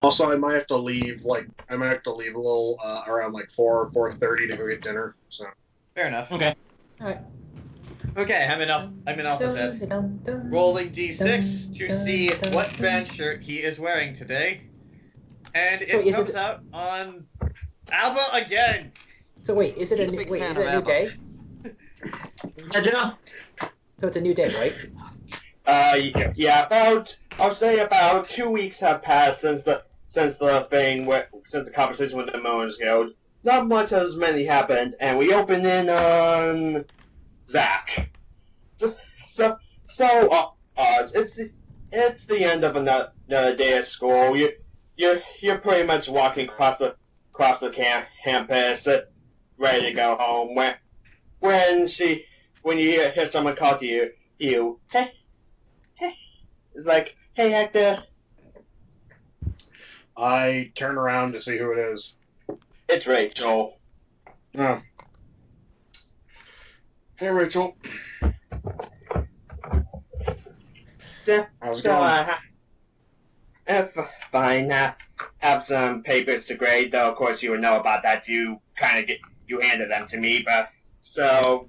Also, I might have to leave. I might have to leave a little around 4:30 to go get dinner. So. Fair enough. Okay. All right. Okay, I'm in Alpha's head. Rolling d6 to see what band shirt he is wearing today. And it comes out on Alpha again! So wait, is it a new day? So it's a new day, right? Yeah, I'll say about 2 weeks have passed since the conversation with the Moon's Guild. Not much has many happened, and we open in on Zach. So it's the end of another day at school. You're pretty much walking across the campus, ready to go home. When you hear someone call to you, hey, it's like, hey, Hector. I turn around to see who it is. It's Rachel. Oh. Hey, Rachel. How's it going? Fine. Have some papers to grade, though. Of course, you would know about that. You handed them to me, but so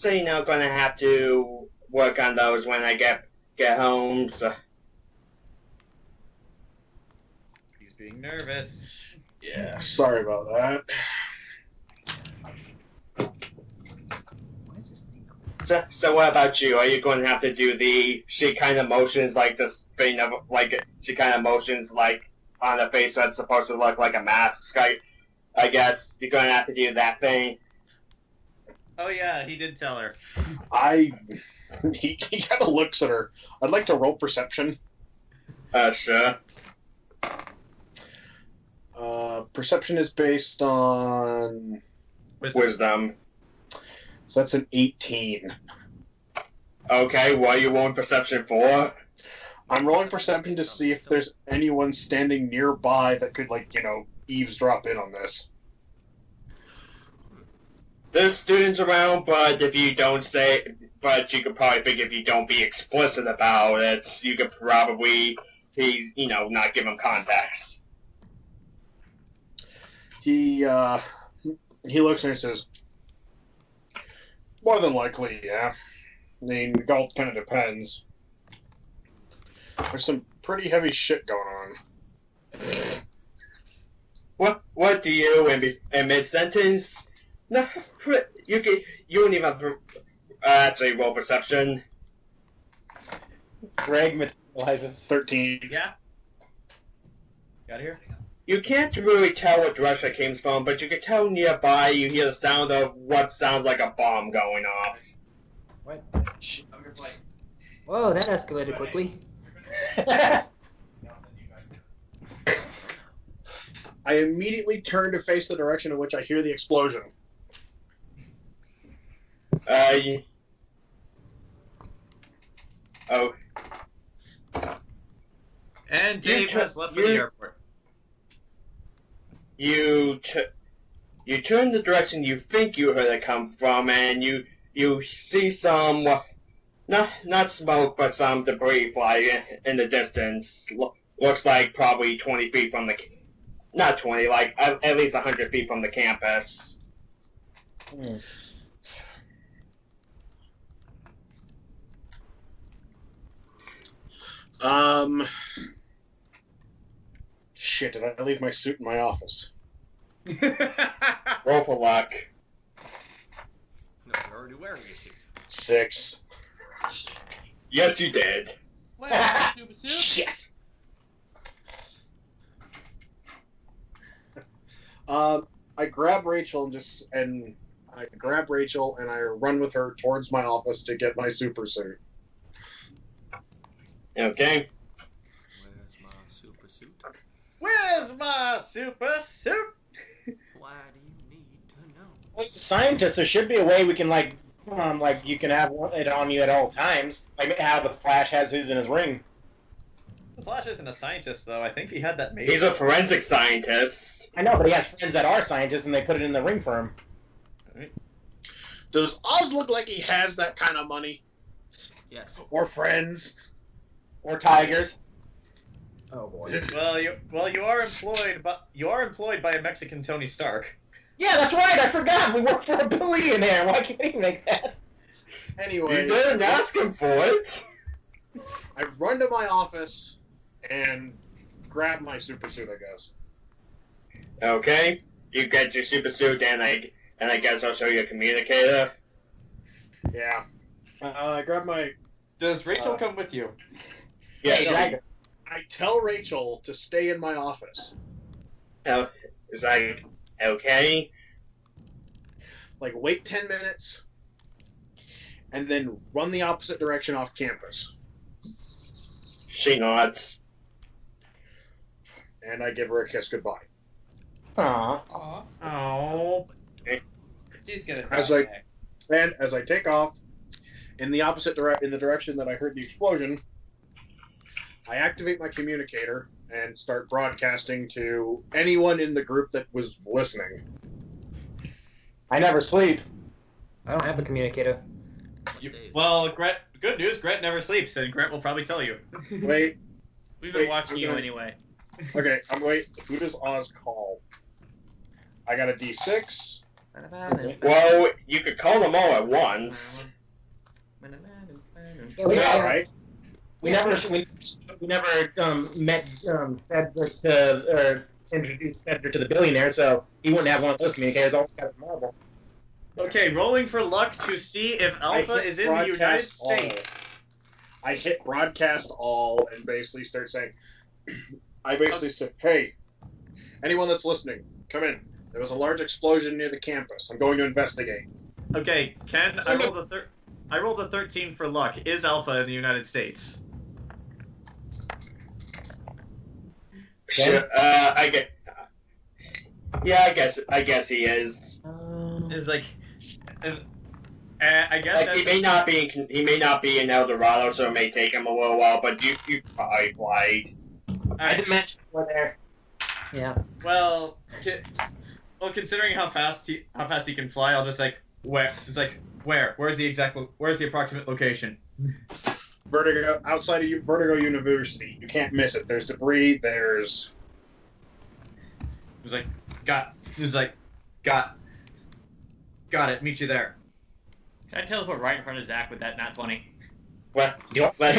gonna have to work on those when I get home. So He's being nervous. Yeah, sorry about that. So what about you? Are you going to have to do the she kind of motions like this thing of she kind of motions on a face that's supposed to look like a mask? I guess you're going to have to do that thing. Oh yeah, he did tell her. He kind of looks at her. I'd like to roll perception. Sure. Perception is based on Wisdom. So that's an 18. Okay, what are you rolling perception for? I'm rolling perception to see if there's anyone standing nearby that could, eavesdrop in on this. There's students around, but you could probably think if you don't be explicit about it, you could probably, not give them context. He looks at her and says, more than likely, yeah. I mean, it all kind of depends. There's some pretty heavy shit going on. What do you, in mid-sentence? No, you wouldn't even have to actually roll perception. Greg materializes. 13. Yeah? Got here? You can't really tell what direction it came from, but you can tell nearby you hear the sound of what sounds like a bomb going off. What? Whoa, that escalated quickly. I immediately turn to face the direction in which I hear the explosion. Oh. And Dave has left for the airport. You turn the direction you think you heard it come from, and you see some, not smoke, but some debris fly in the distance. Looks like probably 20 feet from not 20, at least 100 feet from the campus. Shit, did I leave my suit in my office? Roll for luck. No, you're already wearing your suit. 6. Yes, you did. Super suit? Shit. I grab Rachel and I run with her towards my office to get my super suit. Okay. Where's my super suit? Where's my super suit? Why do you need to know? Well, as a scientist, there should be a way we can, you can have it on you at all times. Like how the Flash has his in his ring. The Flash isn't a scientist, though. I think he had that made. He's a forensic scientist. I know, but he has friends that are scientists, and they put it in the ring for him. Right. Does Oz look like he has that kind of money? Yes. Or friends? Or tigers. Oh boy. Well, you are employed by a Mexican Tony Stark. Yeah, that's right. I forgot. We work for a billionaire. Why can't he make that? Anyway, You didn't ask him for it. I run to my office and grab my super suit, I guess. Okay. You get your super suit, and I guess I'll show you a communicator. Yeah. I grab my... Does Rachel come with you? Yeah. Hey, I tell Rachel to stay in my office. It's like, okay. Like, wait 10 minutes, and then run the opposite direction off campus. She nods. And I give her a kiss goodbye. Aw. Aw. Oh. She's gonna die. As I take off in the opposite in the direction that I heard the explosion, I activate my communicator and start broadcasting to anyone in the group that was listening. I never sleep. I don't have a communicator. Well, good news, Grant never sleeps, and Grant will probably tell you. Wait. We've been watching you anyway. Okay, who does Oz call? I got a D6. Well, you could call them all at once. Yeah, we Yeah, are. right? We never met Cedric or introduced Cedric to the billionaire, so he wouldn't have one of those communicators. Always got a marble. Okay, rolling for luck to see if Alpha is in the United broadcast all. States. I hit broadcast all and basically start saying, I basically said, hey, anyone that's listening, come in. There was a large explosion near the campus. I'm going to investigate. Okay, Ken, I rolled a 13 for luck. Is Alpha in the United States? Sure, I guess he is. Is like, I guess Like, he may not be in El Dorado, so it may take him a little while. But you probably played. I didn't mention we're there. Yeah. Well, considering how fast he can fly, I'll just like where? It's like where's the approximate location? Vertigo, outside of Vertigo University. You can't miss it. There's debris, there's... It was like, got it, meet you there. Can I teleport right in front of Zach with that nat 20? Let's see. Like,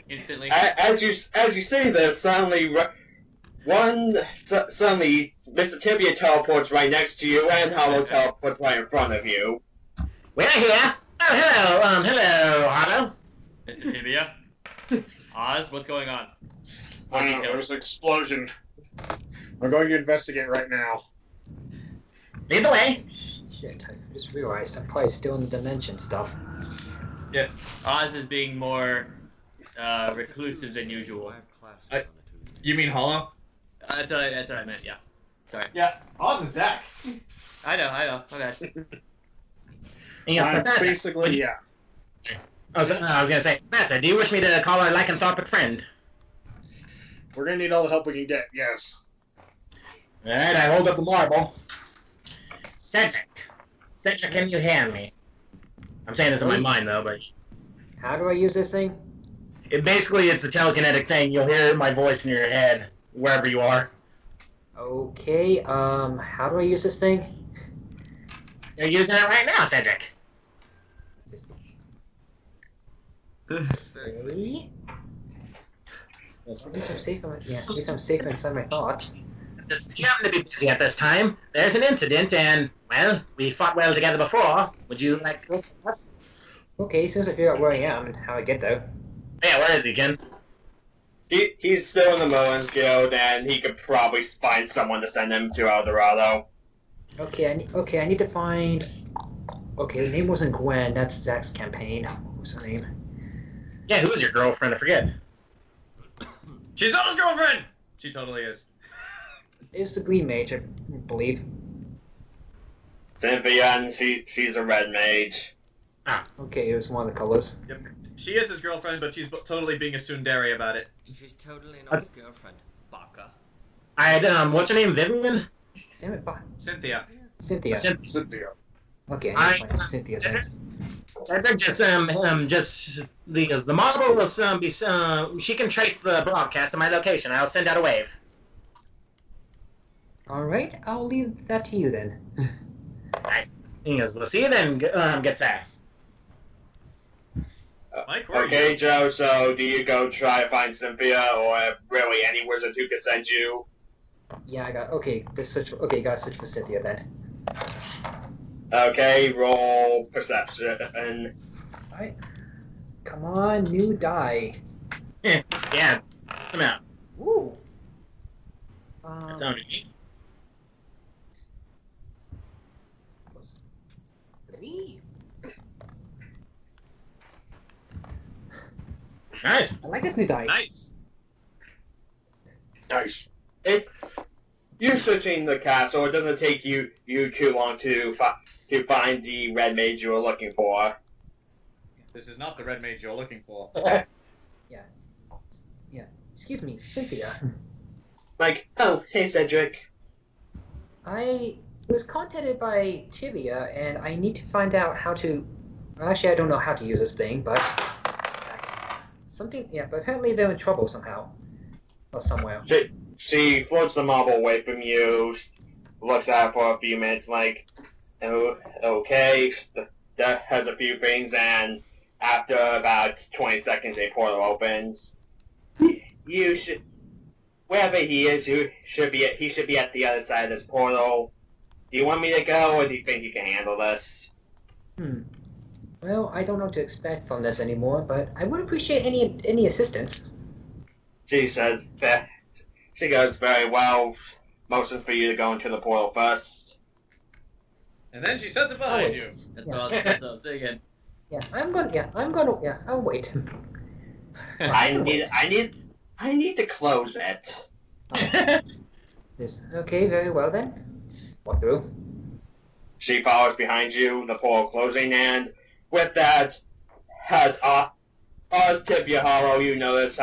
instantly? As you say this, suddenly Mr. Tibia teleports right next to you, and Hollow teleports right in front of you. We're here. Oh, hello, Otto. Mr. Tibia? Oz, what's going on? I don't know, there was an explosion. I'm going to investigate right now. Lead the way. Shit, I just realized I'm probably still in the dimension stuff. Yeah. Oz is being more reclusive than usual. You mean Hollow? That's what I meant, yeah. Sorry. Yeah, Oz is Zach. I know. My bad. Basically, yeah. I was gonna say, Professor, do you wish me to call our lycanthropic friend? We're going to need all the help we can get, yes. Alright, I hold up the marble. Cedric, can you hear me? I'm saying this in my mind, though, but... How do I use this thing? It's a telekinetic thing. You'll hear my voice in your head, wherever you are. Okay, how do I use this thing? You're using it right now, Cedric. Okay. At least I'm safer inside my thoughts. You happen to be busy at this time. There's an incident, and, well, we fought well together before. Would you like to go with us? Okay, as soon as I figure out where I am and how I get there. Yeah, where is he, Ken? He's still in the Mullins Guild, and he could probably find someone to send him to El Dorado. Okay, I need to find... Okay, her name wasn't Gwen, that's Zach's campaign. What was her name? Yeah, who is your girlfriend? I forget. She's not his girlfriend! She totally is. It was the Green Mage, I believe. Cynthia, and she's a red mage. Okay, it was one of the colors. Yep. She is his girlfriend, but she's totally being a tsundere about it. She's totally not his girlfriend. Baka. What's her name? Vivian? Damn it, Cynthia. Cynthia. Cynthia. Okay, I need to find Cynthia then. Cedric, the marble will be she can trace the broadcast to my location. I'll send out a wave. All right, I'll leave that to you then. Alright. He goes, we'll see you then, good sir. Mike, where are Okay, you? Joe, so do you go try to find Cynthia, or really any wizard who can send you? Yeah, I got okay. Gotta search for Cynthia then. Okay, roll perception. Alright. Come on, new die. Yeah, come out. Woo. It's only me. 3. Nice. I like this new die. Nice. Nice. You're searching the castle. It doesn't take you too long to find the red mage you were looking for. This is not the red mage you're looking for. Yeah. Excuse me, Cynthia. Like, oh, hey, Cedric. I was contacted by Tibia, and I need to find out how to. Well, actually, I don't know how to use this thing, but something. Yeah, but apparently they're in trouble somehow, or somewhere. She floats the marble away from you, looks at it for a few minutes, like, oh, okay, that has a few things, and after about 20 seconds, a portal opens. You should, wherever he is, he should be at the other side of this portal. Do you want me to go, or do you think you can handle this? Well, I don't know what to expect from this anymore, but I would appreciate any assistance. She says that. She goes, very well, motion for you to go into the portal first. And then she sets it behind you. That's all I'm thinking. Yeah, I'll wait. I need to close it. Okay, very well then. Walk through. She follows behind you, the portal closing, and with that, as Tibia Hollow, you notice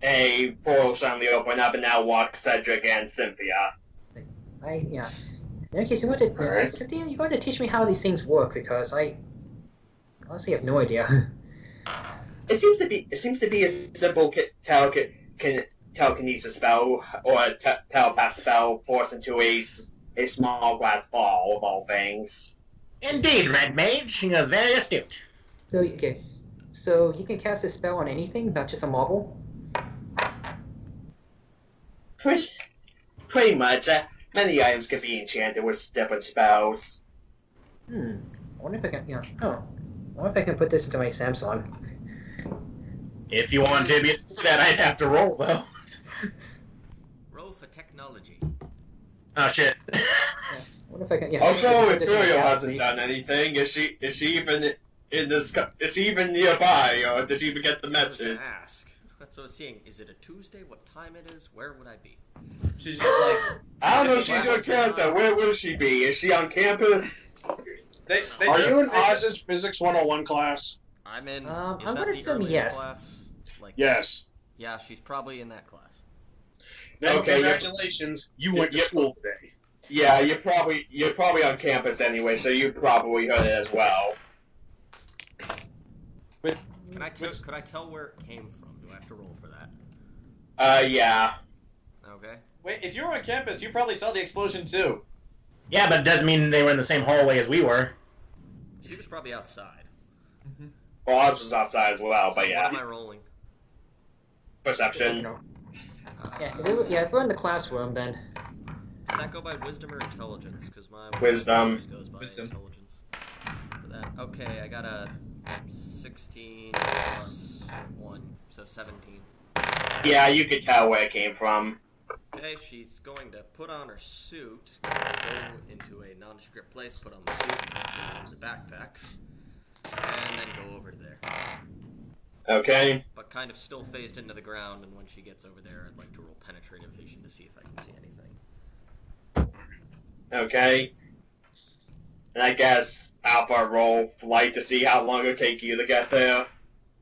a portal suddenly open up, and now walk Cedric and Cynthia. In that case, Alright. Cynthia, you're going to teach me how these things work, because I honestly have no idea. It seems to be a simple telekinesis spell, or a telepath spell forced into a small glass ball, of all things. Indeed, Red Mage. He was very astute. So you can cast a spell on anything, not just a marble? Pretty much. Many items can be enchanted with different spells. I wonder if I can, I wonder if I can put this into my Samsung. If you want to be that, I'd have to roll, though. Roll for technology. Oh, shit. I wonder if I can, Also, put this in my Ethereal Galaxy. hasn't done anything. Is she even in this? Is she even nearby, or did she even get the I was message? gonna ask. That's what I was seeing. Is it a Tuesday? What time it is? Where would I be? She's just like, I don't know. She's your character. Where will she be? Is she on campus? they Are just you in say- Oz's Physics 101 class? I'm in. I'm is gonna that the assume earliest yes. class? Like, Yes. yeah, she's probably in that class. Then Okay, congratulations, you went to school today. Yeah, you're probably on campus anyway, so you probably heard it as well. Could I tell where it came from? Do I have to roll for that? Yeah. Okay. Wait, if you were on campus, you probably saw the explosion too. Yeah, but it doesn't mean they were in the same hallway as we were. She was probably outside. Well, I was outside as well, So but yeah. what am I rolling? Perception. If we're in the classroom, then Does that go by wisdom or intelligence? Because my Wisdom. always goes by Wisdom. intelligence. For that. Okay, I got a 16 plus 1, so 17. Yeah, you could tell where it came from. Okay, she's going to put on her suit, go into a nondescript place, put on the suit, put it in the backpack, and then go over to there. Okay. But kind of still phased into the ground, and when she gets over there, I'd like to roll penetrative vision to see if I can see anything. Okay. And I guess Alpha roll flight to see how long it'll take you to get there.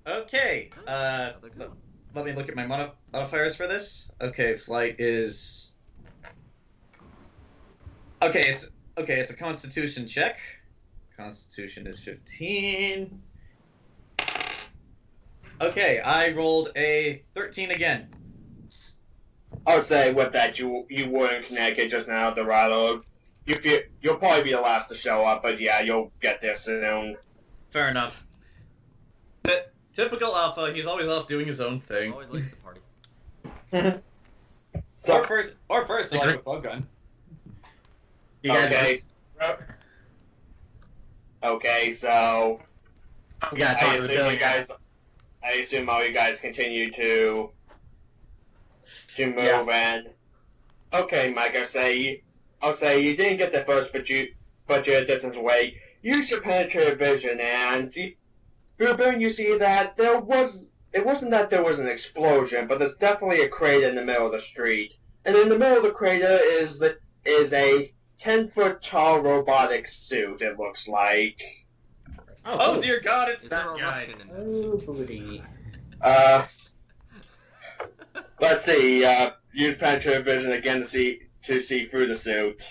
Okay. Another good one. Let me look at my modifiers for this. Okay, flight is. Okay, it's a Constitution check. Constitution is 15. Okay, I rolled a 13 again. I would say with that you were in Connecticut just now, Dorado. You'll probably be the last to show up, but yeah, you'll get there soon. Fair enough. The typical alpha, he's always off doing his own thing. Always late to the party. Or first, like with bug gun. You guys Okay, so we gotta talk to the billion guys. I assume all you guys continue to move and okay, Mike. I'll say you didn't get there first, but you're a distance away. Use your penetrative vision, and through the building you see that it wasn't that there was an explosion, but there's definitely a crater in the middle of the street, and in the middle of the crater is a 10-foot tall robotic suit. It looks like. Oh dear God! It's Is there that a guy. Russian in that suit? booty. Let's see. Use penetrative vision again to see through the suit.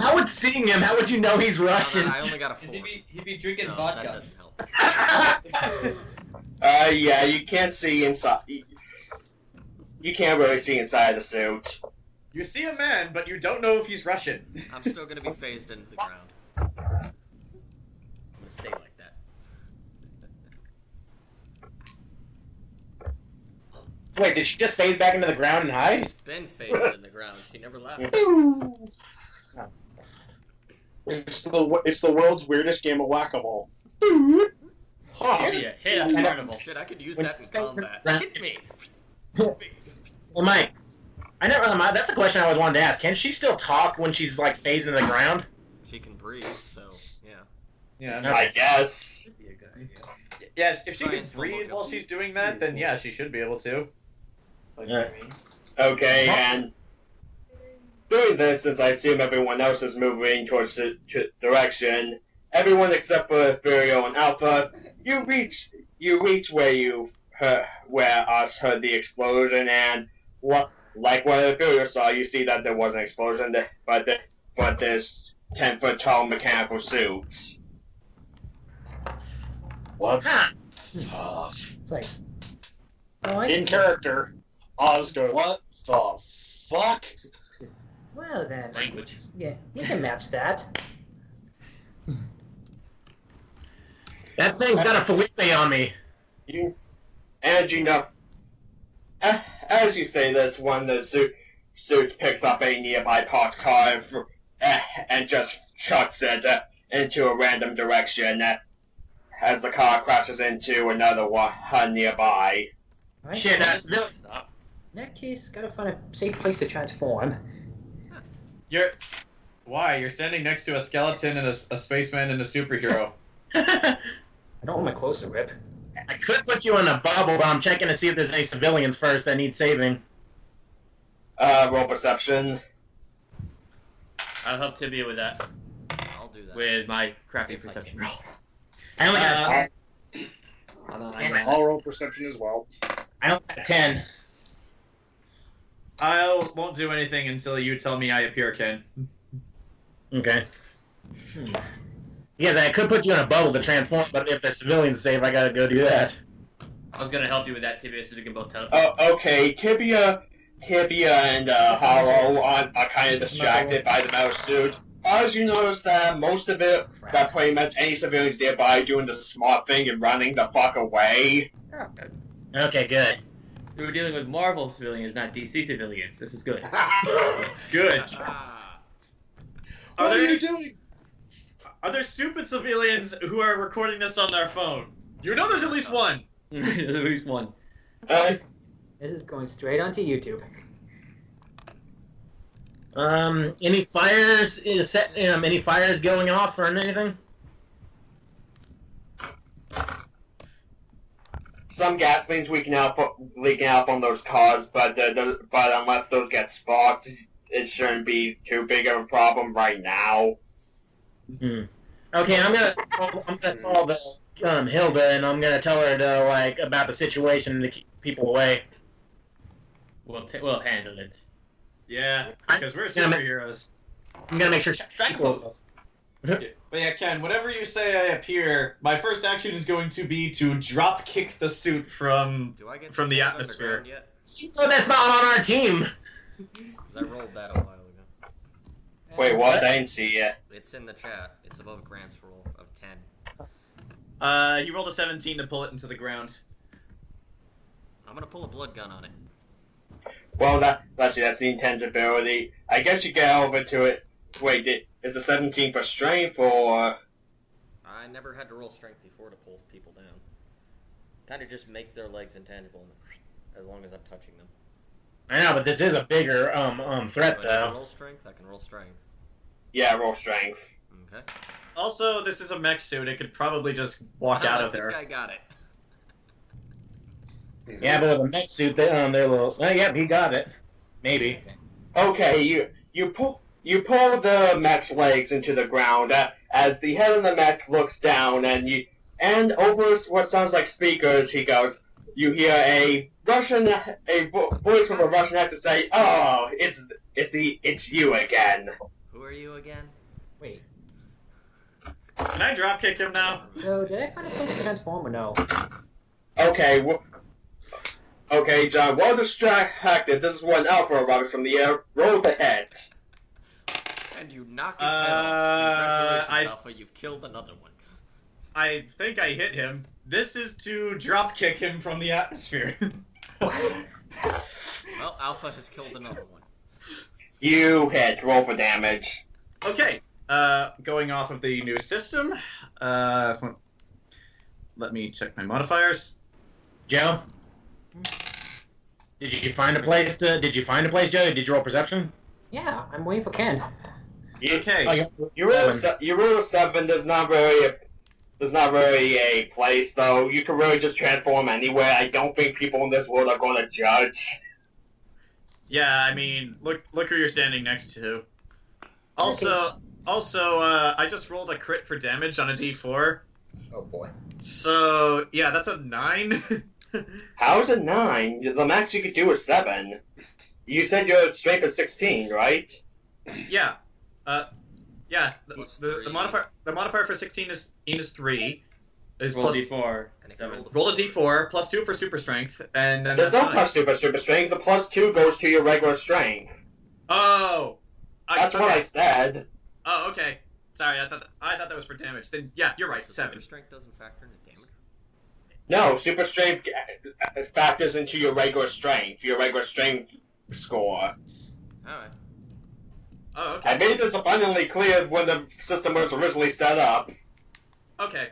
How would seeing him? How would you know he's Russian? I only got a 4. He'd be drinking So vodka. that doesn't help. Yeah, you can't see inside. You can't really see inside the suit. You see a man, but you don't know if he's Russian. I'm still gonna be phased into the ground. I'm gonna stay like that. Wait, did she just phase back into the ground and hide? She's been phased in the ground. She never left. It's the world's weirdest game of whack-a-mole. Huh. Yeah, hey, that's terrible. Shit, I could use that in combat. Hit me. Well, Mike, I never. That's a question I always wanted to ask. Can she still talk when she's like phased into the ground? She can breathe, so yeah. Yeah. I guess. Yeah, if she can Science breathe homework. while she's doing that, then yeah, she should be able to. Okay, and doing this, since I assume everyone else is moving towards the direction, everyone except for Ethereal and Alpha, you reach where us heard the explosion, and like when Ethereal saw, you see that there was an explosion, but there's 10-foot tall mechanical suits. What? It's like, oh, In character, Oz goes, what the fuck? Well then, Language. yeah, you can match that. That thing's got a Felipe on me. As you say this, one of the suits picks up a nearby parked car and just chucks it into a random direction as the car crashes into another one nearby. Right? Shit, that's In that case, gotta find a safe place to transform. Why? You're standing next to a skeleton and a spaceman and a superhero. I don't want my clothes to rip. I could put you in a bubble, but I'm checking to see if there's any civilians first that need saving. Roll perception. I'll help Tibia with that. I'll do that. With my crappy If I perception can. roll. I only got a 10. Hold on, Damn I it. I'll roll perception as well. I only got a 10. I won't do anything until you tell me I appear, Ken. Okay. Yes, I could put you in a bubble to transform, but if the civilians save, I gotta go do that. I was gonna help you with that, Tibia, so we can both tell. Okay, Tibia and Hollow are kind of distracted by the metal suit. As you notice that most of it, that pretty much any civilians nearby doing the smart thing and running the fuck away. Okay, good. We were dealing with Marvel civilians, not DC civilians. This is good. Good. Ah. What are you doing? Are there stupid civilians who are recording this on their phone? You know there's at least one. There's at least one. This is going straight onto YouTube. Any fires any fires going off or anything? Some gasoline's leaking out from those cars, but unless those get sparked, it shouldn't be too big of a problem right now. Okay, I'm gonna call the Hilda, and I'm gonna tell her to about the situation to keep people away. We'll handle it. Yeah, because we're Yeah, superheroes. I'm gonna make sure Strike pose. But yeah, Ken, whenever you say I appear, my first action is going to be to drop kick the suit from the atmosphere. Yet? Oh, that's not on our team. Because I rolled that a while ago. Wait, what? I didn't see it. It's in the chat. It's above Grant's roll of 10. He rolled a 17 to pull it into the ground. I'm gonna pull a blood gun on it. Well, that's the intangibility. I guess you get over to it. Wait, is the 17 for strength or? I never had to roll strength before to pull people down. Kind of just make their legs intangible, as long as I'm touching them. I know, but this is a bigger threat, But I though. can roll strength. I can roll strength. Yeah, roll strength. Okay. Also, this is a mech suit. It could probably just walk out of there. I think I got it. Yeah, but with a mech suit, they're little. Oh, yeah, he got it. Maybe. Okay, you pull the mech's legs into the ground as the head of the mech looks down, and over what sounds like speakers, he goes. You hear a voice from a Russian actor say, "Oh, it's you again." Who are you again? Wait. Can I drop kick him now? So, did I find a place to transform or no? Okay, okay, John. Well distracted. This is one Alpha Roberts from the air. Roll the head. And you knock his head off. Congratulations, I- Alpha. You've killed another one. I think I hit him. This is to drop kick him from the atmosphere. Well, Alpha has killed another one. You hit. Roll for damage. Okay. Going off of the new system. Let me check my modifiers. Joe? Did you find a place, Joe? Did you roll perception? Yeah, I'm waiting for Ken. Okay. Oh, You roll a 7. There's not really a place though. You can really just transform anywhere. I don't think people in this world are going to judge. Yeah, I mean, look who you're standing next to. Also, I just rolled a crit for damage on a D4. Oh boy. So yeah, that's a 9. How's it 9? The max you could do is 7. You said your strength is 16, right? Yeah. Yes. Plus The 3. modifier for 16 is 3. Is Roll plus, D4. And if you roll the roll a D4 plus 2 for super strength, and then There's that's no 9. plus 2 for super strength. The plus 2 goes to your regular strength. Oh. That's what I said. Oh, okay. Sorry, I thought that was for damage. Then yeah, you're right. So 7. super strength doesn't factor into damage. No, super strength factors into your regular strength score. Alright. Oh, okay. I made this abundantly clear when the system was originally set up. Okay.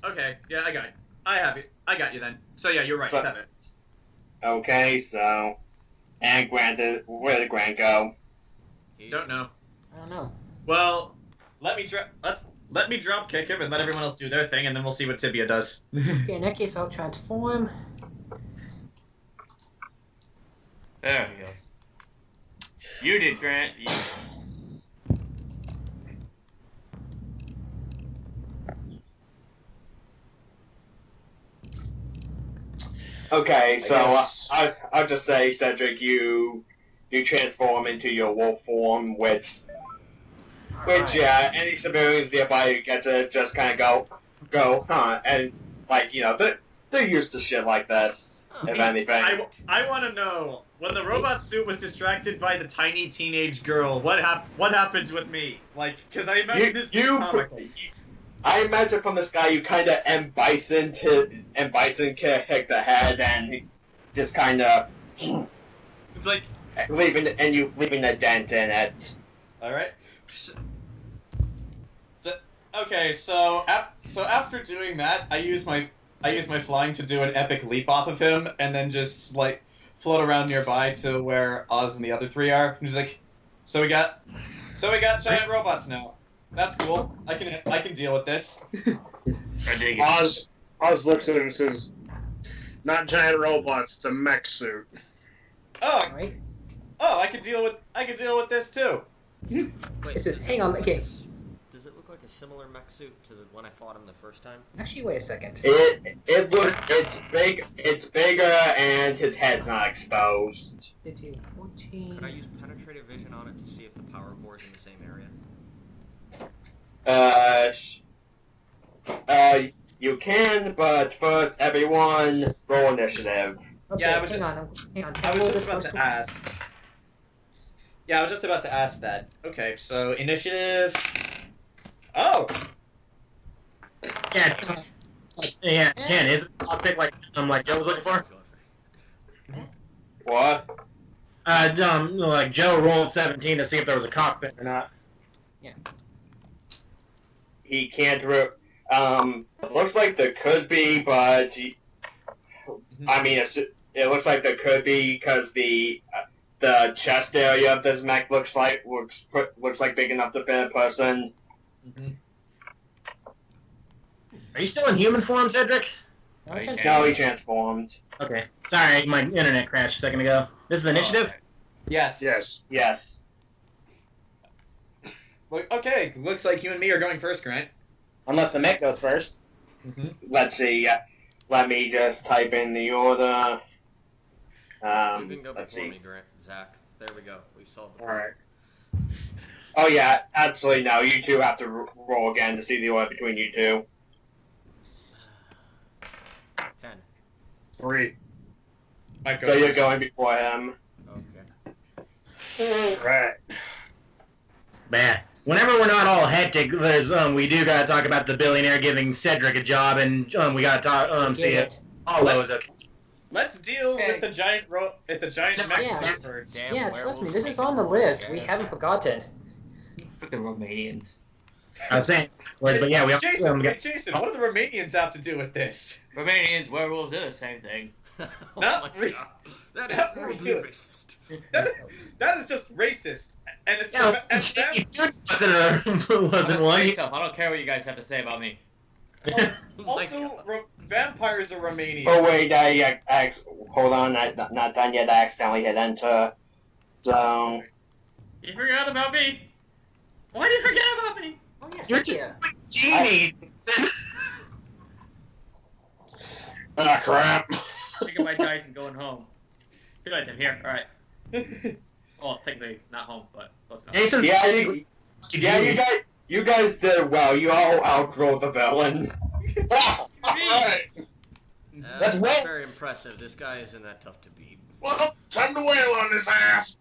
Okay. Yeah, I got it. I got you then. So yeah, you're right. So- 7. Okay, so... And granted, where did Grant go? Don't know. I don't know. Well, let me drop kick him and let everyone else do their thing, and then we'll see what Tibia does. Okay, in that case, I'll transform. There he goes. You did, Grant. You... Okay, so guess- I'll just say, Cedric, you transform into your wolf form, which Alright. yeah, any civilians nearby get to just kind of go, huh? And like they're used to shit like this, if anything. I want to know, when the robot suit was distracted by the tiny teenage girl, what happened with me? Like, because I imagine this being comical. I imagine from this guy you kind of and Bison kick the head and just kind of It's like, leaving a dent in it. all right. So okay, so after doing that, I use my flying to do an epic leap off of him, and then just like float around nearby to where Oz and the other 3 are. And he's like, so we got giant robots now. That's cool. I can deal with this. I dig it. Oz looks at him and says, "Not giant robots, it's a mech suit." Oh, Alright. I can deal with this too. Wait, This is- does hang it on, look okay. Does it look like a similar mech suit to the one I fought him the first time? Actually, wait a second. It's bigger and his head's not exposed. 15, 14. Could I use penetrative vision on it to see if the power core is in the same area? You can, but first, everyone, roll initiative. Okay, Yeah, I was hang on. I was just about to ask. Yeah, I was just about to ask that. Okay, so initiative. Oh, Yeah, Ken, is it a topic like Joe was looking for? What? Like Joe rolled 17 to see if there was a cockpit or not. He can't. It looks like there could be, but I mean, it looks like there could be because the chest area of this mech looks like big enough to fit a person. Are you still in human form, Cedric? No, he transformed. Okay. Sorry, my internet crashed a second ago. This is initiative? yes. Yes. Yes. Look, okay, looks like you and me are going first, Grant. Unless the mech goes first. Let's see. Let me just type in the order. You can go Let's before see. me, Zach. There we go. We solved the All problem. right. Oh yeah, absolutely no. You two have to roll again to see the order between you two. 10. 3. Might go So you're first. going before him. Okay. Right. Man, whenever we're not all hectic, there's we do gotta talk about the billionaire giving Cedric a job, and we gotta talk see if Paulo is okay. Let's deal Okay. with the giant mech Yeah. first. Damn, Yeah, trust me, werewolves this is taking on the over list. guys. We haven't forgotten. Freaking Romanians. I was saying, but yeah, we all Jason, got. Jason, what do the Romanians have to do with this? Romanians, werewolves, they're the same thing. Oh Not my re- God. That is not horribly really. racist. That is just racist, and it's Yeah, and them, wasn't one. Say stuff. I don't care what you guys have to say about me. Oh my also God. vampires are Romanian. Oh wait, hold on, not done yet. I accidentally hit enter. So You forgot about me. Why did you forget about me? Oh yeah, You're Cynthia. Genie. Ah, crap. Taking my dice and going home. Good night, I'm here. Alright. Well, technically not home, but close enough. Jason. you guys did well. You all outgrow the villain. Alright. That's well- not very impressive. This guy isn't that tough to beat. Well, time to wail on his ass.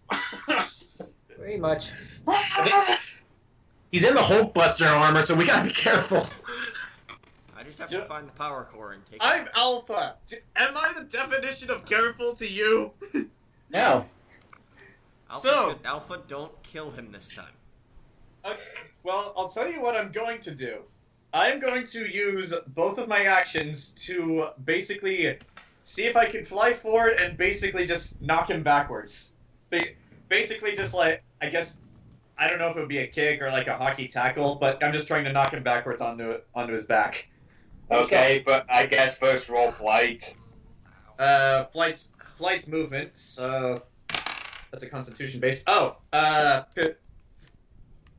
Pretty much. He's in the Hulkbuster armor, so we gotta be careful. I just have to find the power core and take I'm it. Alpha. Am I the definition of careful to you? No. Alpha, don't kill him this time. Well, I'll tell you what I'm going to do. I'm going to use both of my actions to basically see if I can fly forward and basically just knock him backwards. Basically just like, I guess, I don't know if it would be a kick or like a hockey tackle, but I'm just trying to knock him backwards onto his back. Okay, but I guess first roll flight. Flight's movement, so that's a constitution based. Oh,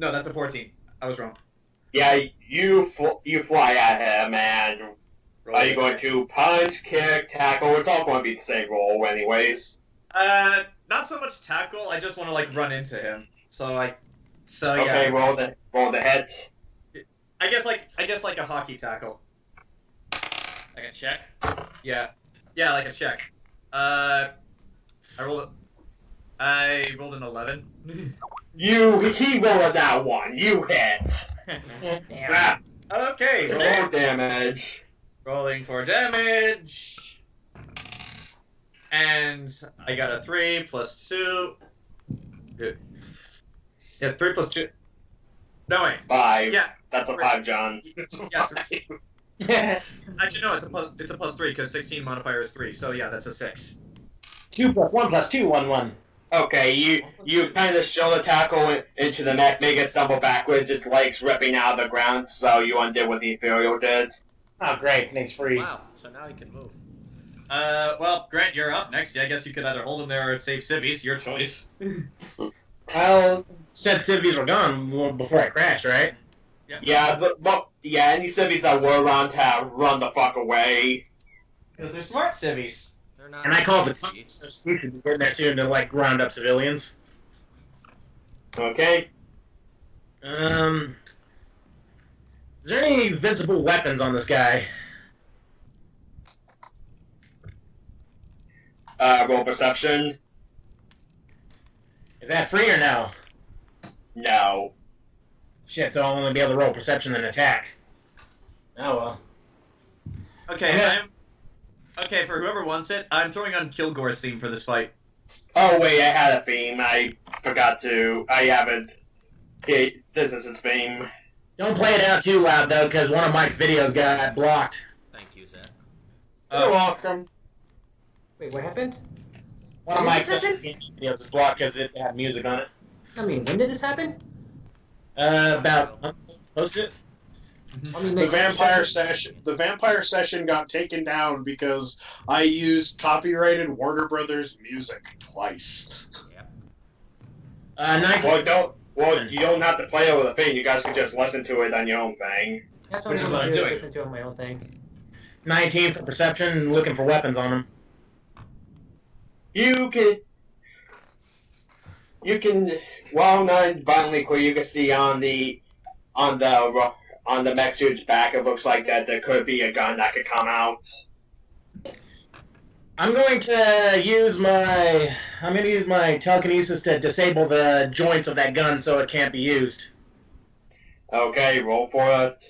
no, that's a 14. I was wrong. Yeah, you fly at him, and are you going to punch, kick, tackle? It's all going to be the same roll, anyways. Not so much tackle. I just want to like run into him. Yeah. Okay, roll the head. I guess like a hockey tackle. Like a check? Yeah, like a check. I rolled an 11. He rolled that one. You hit. Damn. Ah, Okay, roll damage. rolling for damage. And I got a 3 plus 2. Good. Yeah, 3 plus 2. No, wait. 5. Yeah. That's a 5, John. Yeah, 3. Actually, no, it's a plus 3 because 16 modifier is 3. So yeah, that's a 6. 2 plus 1 plus 2, 1, 1. Okay, you kind of show the tackle into the neck, make it stumble backwards, its legs ripping out of the ground, so you undid what the Ethereal did. Oh, great. Thanks, free. Wow, so now he can move. Well, Grant, you're up next. I guess you could either hold him there or save Civvies. Your choice. Well, said civvies were gone before I crashed, right? Yeah, but any civvies that were around have run the fuck away. Because they're smart Civvies. They're not And I called the easy. cops. We should be getting there soon to, like, round up civilians. Okay? Is there any visible weapons on this guy? Roll perception. Is that free or no? No. Shit, so I'll only be able to roll perception and attack. Oh well. Okay, okay, for whoever wants it, I'm throwing on Kilgore's theme for this fight. Oh wait, I had a theme. I forgot to. I haven't. This is his theme. Don't play it out too loud though, because one of Mike's videos got blocked. Thank you, Zach. You're welcome. Wait, what happened? One of When did Mike's this happen? videos is blocked because it had music on it. I mean, when did this happen? About post it. I mean, The like, vampire session got taken down because I used copyrighted Warner Brothers music twice. Yep. 19. You don't have to play over the thing. You guys can just listen to it on your own thing. That's Which is what what I'm I'm doing. doing. Listen to on my own thing. 19 for perception and looking for weapons on him. You can well not violently clear. You can see on the mech suit's back. It looks like that there could be a gun that could come out. I'm going to use my telekinesis to disable the joints of that gun so it can't be used. Okay, roll for it.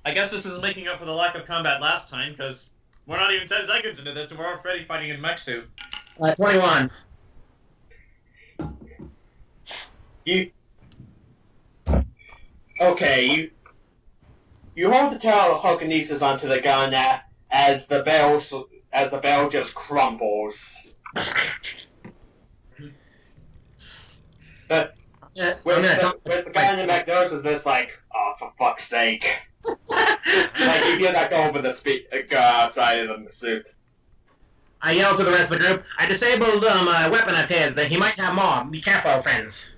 I guess this is making up for the lack of combat last time, because we're not even 10 seconds into this, and we're already fighting in mech suit. 21. You hold the telekinesis onto the gun as the barrel just crumbles. But with the guy in the mech notices this, like, oh, for fuck's sake. Like, you hear that go over the side of the suit. I yell to the rest of the group, I disabled a weapon of his that he might have more. Be careful, friends.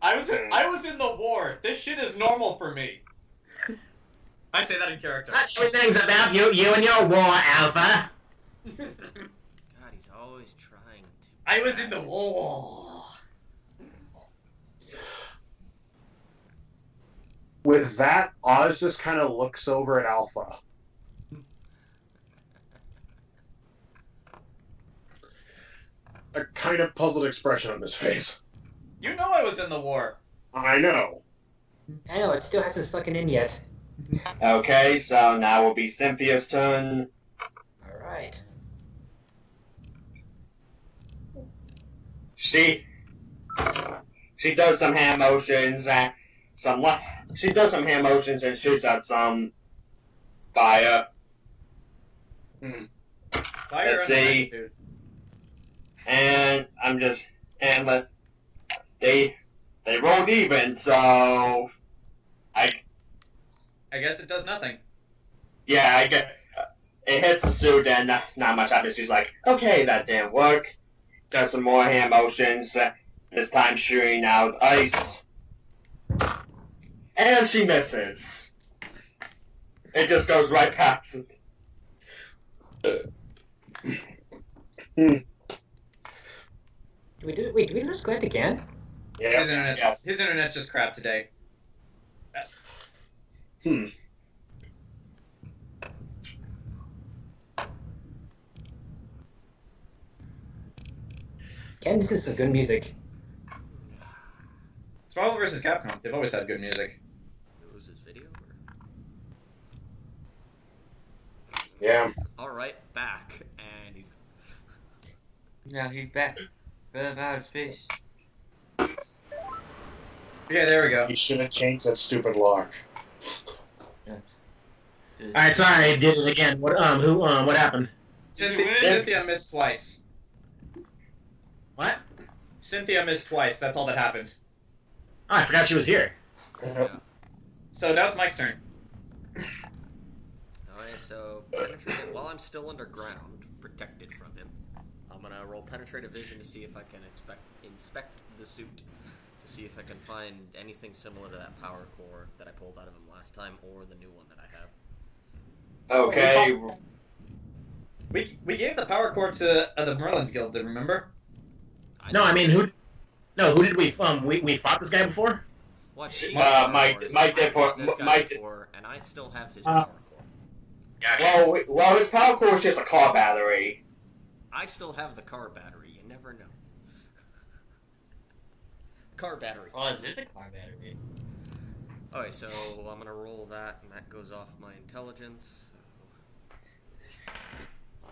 I was in the war. This shit is normal for me. I say that in character. Everything's about you and your war, Alpha. God, he's always trying to. I was in the war. With that, Oz just kind of looks over at Alpha. A kind of puzzled expression on his face. You know I was in the war. I know. I know, it still hasn't sunk in yet. Okay, so now will be Cynthia's turn. Alright. She does some hand motions and shoots out some fire. Fire Let's in the see. mech suit. And they rolled even, so I guess it does nothing. yeah, I get it hits the suit and not much happens. She's like, okay, that didn't work. Does some more hand motions. This time shooting out ice, and she misses. It just goes right past it. Wait, did we lose Grant again? Yeah. His internet's just crap today. Hmm. Ken, this is some good music. It's Marvel vs. Capcom. They've always had good music. It was his video? Yeah. Alright, back. And he's. Yeah, he's back. Better out of space. Okay, there we go. You should have changed that stupid lock. Alright, sorry, I did it again. What happened? Cynthia missed twice. What? Cynthia missed twice. That's all that happened. Oh, I forgot she was here. Yeah. So now it's Mike's turn. Alright, so penetrate while I'm still underground, protected from him. I'm gonna roll penetrative vision to see if I can inspect the suit, to see if I can find anything similar to that power core that I pulled out of him last time, or the new one that I have. Okay, We gave the power core to the Merlin's Guild. Remember? No, I mean who did we fought this guy before? What? Mike did for before, and I still have his power core. Gotcha. Well, his power core is just a car battery. I still have the car battery. You never know. Car battery. Oh, it is a car battery. Alright, so I'm gonna roll that, and that goes off my intelligence. So,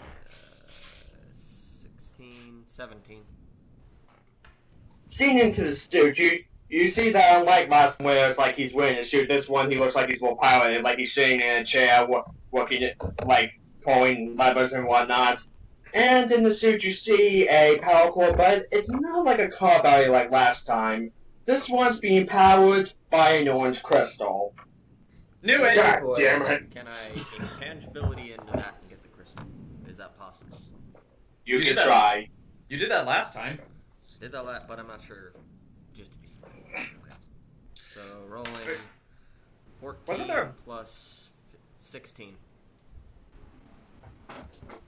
16, 17. Seen into the suit, you see that unlike last one where it's like he's wearing a suit, this one he looks like he's more piloted, like he's sitting in a chair, working it, like pulling levers and whatnot. And in the suit you see a power core, but it's not like a car battery like last time. This one's being powered by an orange crystal. Knew it! God damn it. Can I intangibility into that and get the crystal? Is that possible? You can did that. try. You did that last time. Did that, but I'm not sure. Just to be smart. Okay. So rolling 14 Wasn't there- plus 16.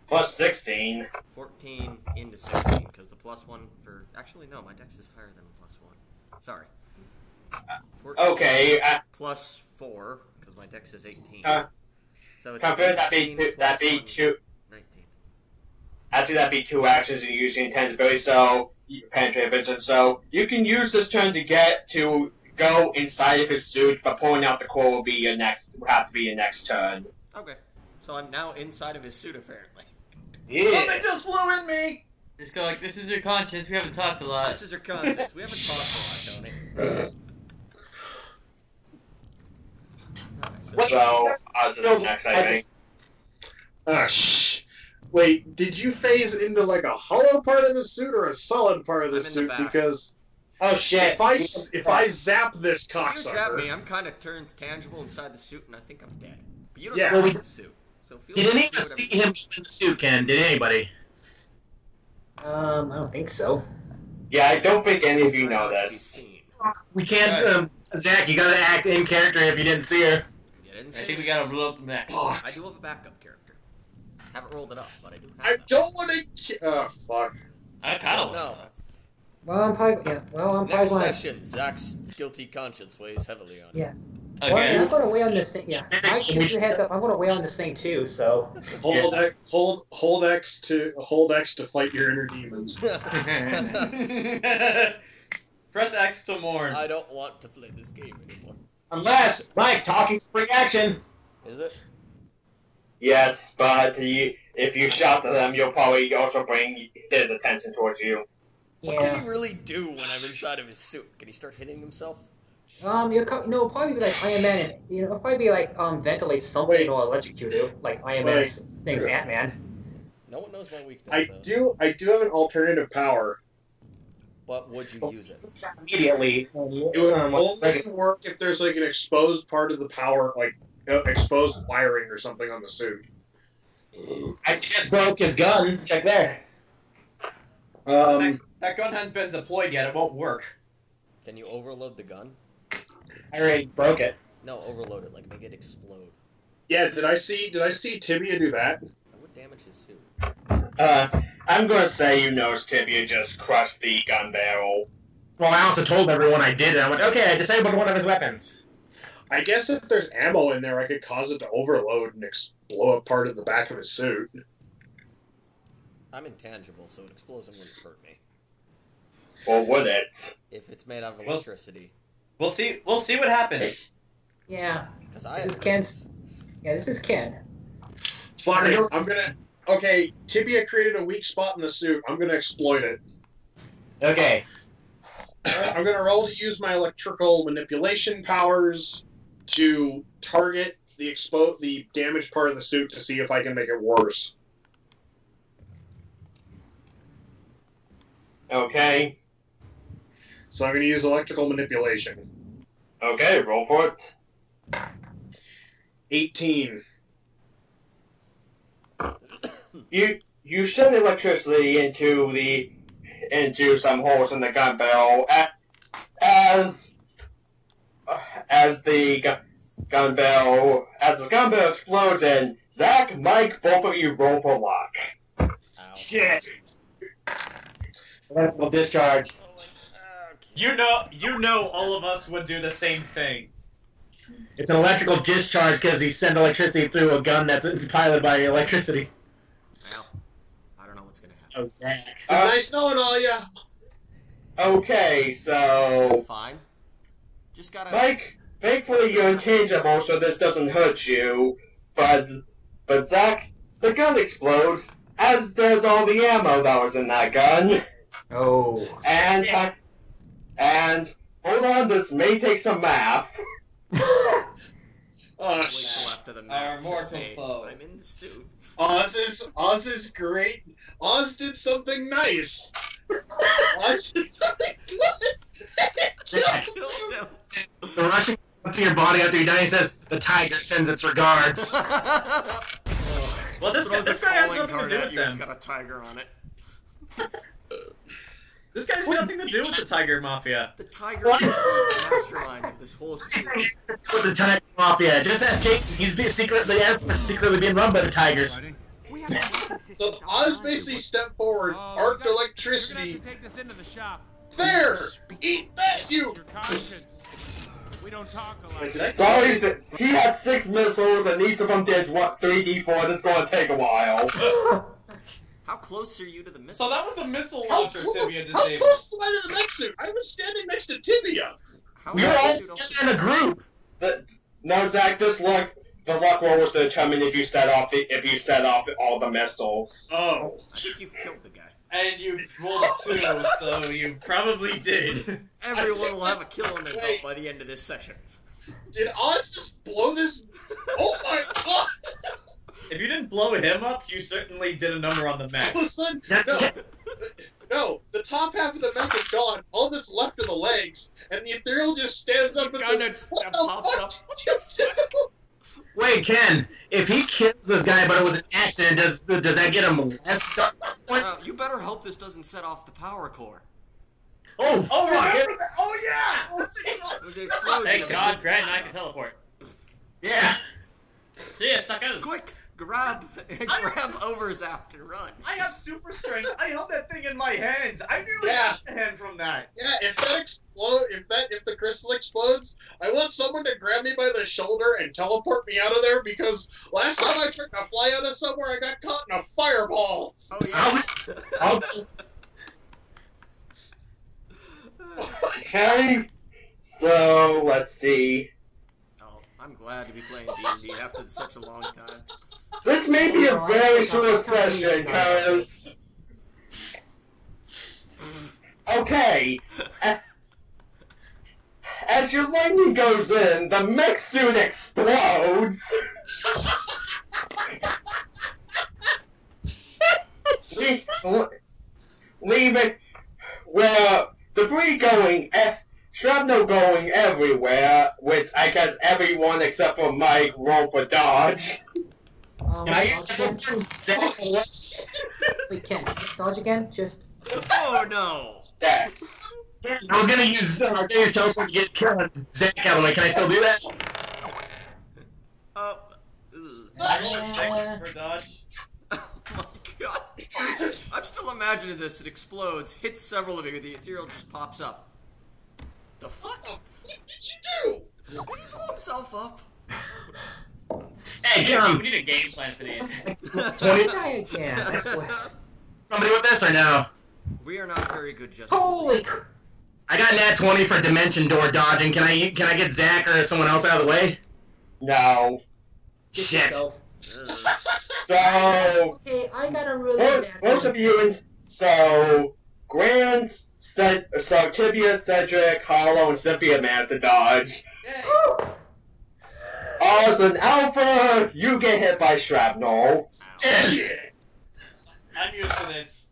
Plus 16. 14 into 16, because the plus 1 for... Actually, no, my dex is higher than plus 1. Sorry. 14 Okay. plus 4, because my dex is 18. So it's Compared, that'd 18 be plus 1, two. 19. Actually, that'd be 2 actions and using intangibility, so penetrate vision. So you can use this turn to go inside of his suit, but pulling out the core will have to be your next turn. Okay. So I'm now inside of his suit, apparently. Yeah. Something just flew in me! Just go like, this is your conscience, we haven't talked a lot. This is your conscience. We haven't talked a lot, Tony. Alright, So, us is next, I think. Wait, did you phase into like a hollow part of the suit or a solid part of the I'm in the suit? back. Because Oh shit! if I zap this if you zap me, cocksucker, I'm kind of turns tangible inside the suit, and I think I'm dead. But you don't Yeah. have Well, the suit, so feel Did free any to of us do see whatever him in the suit, Ken? Did anybody? I don't think so. Yeah, I don't think any of you you know want to be this. seen. We can't. Zach, you gotta act in character if you didn't see her. You didn't I see think we it? gotta roll up the next. Fuck. I do have a backup character. Haven't rolled it up, but I do have I that. don't want to. Oh fuck! I kinda No. want to. Well, I'm probably Next going. session, Zach's guilty conscience weighs heavily on him. Yeah. Okay. Well, I'm going to weigh on this thing. Yeah, Mike, just a heads up. I'm going to weigh on this thing too. So. Hold X to fight your inner demons. Press X to mourn. I don't want to play this game anymore. Unless Mike talking's free action. Is it? Yes, but if you shout to them, you'll probably also bring his attention towards you. What can Yeah. he really do when I'm inside of his suit? Can he start hitting himself? It'll probably be like Iron Man. It'll probably be like ventilate something or electrocute you, like Iron Man's thing's Ant-Man. No one knows my weakness. I though. do have an alternative power. But would you use it? Immediately. It would only work if there's like an exposed part of the power, like exposed wiring or something on the suit. I just broke his gun. Check there. That gun hasn't been deployed yet. It won't work. Can you overload the gun? I already broke it. No, overload it. Like make it explode. Yeah, did I see Tibia do that? That would damage his suit. I'm gonna say you noticed Tibia just crushed the gun barrel. Well, I also told everyone I did it. I went, okay, I disabled one of his weapons. I guess if there's ammo in there, I could cause it to overload and blow up part of the back of his suit. I'm intangible, so an explosion wouldn't hurt me. Or would it? If it's made out of electricity. We'll see what happens. Yeah. Because I This is Ken's. Yeah, this is Ken. Fine, I'm gonna. Okay, Tibia created a weak spot in the suit. I'm gonna exploit it. Okay. I'm gonna roll to use my electrical manipulation powers to target the damaged part of the suit to see if I can make it worse. Okay. So I'm gonna use electrical manipulation. Okay, roll for it. 18. You send electricity into some holes in the gun barrel as the gun barrel explodes and Zach, Mike, both of you roll for luck. Ow. Shit. Electrical discharge. You know, all of us would do the same thing. It's an electrical discharge because he sent electricity through a gun that's piloted by electricity. Well, I don't know what's gonna happen. Oh, Zach. Nice knowing all ya. Okay, so... Fine. Just gotta... Mike, thankfully you're unchangeable, so this doesn't hurt you. But Zach, the gun explodes, as does all the ammo that was in that gun. Oh. And hold on, this may take some math. Oh, Wait till after the Our math to mortal say, foe. I'm in the suit. Oz is great. Oz did something nice. Oz did something good. Killed him. The Russian comes to your body after you die and says, the tiger sends its regards. Well, this guy has calling nothing to card do at with you, It's them. got a tiger on it. This guy has nothing to do with the Tiger Mafia. The tiger is the mastermind of this whole suit. With the Tiger Mafia. Just ask Jayson. He's secretly being run by the Tigers. So Oz basically stepped forward, arced electricity. Take this into the shop. There! Eat that, you! Your conscience. We don't talk a lot. Did I Sorry, he had 6 missiles, and each of them did, 3d4, and it's going to take a while. How close are you to the missile? So that was a missile How launcher close, Tibia how disabled. close am I to the next suit? I was standing next to Tibia. How We were all together in a group. No, Zach, the luck roll was to determine if you set off all the missiles. Oh. I think you've killed the guy. And you rolled a 2, so you probably did. Everyone will have a kill on their belt Wait. by the end of this session. Did Oz just blow this? Oh my god! If you didn't blow him up, you certainly did a number on the mech. Listen, no, the top half of the mech is gone. All that's left are the legs, and the Ethereal just stands up and Gun goes, that pops up. What you do? Wait, Ken. If he kills this guy, but it was an accident, does that get him less star points? You better hope this doesn't set off the power core. Oh, Oh, fuck remember it. that? Oh, yeah! There's an explosion. Thank God, Grant and I can teleport. Yeah. See ya, suck out. Quick, grab overzapped and run. I have super strength. I held that thing in my hands. I nearly Yeah. lost a hand from that. Yeah, if the crystal explodes, I want someone to grab me by the shoulder and teleport me out of there because last time I tried to fly out of somewhere, I got caught in a fireball. Oh yeah. I'll Okay, so let's see. Oh, I'm glad to be playing D&D after such a long time. This may be a very short session, because... Okay. As your lightning goes in, the mech suit explodes. Leaving where debris going, shrapnel going everywhere, which I guess everyone except for Mike rolled for dodge. Can I use Dodge. Wait, Ken, dodge again? Just... Oh no! Yes. I was gonna use teleport to get Zach out of the way. Can I still do that? Ugh. I rolled a 6 for dodge. Oh my god. I'm still imagining this. It explodes, hits several of you, the Ethereal just pops up. The fuck? What did you do? Did he blow himself up? Hey, We come. need a game plan for these. 20. Die again, I swear. Somebody with this or no? We are not very good just. Holy... I got nat 20 for dimension door dodging. Can I get Zach or someone else out of the way? No. Shit. Ugh. So, Okay, I got a really bad most of you, so Tibia, Cedric, Hollow, and Cynthia managed to dodge. Yay. Oz and Alpha, you get hit by shrapnel. Yes. I'm used to this.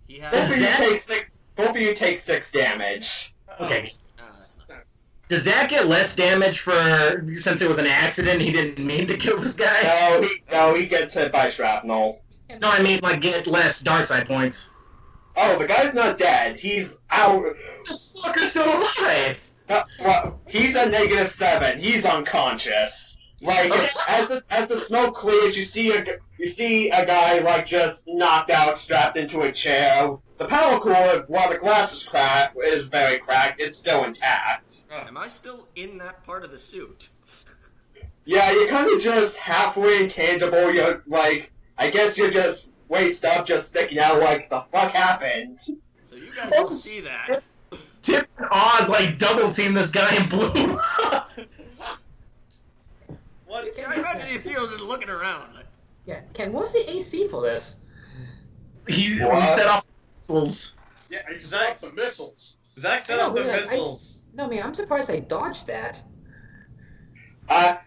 He Both has. of you take both of you take 6 damage. Okay. That's not. Does Zach get less damage since it was an accident? He didn't mean to kill this guy. No, he gets hit by shrapnel. No, I mean like get less dark side points. Oh, the guy's not dead. He's out. This fucker's still alive. Well, he's at -7. He's unconscious. Like as the smoke clears, you see a guy like just knocked out, strapped into a chair. The power cord, while the glass is very cracked, it's still intact. Am I still in that part of the suit? Yeah, you're kind of just halfway intangible. You're like, I guess you're just waist up, just sticking out. Like, the fuck happened? So you guys don't see that. Tip and Oz like double team this guy in blue. What? I imagine the Ethereal's just looking around. Like, Yeah, Ken, what was the AC for this? He set off missiles. Yeah, I just got some missiles. Zach set No, up the but, like, missiles. No, man, I'm surprised I dodged that. I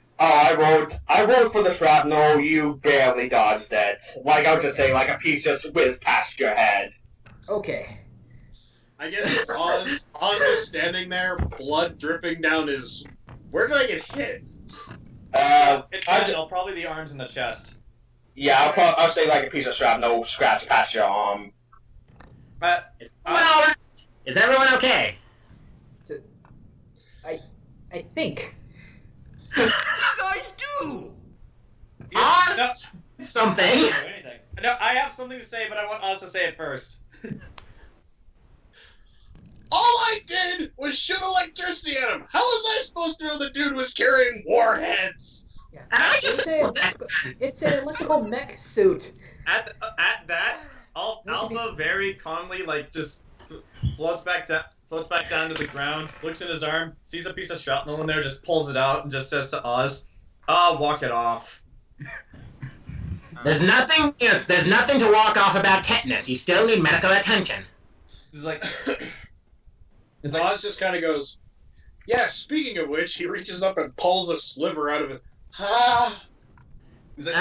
rolled for the shrapnel. You barely dodged it. Like I would just say, like a piece just whizzed past your head. Okay. I guess Oz is standing there, blood dripping down his. Where did I get hit? It's probably the arms and the chest. Yeah, I'll say like a piece of shrapnel scratched past your arm. Is everyone okay? I think. what do you guys do? Oz! Something. No, I have something to say, but I want Oz to say it first. All I did was shoot electricity at him. How was I supposed to know the dude was carrying warheads? Yeah. I just It's an electrical mech suit. At that, Alpha very calmly just floats back down to the ground, looks in his arm, sees a piece of shrapnel in there, just pulls it out, and just says to Oz, walk it off. There's nothing to walk off about tetanus. You still need medical attention. He's like, Oz just kind of goes, yeah, speaking of which, he reaches up and pulls a sliver out of it. he's like,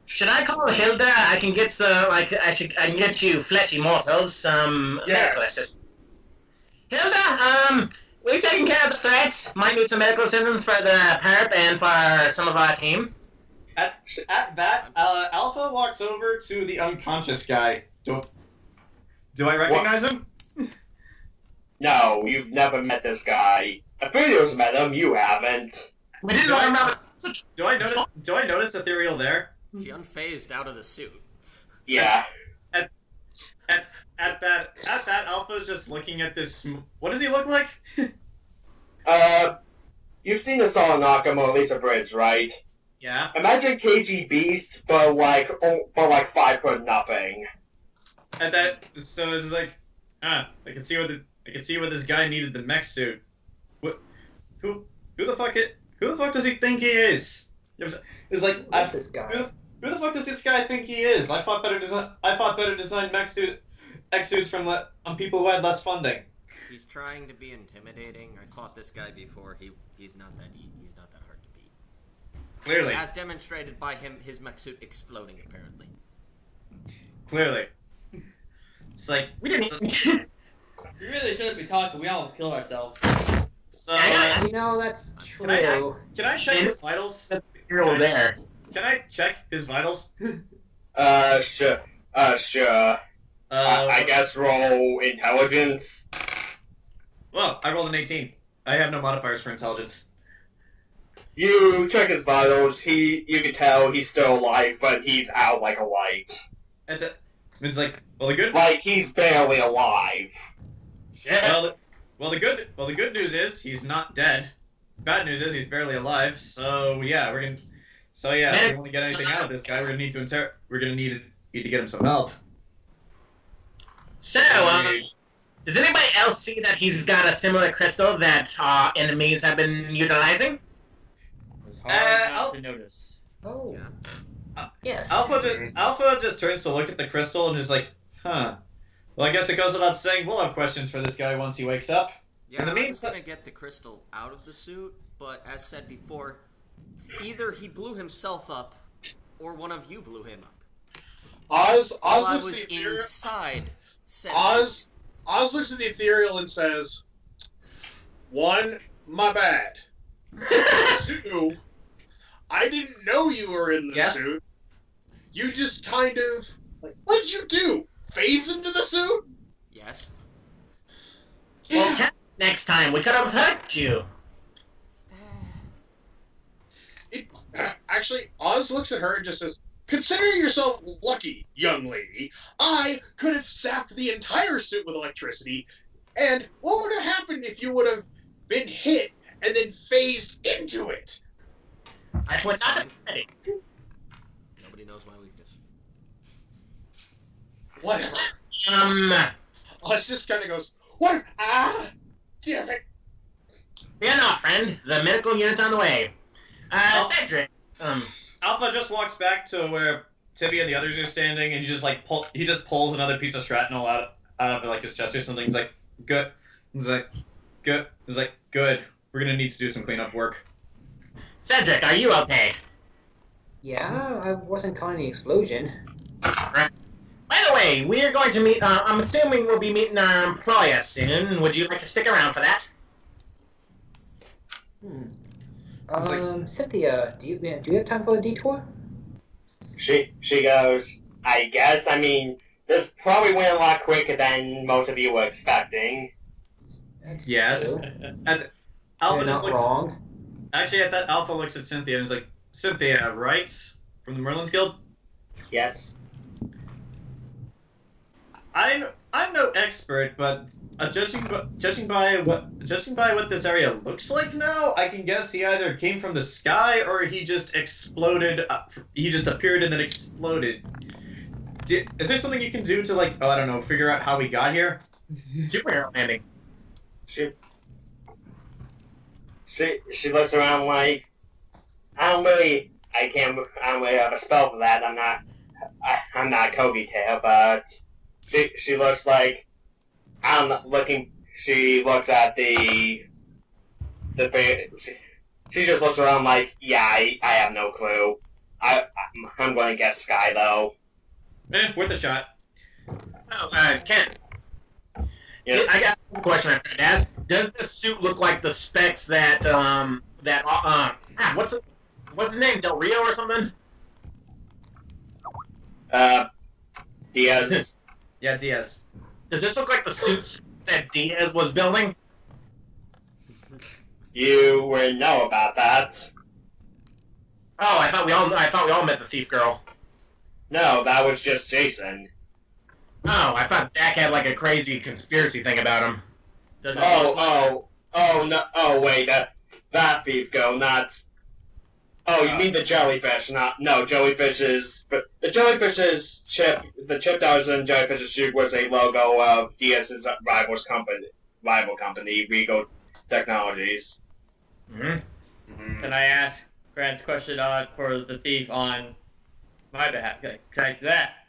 Should I call Hilda? I can get I can get you fleshy mortals some medical assistance. Hilda, we've taken care of the threat. Might need some medical assistance for the perp and for some of our team. At that, Alpha walks over to the unconscious guy. Do I recognize him? No, you've never met this guy. Ethereal's met him, you haven't. We didn't know about it. Do I notice Ethereal there? She unfazed out of the suit. Yeah. At that, Alpha's just looking at this. What does he look like? You've seen the song Nakama Lisa Bridge, right? Yeah. Imagine KG Beast, but like 5 foot nothing. At that, so it's like, I can see what this guy needed the mech suit. What? Who the fuck does he think he is? It's like, Who's this guy? who the fuck does this guy think he is? I fought better design mech suits on people who had less funding. He's trying to be intimidating. I fought this guy before. He's not that hard to beat. Clearly. As demonstrated by his mech suit exploding, apparently. Clearly. It's like We didn't. We really shouldn't be talking. We almost killed ourselves. So. You know, that's Can I true. check his vitals? You're there. Can I check his vitals? Sure. I guess roll intelligence. Well, I rolled an 18. I have no modifiers for intelligence. You check his vitals. You can tell he's still alive, but he's out like a light. That's it. It's like, well, the good. Like he's barely alive. Yeah. Well, the good news is he's not dead. Bad news is he's barely alive. So yeah, if we want to get anything out of this guy, we're gonna need to get him some help. So, does anybody else see that he's got a similar crystal that enemies have been utilizing? It was hard not to notice. Oh. Yeah. Yes. Alpha just turns to look at the crystal and is like, huh. Well, I guess it goes without saying we'll have questions for this guy once he wakes up. Yeah, In the I was gonna get the crystal out of the suit, but as said before, either he blew himself up, or one of you blew him up. Oz While I looks was at the Ethereal. inside. Oz looks at the Ethereal and says, 1, my bad. 2, I didn't know you were in the suit. You just kind of, what'd you do? Phase into the suit? Yes. Well, next time we could have hurt you. actually, Oz looks at her and just says, "Consider yourself lucky, young lady. I could have sapped the entire suit with electricity, and what would have happened if you would have been hit and then phased into it?" That's what not. Nobody knows my weakness. Whatever. Oz just kind of goes, "What? Ah, damn it." Fear not, friend. The medical unit's on the way. Cedric. Alpha just walks back to where Tibia and the others are standing, and he just pulls another piece of shrapnel out of like his chest or something. He's like, "Good." He's like, "Good." He's like, "Good. We're gonna need to do some cleanup work." Cedric, are you okay? Yeah, I wasn't caught in the explosion. By the way, we are going to meet. I'm assuming we'll be meeting our employer soon. Would you like to stick around for that? Cynthia, do you have time for a detour? She goes, "I guess. I mean, this probably went a lot quicker than most of you were expecting." That's Yes. true. And Alpha You're just not looks. wrong. Actually, at that, Alpha looks at Cynthia and is like, "Cynthia, right? From the Merlin's Guild?" Yes. I'm no expert, but judging by what this area looks like now, I can guess he either came from the sky or he just exploded. He just appeared and then exploded. Is there something you can do to, like, I don't know, figure out how we got here? Superhero landing. She looks around like, I don't really have a spell for that. I'm not Kobe Tail, but she looks like, she looks at she just looks around like, yeah, I have no clue. I'm going to guess Sky, though. Worth a shot. Oh, Ken. Yeah. I got a question I forgot to ask. Does this suit look like the specs that what's his name? Del Rio or something? Diaz. Yeah, Diaz. Does this look like the suits that Diaz was building? You wouldn't know about that. Oh, I thought we all met the thief girl. No, that was just Jayson. Oh, I thought Zach had like a crazy conspiracy thing about him. Wait, that thief girl, not. Oh, you mean the jellyfish? Jellyfish's. But the jellyfish's chip, the chip that was in jellyfish's suit was a logo of Diaz's rival company, Regal Technologies. Mm-hmm. Can I ask Grant's question for the thief on my behalf? Can I do that?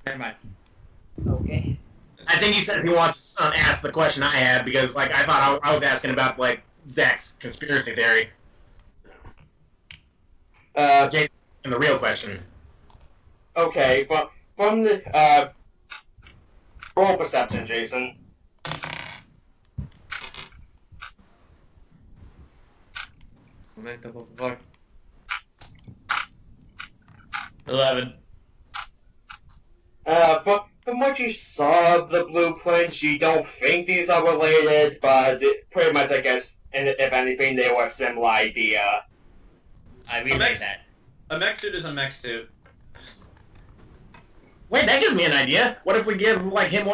Never mind. Okay. I think he said he wants to ask the question I had because, like, I thought I was asking about, like, Zach's conspiracy theory. Jason, the real question. Okay, but from the roll perception, Jayson. Fuck. 11. But from what you saw of the blueprints, you don't think these are related, but pretty much, I guess, if anything, they were a similar idea. I relay that. A mech suit is a mech suit. Wait, that gives me an idea. What if we give, like, him,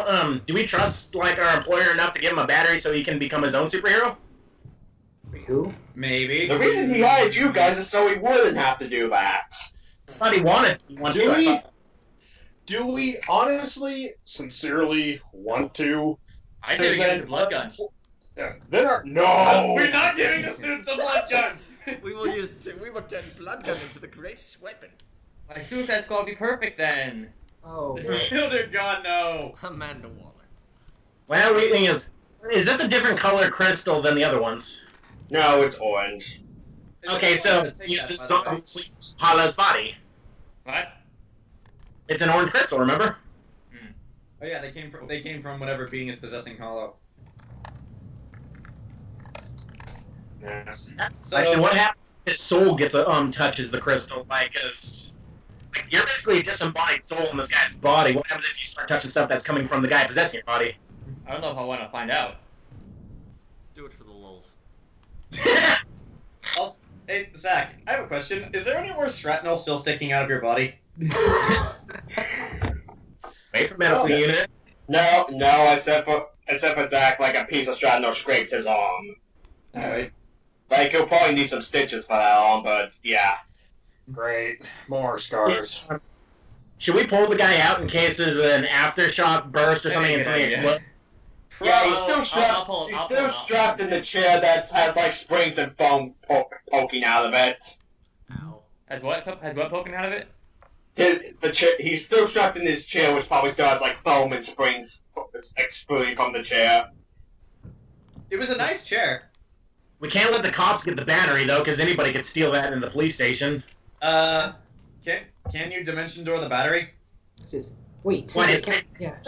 do we trust, like, our employer enough to give him a battery so he can become his own superhero? Who? Maybe. The reason he hired you guys is so he wouldn't have to do that. I thought he wanted to. Do we honestly, sincerely want to? I say we get the blood gun. Yeah, no! We're not giving the suit the blood gun! We will turn blood gun into the greatest weapon. My Suicide Squad will be perfect then. Oh, Dear God, no. Amanda Waller. Well, the thing is this a different color crystal than the other ones? No, it's orange. Okay, so this is something Paula's body. What? It's an orange crystal, remember? Oh yeah, they came from whatever being is possessing Hollow. So actually, what happens if his soul gets touches the crystal? Like you're basically a disembodied soul in this guy's body. What happens if you start touching stuff that's coming from the guy possessing your body? I don't know if I want to find out. Do it for the lulz. Hey, Zach, I have a question. Is there any more shrapnel still sticking out of your body? Wait for medical unit. No, except for Zach, like a piece of shrapnel scraped his arm. Alright. Like, he'll probably need some stitches for that arm, but yeah. Great. More scars. Should we pull the guy out in case there's an aftershock burst or something and something explodes? Yeah, he's still strapped in the chair that has like springs and foam poking out of it. Ow. Has what poking out of it? He's still strapped in his chair, which probably still has like foam and springs exploding from the chair. It was a nice chair. We can't let the cops get the battery though, because anybody could steal that in the police station. Can you dimension door the battery? Wait, Cynthia,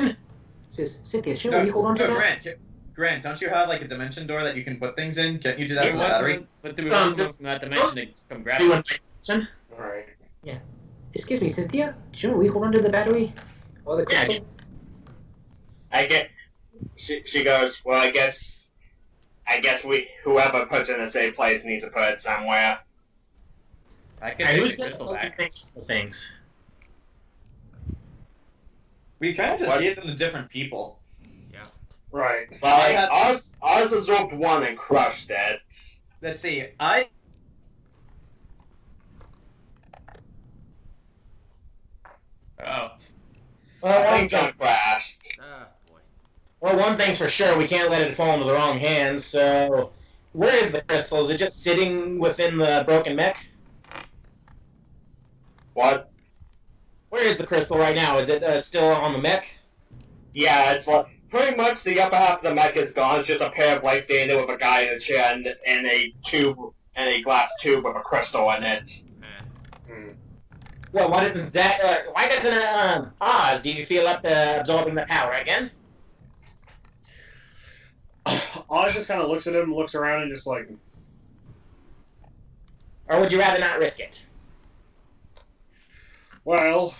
Cynthia, shouldn't we hold on to that? Grant, don't you have like a dimension door that you can put things in? Can't you do that with the battery? But do we want to from that dimension to come grab it? Alright. Yeah. Excuse me, Cynthia, shouldn't we hold on to the battery? Or the crystal? She goes, well, I guess whoever puts it in a safe place needs to put it somewhere. I can take the crystal back. Things. We kind of just gave them to different people. Yeah. Right. Like, ours absorbed one and crushed it. Let's see, Oh. Well, I think it crashed. Ah, boy. Well, one thing's for sure, we can't let it fall into the wrong hands, so... Where is the crystal? Is it just sitting within the broken mech? What? Where is the crystal right now? Is it still on the mech? Yeah, it's like, pretty much the upper half of the mech is gone. It's just a pair of blades standing there with a guy in a chair and a glass tube with a crystal in it. Well, why doesn't Oz, do you feel up to absorbing the power again? Oz just kind of looks at him, looks around, and just like... Or would you rather not risk it? Well...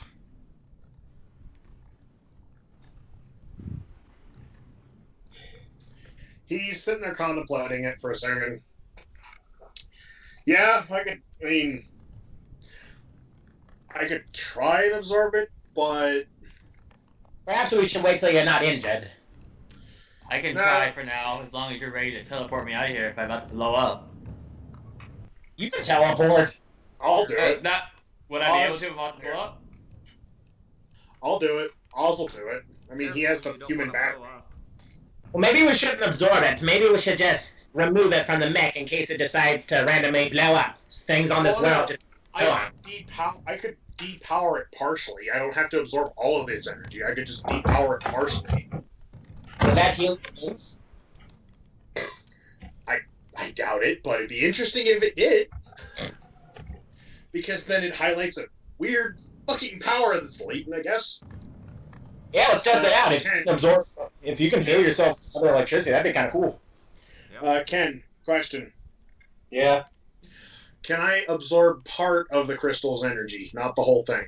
He's sitting there contemplating it for a second. Yeah, I could try and absorb it, but... Perhaps we should wait till you're not injured. I can try for now, as long as you're ready to teleport me out of here if I'm about to blow up. You can teleport. I'll do it. Would I be able to if I'm about to blow up? I'll do it. Oz will do it. I mean, he has the human battery. Well, maybe we shouldn't absorb it. Maybe we should just remove it from the mech in case it decides to randomly blow up. Things on this world just go on. I could depower it partially. I don't have to absorb all of its energy. I could just depower it partially. Would that heal things? I doubt it, but it'd be interesting if it did. Because then it highlights a weird fucking power that's latent, I guess. Yeah, let's test it out. If you can heal yourself with other electricity, that'd be kind of cool. Ken, question. Yeah? Can I absorb part of the crystal's energy, not the whole thing?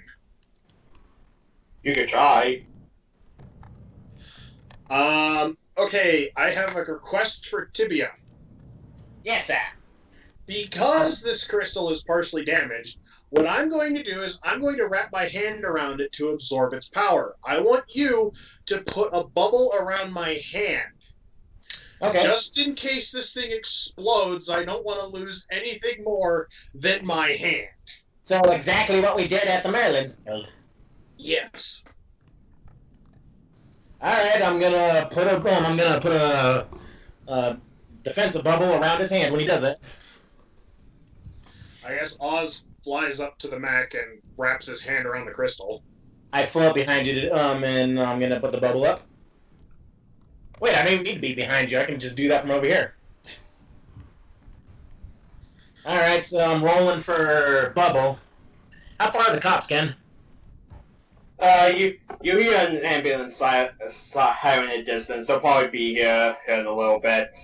You could try. Okay, I have a request for Tibia. Yes, sir. Because this crystal is partially damaged, what I'm going to do is I'm going to wrap my hand around it to absorb its power. I want you to put a bubble around my hand. Okay. Just in case this thing explodes, I don't want to lose anything more than my hand. So exactly what we did at the Merlin's Guild. Yes. All right, I'm gonna put a defensive bubble around his hand when he does it. I guess Oz flies up to the mech and wraps his hand around the crystal. I float behind you, and I'm gonna put the bubble up. Wait, I don't even need to be behind you. I can just do that from over here. All right, so I'm rolling for bubble. How far are the cops, Ken? You hear an ambulance siren in the distance. They'll probably be here in a little bit.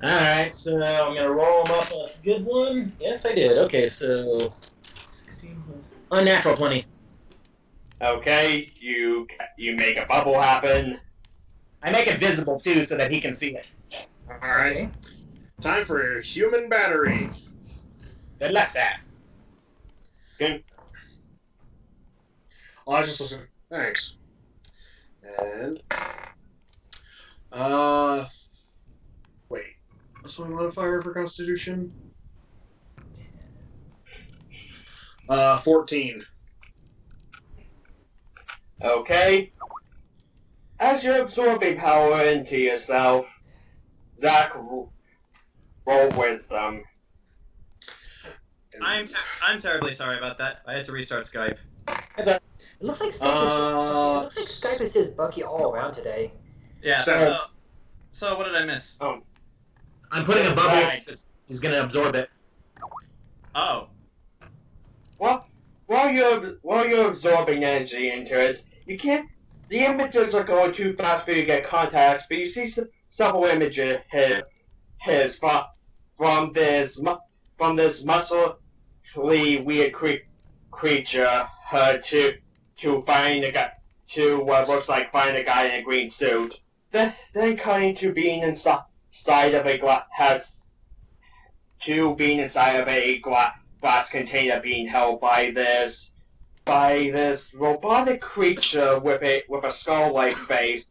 Alright, so I'm going to roll them up a good one. Yes, I did. Okay, so... 16 unnatural 20. Okay, you make a bubble happen. I make it visible, too, so that he can see it. Alright. Time for human battery. Good luck, sir. Good. Oh, I was just listening. Thanks. And wait. What's my modifier for Constitution? 14. Okay. As you're absorbing power into yourself, Zach, roll wisdom. I'm terribly sorry about that. I had to restart Skype. It looks like Skype is just buggy all around today. Yeah. So what did I miss? Oh. I'm putting a bubble. He's gonna absorb it. Oh. Well, while you're absorbing energy into it, you can't. The images are going too fast for you to get contacts, but you see several images from this muscly weird creature to find a guy to what looks like find a guy in a green suit. Then cutting to being inside of a glass glass container being held by this robotic creature with a skull-like face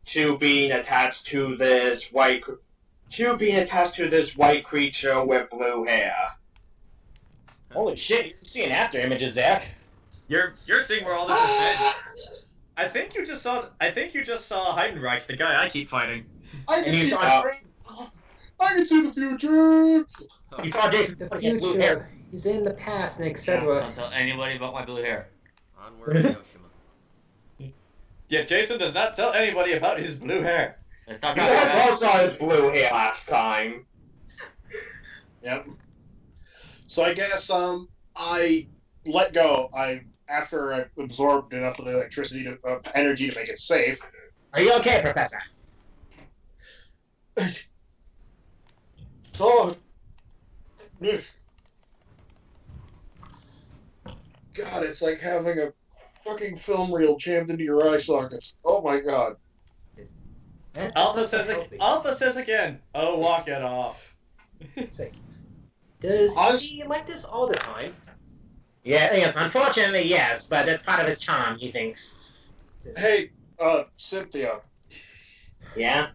to being attached to this white creature with blue hair. Holy shit! You're seeing after images, Zach. You're seeing where all this has been. I think you just saw Heidenreich, the guy I keep fighting. I can see the future. You saw Jayson The with blue hair. future. He's in the past, and Don't etc. tell anybody about my blue hair. Onward to Yoshima. Yeah, Jason does not tell anybody about his blue hair. Let's talk You about had that. both saw his blue hair last time. Yep. So I guess I let go. After I absorbed enough of the electricity energy to make it safe. Are you okay, Professor? Oh. God, it's like having a fucking film reel jammed into your eye sockets. Oh my god. Alpha says again. Oh, walk it off. Does he like this all the time? Yeah, yes, unfortunately, yes, but that's part of his charm, he thinks. Hey, Cynthia. Yeah?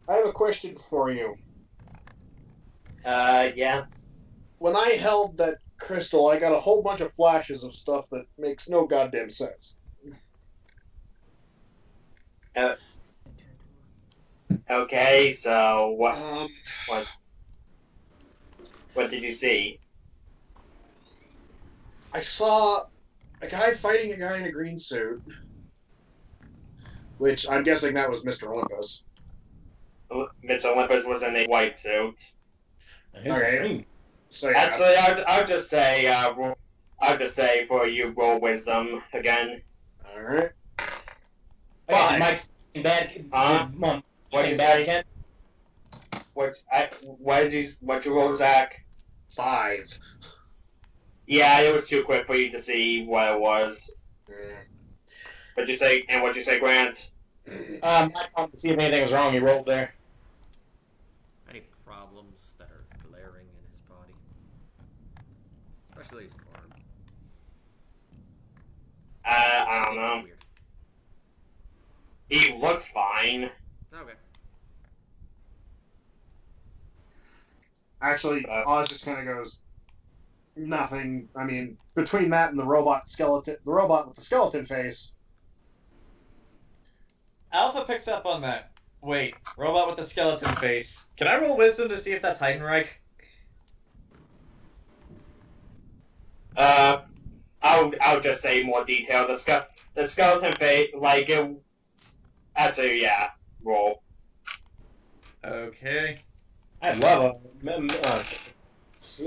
I have a question for you. Yeah. When I held that crystal, I got a whole bunch of flashes of stuff that makes no goddamn sense. Okay, so what did you see? I saw a guy fighting a guy in a green suit, which I'm guessing that was Mr. Olympus. Mr. Olympus was in a white suit. Okay. So yeah. Actually, I'll just say for you, roll wisdom again. All right. Hey, Mike's bad. What'd you bad say? again? What you roll, Zach? 5. Yeah, it was too quick for you to see what it was. What'd you say, Grant? Mike wanted to see if anything was wrong. He rolled there. Any problems that are glaring in his body? Especially his arm. I don't know. Weird. He looks fine. Okay. Actually, Oz just kind of goes, nothing. I mean, between that and the robot with the skeleton face. Alpha picks up on that. Wait, robot with the skeleton face. Can I roll wisdom to see if that's Heidenreich? I'll just say more detail. The skeleton face, like it. Actually, yeah. Roll. Okay. I love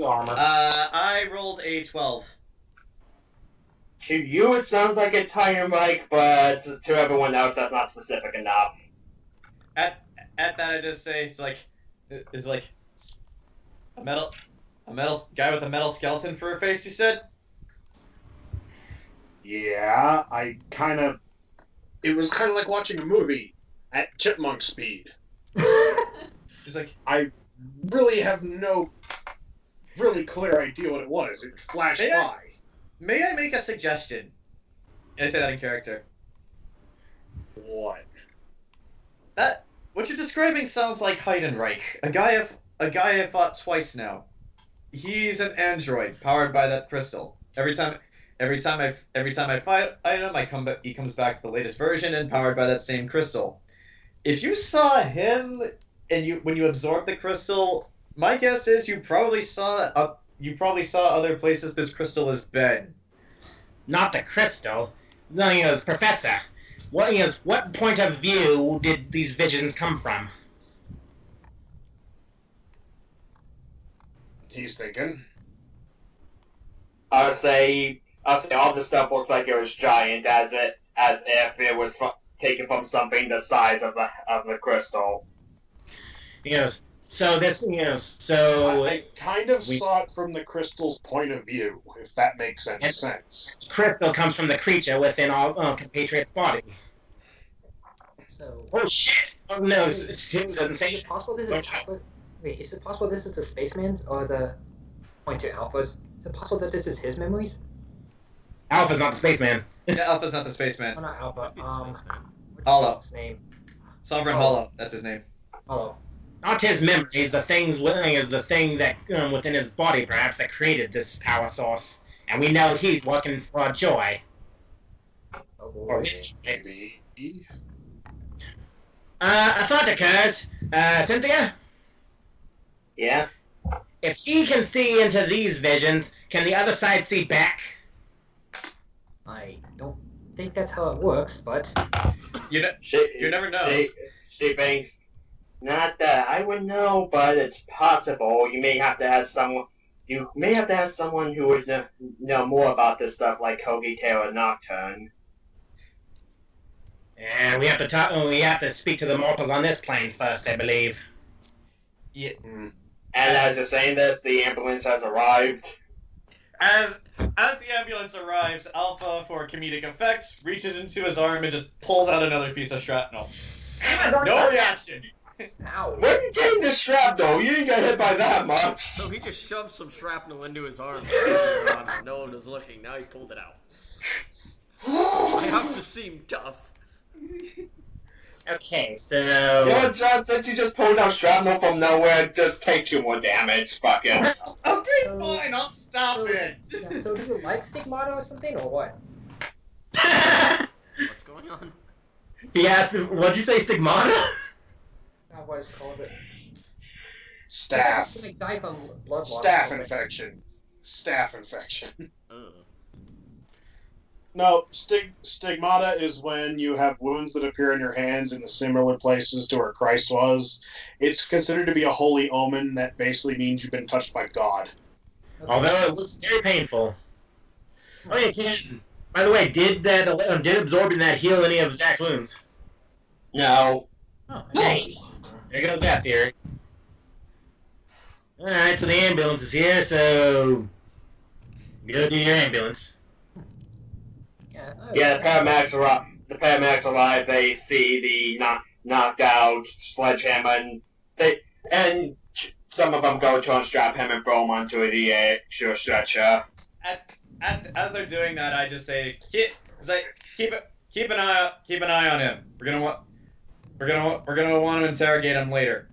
armor. I rolled a 12. To you, it sounds like it's higher, Mike, but to everyone else, that's not specific enough. At that, I just say it's like a metal guy with a metal skeleton for a face. You said. Yeah, it was kind of like watching a movie at chipmunk speed. He's like, I really have no really clear idea what it was. It flashed by. May I make a suggestion? And I say that in character. What? What you're describing sounds like Heidenreich, a guy I've fought twice now. He's an android powered by that crystal. Every time I fight him, he comes back to the latest version and powered by that same crystal. If you saw him and when you absorbed the crystal, my guess is you probably saw other places this crystal has been. Not the crystal. No, he goes, Professor. What point of view did these visions come from? He's thinking. I'll say all this stuff looked like it was giant, as if it was taken from something the size of the crystal. He goes, so this, so... I kind of saw it from the crystal's point of view, if that makes any sense. Crystal comes from the creature within our compatriot's body. So... Oh, shit! Oh, no, it doesn't say... Is it possible this is... Wait, is it possible this is the spaceman, or the point to Alpha's? Is it possible that this is his memories? Alpha's not the spaceman. Yeah, Alpha's not the spaceman. Oh, not Alpha. What's Hollow. his name? Sovereign Hollow. That's his name. Hollow. Not his memories. The thing's living is the thing that within his body, perhaps, that created this power source. And we know he's working for Joy. Oh boy. Or Maybe. a thought occurs. Cynthia? Yeah? If he can see into these visions, can the other side see back? I don't think that's how it works, but... You never know. She thinks, not that I would know, but it's possible. You may have to have someone who would know more about this stuff, like Hoagie Taylor Nocturne. And we have to speak to the mortals on this plane first, I believe. Yeah. And as you're saying this, the ambulance has arrived. As the ambulance arrives, Alpha, for comedic effect, reaches into his arm and just pulls out another piece of shrapnel. No reaction. Ow. Where are you getting this shrapnel? You didn't get hit by that much. So he just shoved some shrapnel into his arm. No one was looking. Now he pulled it out. I have to seem tough. Okay, so... You know, John, since you just pulled out shrapnel from nowhere, just take 2 more damage. Fuck it. Okay, fine, I'll stop it. Yeah, so do you like Stigmata or something, or what? What's going on? He asked him, what'd you say, stigmata? What is called it? Staph. Like die from blood loss. Staph infection. Staph infection. Ugh. No, stigmata is when you have wounds that appear in your hands in the similar places to where Christ was. It's considered to be a holy omen that basically means you've been touched by God. Okay. Although it looks very painful. Oh yeah, Ken. By the way, did absorbing that heal any of Zach's wounds? No. Oh, nice. There goes that theory. Alright, so the ambulance is here, so... Go do your ambulance. Yeah, the paramedics arrive. They see the knocked out sledgehammer, and some of them go to unstrap him and throw him onto the stretcher. As they're doing that, I just say, keep an eye on him. We're gonna want to interrogate him later.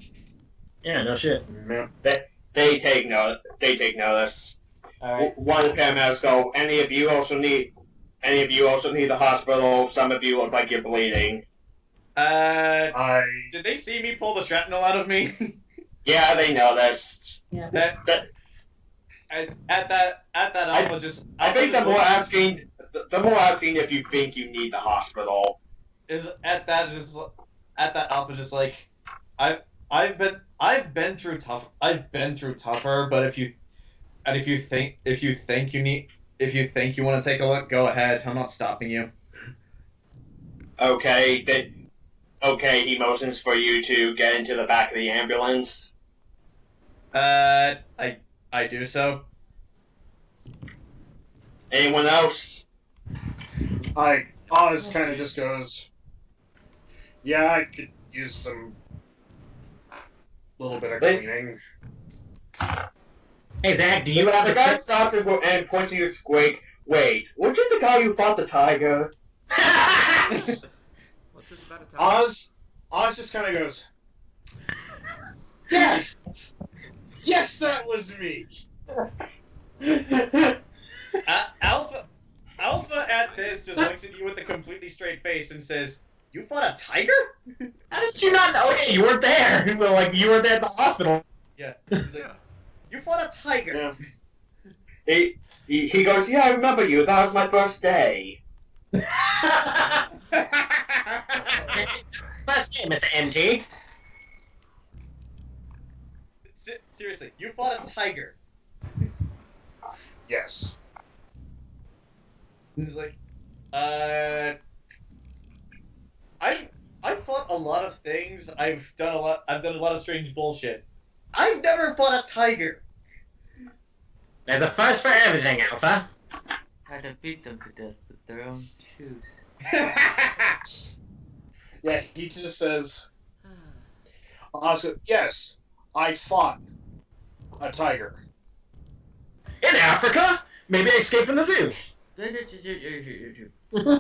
Yeah, no shit. They take notice. Alright. One of the paramedics go, any of you also need the hospital. Some of you look like you're bleeding. Did they see me pull the shrapnel out of me? Yeah, they noticed. Yeah. At that Alpha just. I think they're more asking if you think you need the hospital. Is at that Alpha just like, I've been through tougher, but if you think you want to take a look, go ahead. I'm not stopping you. Okay, he motions for you to get into the back of the ambulance. I do so. Anyone else? Oz kind of just goes, yeah, I could use some little bit of cleaning. Hey, Zach, do you have The a... guy stops and points to you, Squeak. Wait, was it the guy who fought the tiger? What's this about a tiger? Oz just kind of goes, yes! Yes, that was me! Alpha at this just looks at you with a completely straight face and says, "You fought a tiger?" How did you not know? Oh, yeah, you weren't there. Like, you weren't there at the hospital. Yeah. He's like, "You fought a tiger." Yeah. He goes, yeah, I remember you. That was my first day. First day, Mr. NT. Seriously, you fought a tiger. Yes. He's like, I fought a lot of things. I've done a lot of strange bullshit. I've never fought a tiger. There's a first for everything, Alpha. Had to beat them to death with their own shoes. Yeah, he just says, Oscar, yes, I fought a tiger. In Africa? Maybe I escaped from the zoo. Oh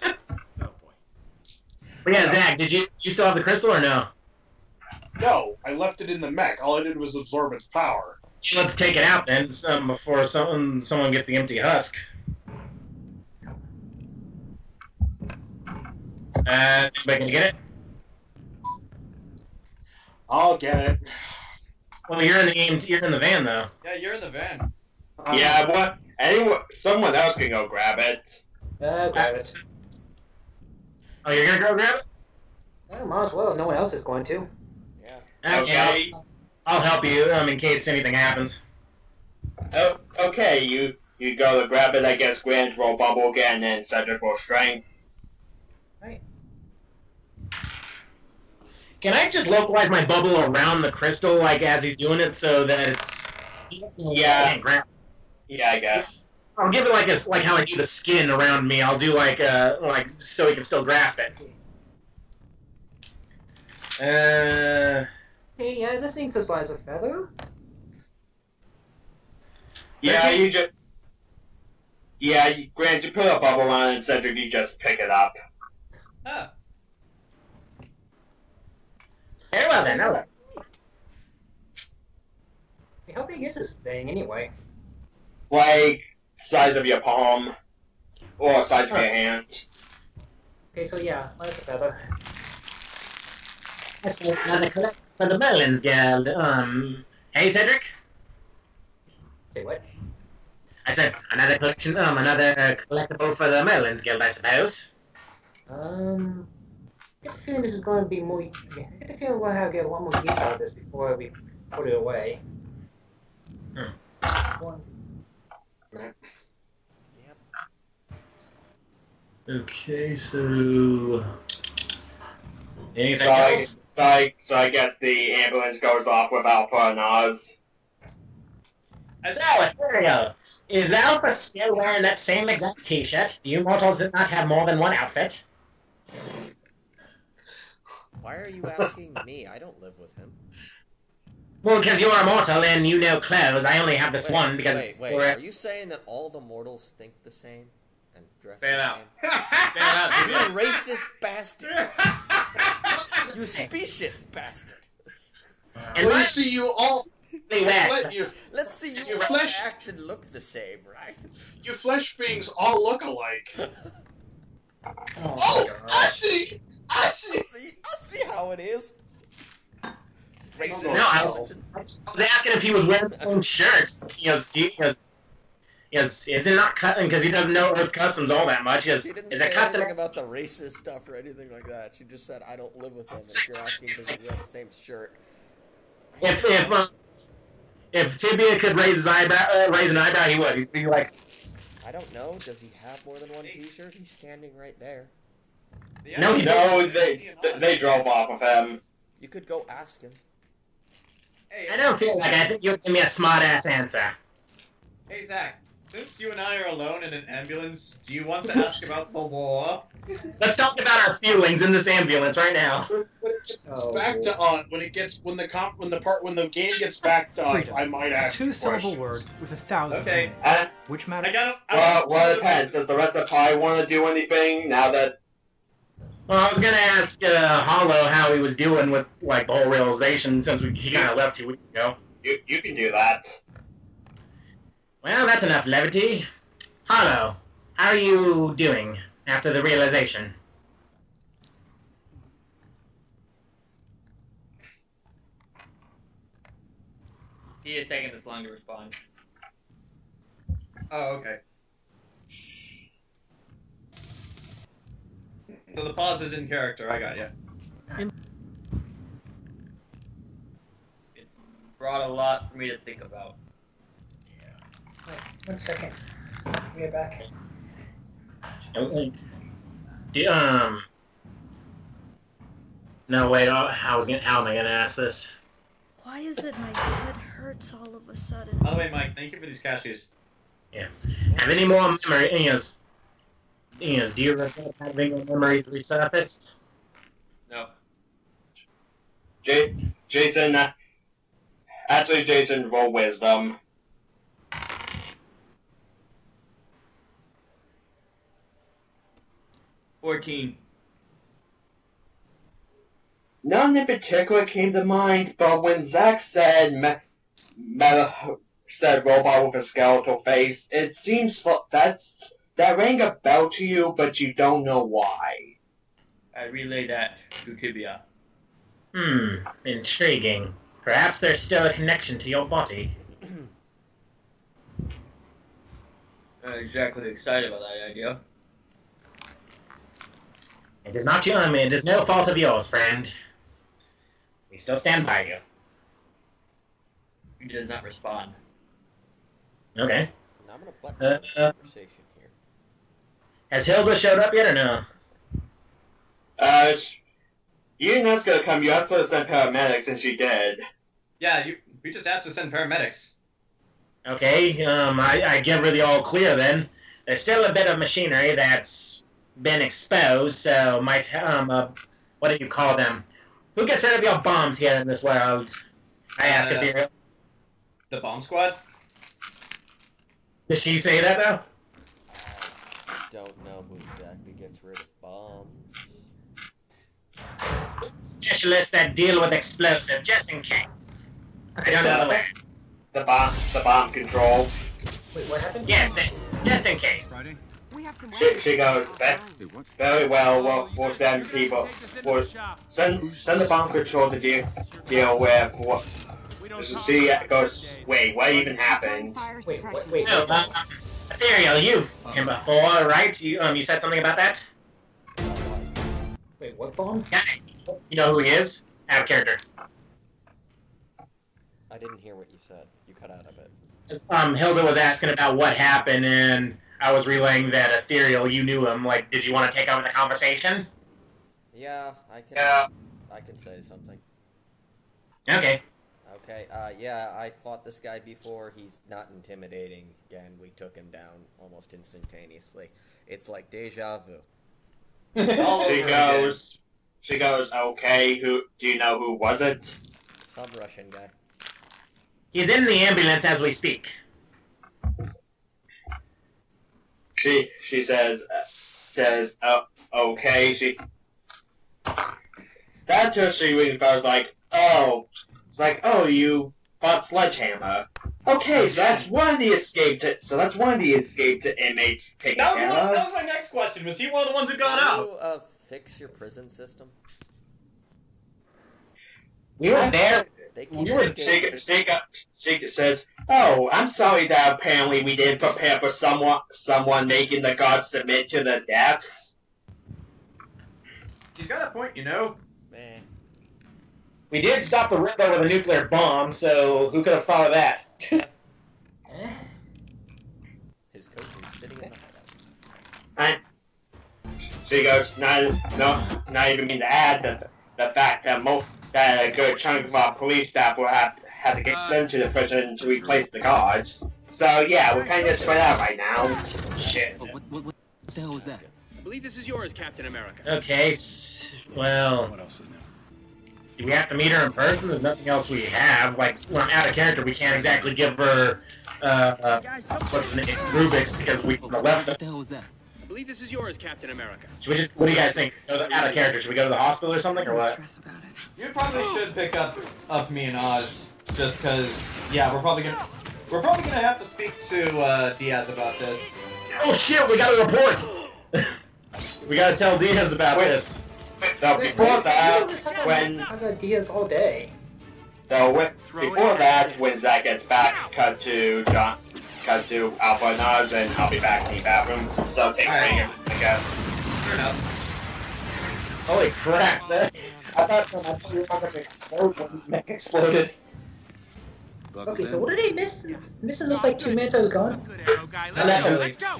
boy. But yeah, Zach, did you still have the crystal or no? No, I left it in the mech. All I did was absorb its power. Let's take it out then, before someone gets the empty husk. Anybody gonna get it? I'll get it. Well, you're in the van though. Yeah, you're in the van. Yeah, what? Someone else can go grab it. Grab it. Oh, you're gonna go grab it? Well, might as well. No one else is going to. Yeah. Okay. I'll help you in case anything happens. Oh, okay, you go to grab it. I guess Grant roll bubble again, and Cedric roll strength. Right. Can I just localize my bubble around the crystal, like as he's doing it, so that it's Yeah. Yeah, I guess. I'll give it like how I do the skin around me. I'll do like so he can still grasp it. Hey, yeah, this thing says lies a feather. Yeah, you just. Yeah, Grant, you put a bubble on it, and Cedric, you just pick it up. Huh. Very well then. Okay. Hey, how big is this thing anyway? Like, size of your palm, or size of your hand. Okay, so yeah, lies a feather. That's another collect for the Merlin's Guild. Hey Cedric. Say what? I said another collection. Another collectible for the Merlin's Guild, I suppose. I get the feeling this is going to be more. I get the feeling we'll have to get a lot more use out of this before we put it away. One. Yep. Okay, so anything else? So I guess the ambulance goes off with Alpha and Oz. So, Ethereal, is Alpha still wearing that same exact t-shirt? The Immortals did not have more than one outfit. Why are you asking me? I don't live with him. Well, because you're immortal and you know clothes. I only have this one because... Wait. Are you saying that all the mortals think the same? And dress Fan the out. same? Fan out. You racist bastard! You specious bastard! And Well, you see, you all. Let's see you Your all flesh- act and look the same, right? You flesh beings all look alike. Oh, I see! I see! I see how it is. Racist. No, I was asking if he was wearing the same shirts. He goes, is it not cutting because he doesn't know Earth Customs all that much? She didn't Is say it custom? anything about the racist stuff or anything like that. She just said, I don't live with him, and if you're asking does he wear the same shirt. If Tibia could raise an eyebrow, he would. He'd be like, I don't know. Does he have more than one t-shirt? He's standing right there. No, he No, they drove off of him. You could go ask him. Hey, I don't feel like I think you'll give me a smart-ass answer. Hey, Zach. Since you and I are alone in an ambulance, do you want to ask about the war? Let's talk about our feelings in this ambulance right now. When it gets back to us, when the game gets back to us, Freedom. I might ask. A two-syllable questions. word with 1,000. Okay. Which matter? I got Well, it depends. Does the rest of the party want to do anything now that... Well, I was gonna ask Hollow how he was doing with like the whole realization since he kind of left 2 weeks ago. You can do that. Well, that's enough levity. Hollow, how are you doing after the realization? He is taking this long to respond. Oh, okay. So the pause is in character, I got you. It's brought a lot for me to think about. Wait, 1 second. Get back. No, wait. How am I gonna ask this? Why is it my head hurts all of a sudden? By the way, Mike, thank you for these cashews. Yeah. Have any more memories? Do you regret having your memories resurfaced? No. Jayson, actually, Jayson, roll wisdom. $14. None in particular came to mind, but when Zach said said robot with a skeletal face, it seems that rang a bell to you, but you don't know why. I relay that to Tibia. Intriguing. Perhaps there's still a connection to your body. Not exactly excited about that idea. It is not your it is no fault of yours, friend. We still stand by you. He does not respond. Okay. Now I'm gonna button the conversation here. Has Hilda showed up yet or no? You didn't ask her to come, you asked her to send paramedics, and she did. Yeah, we just asked to send paramedics. Okay, I give her the all clear then. There's still a bit of machinery that's been exposed, so might, what do you call them? Who gets rid of your bombs here in this world? I asked Ethereal. The bomb squad? Did she say that, though? I don't know who exactly gets rid of bombs. Specialists that deal with explosive, just in case. I don't know where. The bomb control. Wait, what happened? Yes, just in case. She goes, very well, we'll send people. Send the bomb control to deal with what. She goes, wait, what even happened? Wait. So, Ethereal, you've him before, right? You said something about that? Wait, what bomb? Yeah, you know who he is? Out of character. I didn't hear what you said. You cut out a bit. Hilda was asking about what happened, and I was relaying that Ethereal, you knew him. Like, did you want to take over the conversation? Yeah, I can say something. Okay. Okay, yeah, I fought this guy before. He's not intimidating. Again, we took him down almost instantaneously. It's like deja vu. She goes, okay, do you know who was it? Some Russian guy. He's in the ambulance as we speak. She says, okay, that's her she rings about like, you bought Sledgehammer. Okay, so that's one of the escaped inmates taken care of. That was my next question. Was he one of the ones who got out? Can you, fix your prison system? We were there. They keep escaping. Sheikah says, oh, I'm sorry that apparently we didn't prepare for someone making the gods submit to the depths. He's got a point, you know. Man. We did stop the Riddler with a nuclear bomb, so who could have thought of that? His coat is sitting in the hideout. She goes, not even mean to add the fact that a good chunk of our police staff will have to get sent to the prison to replace the guards. So yeah, we're kind of spread out right now. Shit. What the hell was that? I believe this is yours, Captain America. Okay, well... What else is new? Do we have to meet her in person? There's nothing else we have. Like, when I'm out of character, we can't exactly give her, what's the name? Rubik's, because we left What the hell was that? I believe this is yours, Captain America. Should we just, what do you guys think? Out of character, should we go to the hospital or something, or what? Stress about it. You probably should pick up me and Oz, just because, yeah, we're probably gonna have to speak to Diaz about this. Oh shit, we got a report! We gotta tell Diaz about this. So before that, when I got Diaz all day. Before that, when Zach gets back, cut to Alpha and Oz, and I'll be back in the bathroom. So take a break, I guess. Fair enough. Holy crap! I thought we were not gonna explode when the mech exploded. Okay, so what did he miss? Missing those like 2 minutes I was gone? Good arrow guy. Nothing. Let's go.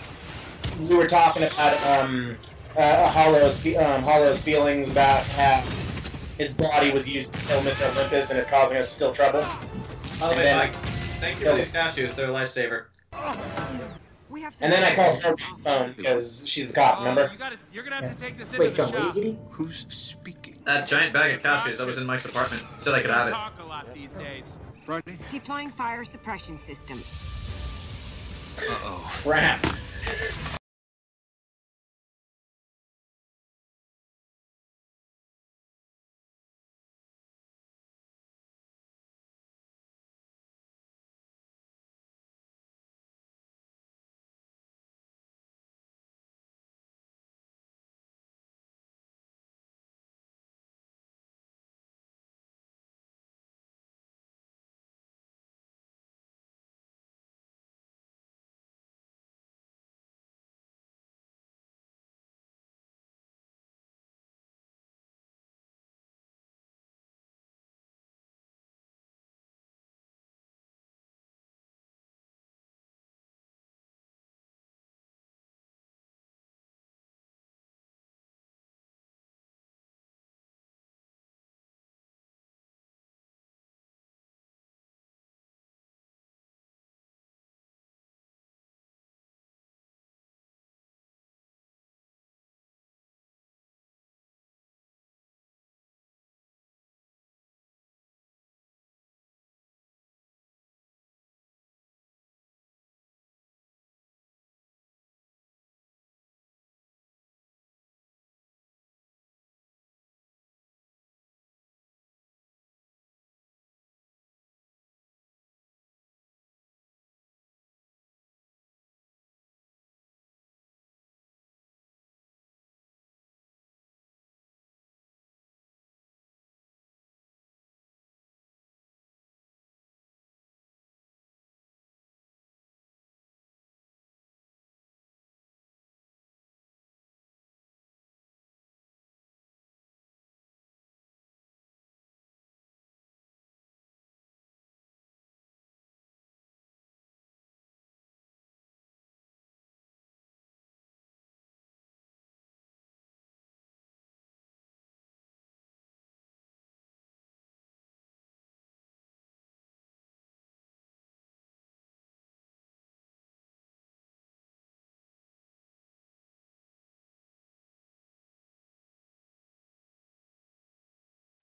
We were talking about Hollow's feelings about how his body was used to kill Mr. Olympus and is causing us still trouble. Oh, And wait, then- Mike. Thank you for these cashews. They're a lifesaver. And then I called her phone because she's the cop, remember? You're gonna have to take this Wait, into the John, what shop. are you eating? Who's speaking? That giant bag of cashews that was in Mike's apartment. Said I could have it. Talk a lot these days. Friday? Deploying fire suppression system. Uh-oh. Crap.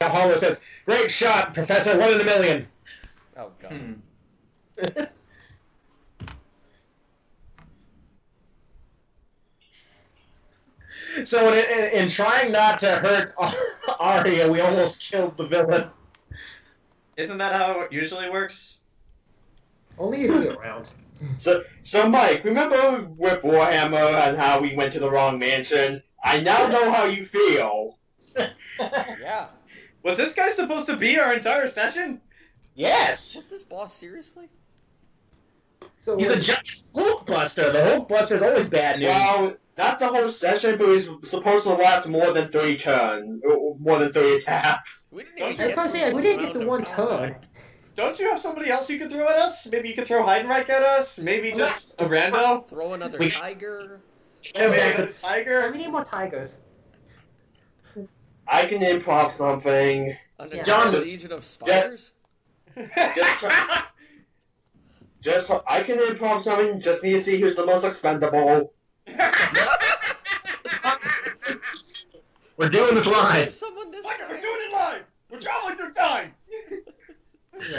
Hollow says, "Great shot, Professor. 1 in a million." Oh god. So in trying not to hurt Arya, we almost killed the villain. Isn't that how it usually works? Only if you're around. So Mike, remember with Warhammer and how we went to the wrong mansion? I now know how you feel. Yeah. Was this guy supposed to be our entire session? Yes. Was this boss seriously? So He's a giant Hulk Buster. The Hulk Buster is always bad news. Well, not the whole session, but he's supposed to last more than 3 turns, more than 3 attacks. We didn't I even was get gonna through say, we didn't get round the of one combat. turn. Don't you have somebody else you could throw at us? Maybe you could throw Heidenreich at us? Maybe just a rando? Throw another We- tiger. Yeah, maybe back to- another tiger? We need more tigers. I can improv something. An Yeah. entire John- legion of spiders. Just try, I can improv something. Just need to see who's the most expendable. We're doing this live. Someone this Like, time. we're doing it live. We're traveling through time.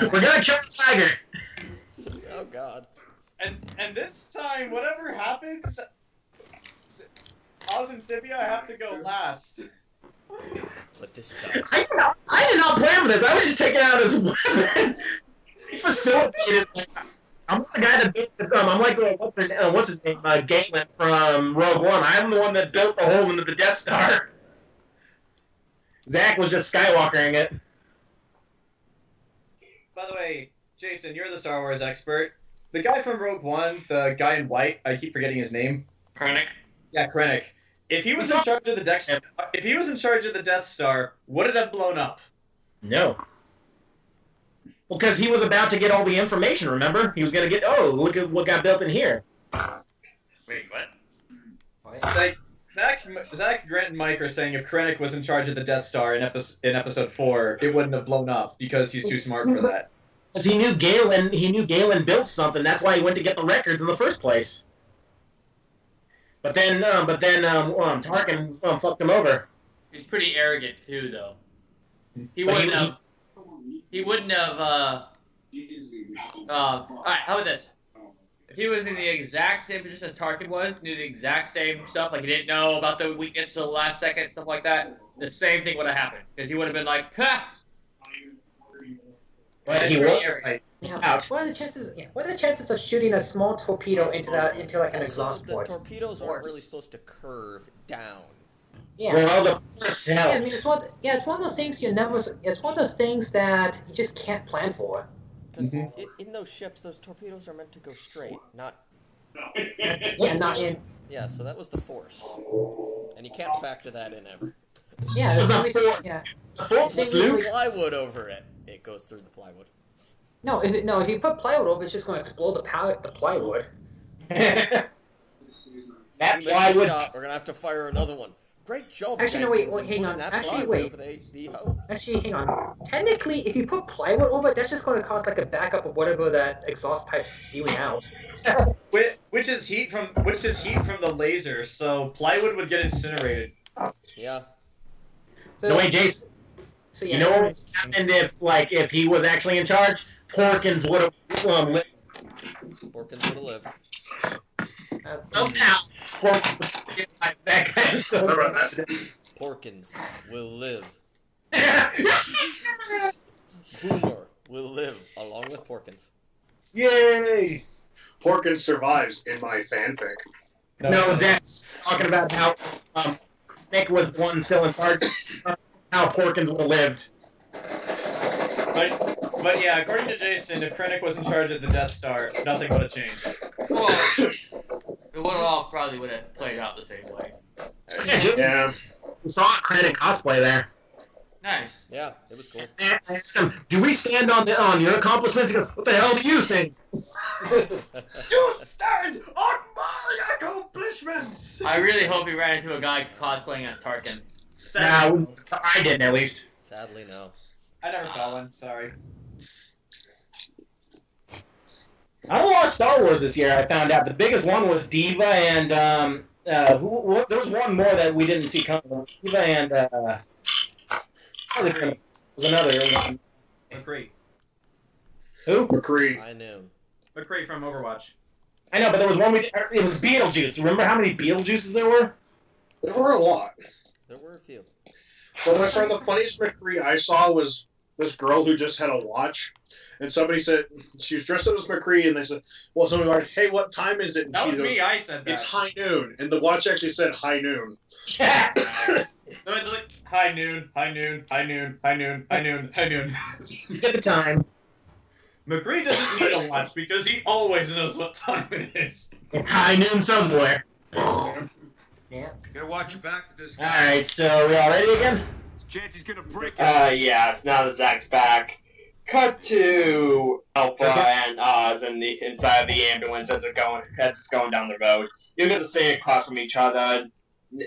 We're gonna kill the tiger. Oh God. And this time, whatever happens, Oz and Tibia have to go last. But this time. I did not plan for this. I was just taking out his weapon. He facilitated. I'm the guy that built the I'm like what's his name? Galen from Rogue One. I'm the one that built the hole into the Death Star. Zach was just Skywalkering it. By the way, Jayson, you're the Star Wars expert. The guy from Rogue One, the guy in white, I keep forgetting his name. Krennic. Yeah, Krennic. If he was in charge of the Death Star, would it have blown up? No. Well, because he was about to get all the information, remember? He was going to get, oh, look at what got built in here. Wait, what? Like, Zach, Grant, and Mike are saying if Krennic was in charge of the Death Star in episode 4, it wouldn't have blown up because he's too smart for that. Because he knew Galen built something. That's why he went to get the records in the first place. But then Tarkin fucked him over. He's pretty arrogant too, though. He wouldn't have. Alright, how about this? If he was in the exact same position as Tarkin was, knew the exact same stuff, like he didn't know about the weakness to the last second, stuff like that, the same thing would have happened. Because he would have been like, ha! But he was. Yeah. What are the chances? Yeah. What are the chances of shooting a small torpedo into like an exhaust port? The torpedoes aren't really supposed to curve down. Yeah. Well, the first Yeah, I mean, it's one of those things you never. It's one of those things that you just can't plan for. Because in those ships, those torpedoes are meant to go straight, not. Yeah, not in. Yeah, so that was the force, and you can't factor that in ever. Yeah, yeah. Plywood over it. It goes through the plywood. No, if you put plywood over, it's just going to explode the plywood. That plywood. We're gonna have to fire another one. Great job. Actually, no, wait, hang on. Actually, wait. Actually, hang on. Technically, if you put plywood over it, that's just going to cause like a backup of whatever that exhaust pipe's spewing out. Which is heat from the laser, so plywood would get incinerated. Yeah. So, no way, Jayson. So, yeah, you know what would happen if he was actually in charge? Porkins would have lived. Porkins would have lived. Somehow, Porkins would like that kind of stuff. Porkins will live. Boomer will live along with Porkins. Yay! Porkins survives in my fanfic. No, Zach's talking about how Nick was the one still in charge. How Porkins would have lived. But yeah, according to Jayson, if Krennic was in charge of the Death Star, nothing would have changed. Well, it probably would have played out the same way. Yeah. We saw Krennic cosplay there. Nice. Yeah, it was cool. I asked him, do we stand on your accomplishments? He goes, what the hell do you think? You stand on my accomplishments! I really hope he ran into a guy cosplaying as Tarkin. No, I didn't at least. Sadly, no. I never saw one, sorry. I watched Star Wars this year, I found out. The biggest one was Diva and, there was one more that we didn't see coming. Diva and, there was another one. McCree. Who? McCree. I knew. McCree from Overwatch. I know, but there was one it was Beetlejuice. Remember how many Beetlejuices there were? There were a lot. There were a few. But my friend, the funniest McCree I saw was this girl who just had a watch. And somebody said, she was dressed up as McCree, and they said, well, somebody was like, hey, what time is it? And That she was goes, me, I said that. it's high noon. And the watch actually said high noon. No, it's like, high noon, high noon, high noon, high noon, high noon, high noon. Get the time. McCree doesn't need a watch because he always knows what time it is. It's high noon somewhere. Yeah. Gotta watch your back with this guy. Alright, so we all ready again? Chance he's gonna break it. Yeah, now that Zach's back. Cut to Alpha and Oz inside of the ambulance as it's going down the road. You get to stay across from each other.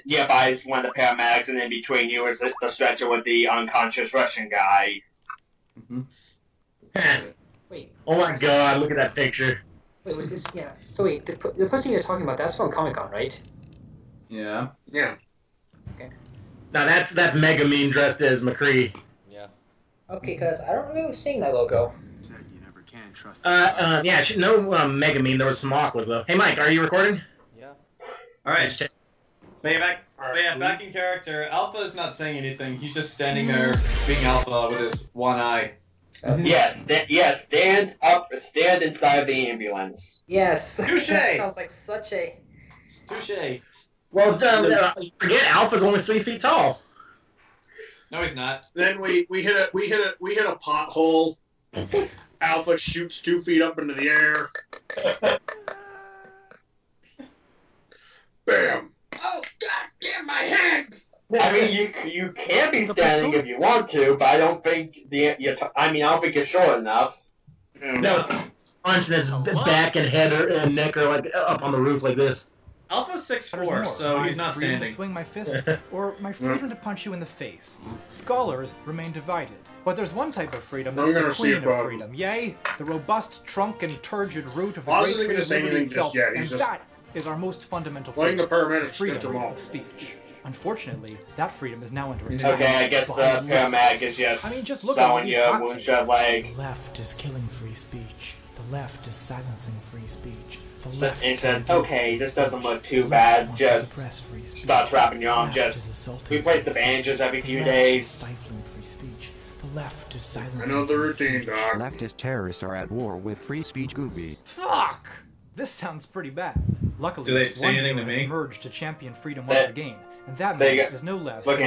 Nearby is one of the paramedics, and in between you is the stretcher with the unconscious Russian guy. Wait. Oh my god, look at that picture. Wait, was this? Yeah. So wait, the person you're talking about, that's from Comic-Con, right? Yeah. Yeah. Okay. Now that's Megamine dressed as McCree. Yeah. Okay, because I don't remember seeing that logo. Said you never can trust. Yeah, no Megamine. There was some Aquas though. Hey, Mike, are you recording? Yeah. All right. Check. But yeah, back in character. Alpha is not saying anything. He's just standing there, being Alpha with his one eye. Yes, stand up, stand inside the ambulance. Yes. Touche! That sounds like such a. Touche. Well, forget Alpha's only 3 feet tall. No, he's not. Then we hit a pothole. Alpha shoots 2 feet up into the air. Bam! Oh God! Damn my head! I mean, you can be standing if you want to, but I don't think I don't think you're short enough. No, punch his back and head and neck are like up on the roof like this. Alpha's 6'4", so he's not freedom standing. to swing my fist, or my freedom to punch you in the face. Scholars remain divided. But there's one type of freedom that's the queen of freedom. Yea, the robust trunk and turgid root of the great tree of liberty itself. And that is our most fundamental freedom. The freedom of speech. Unfortunately, that freedom is now under attack. Okay, I guess the paramedic is just look at all these hot moonshot leg. The left is killing free speech. The left is silencing free speech. The left okay, this doesn't look too bad. Just starts wrapping your arm. Just replace the bandages every few days. Stifling free speech. The left is silencing. I know the routine, Doc. Leftist terrorists are at war with free speech Gooby. Fuck! This sounds pretty bad. Luckily, do they say anything to has me? emerged to champion freedom once again. And that man is no less than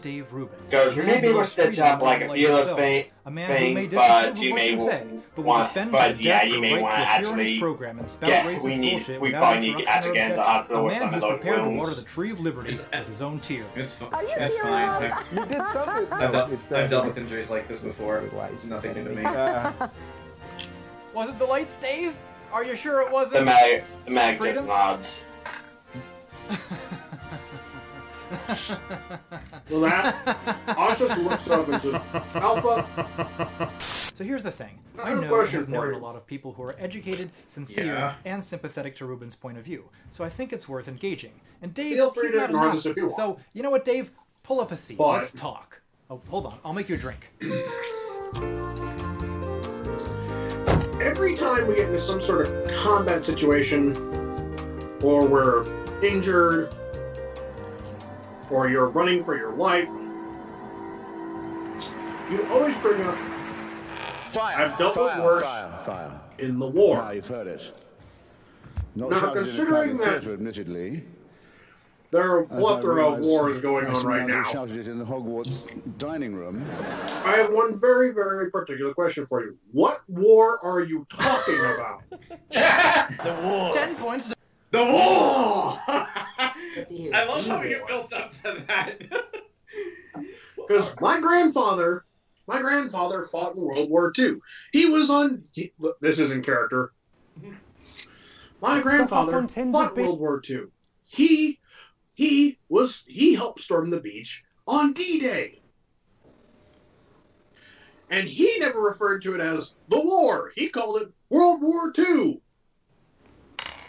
Dave Rubin. Goes, maybe we'll stitch up like a fearless thing, but you may want to actually we probably need to have to get in the hospital with some of those prepared to water the tree of liberty with his own tears. It's fine. You did something. I've dealt with injuries like this before. It's nothing new to me. Was it the lights, Dave? Are you sure it wasn't? The mag just nods. Well, that Oz just looks up and says, "Alpha." So here's the thing. I have a question for you. A lot of people who are educated, sincere, and sympathetic to Rubin's point of view. So I think it's worth engaging. And Dave, feel free he's to not ignore a this if you want. So you know what, Dave? Pull up a seat. But... Let's talk. Oh, hold on. I'll make you a drink. Every time we get into some sort of combat situation, or we're injured, or you're running for your life, you always bring up, I've dealt with worse in the war. Now you've heard it. Now, considering that admittedly, there are a plethora of wars going on right now, shouted it in the Hogwarts dining room. I have one very, very particular question for you. What war are you talking about? The war. 10 points. The war! I love how you built up to that. Because my grandfather fought in World War II. He was on... this is in character. My grandfather fought World War II. He helped storm the beach on D-Day. And he never referred to it as the war. He called it World War II.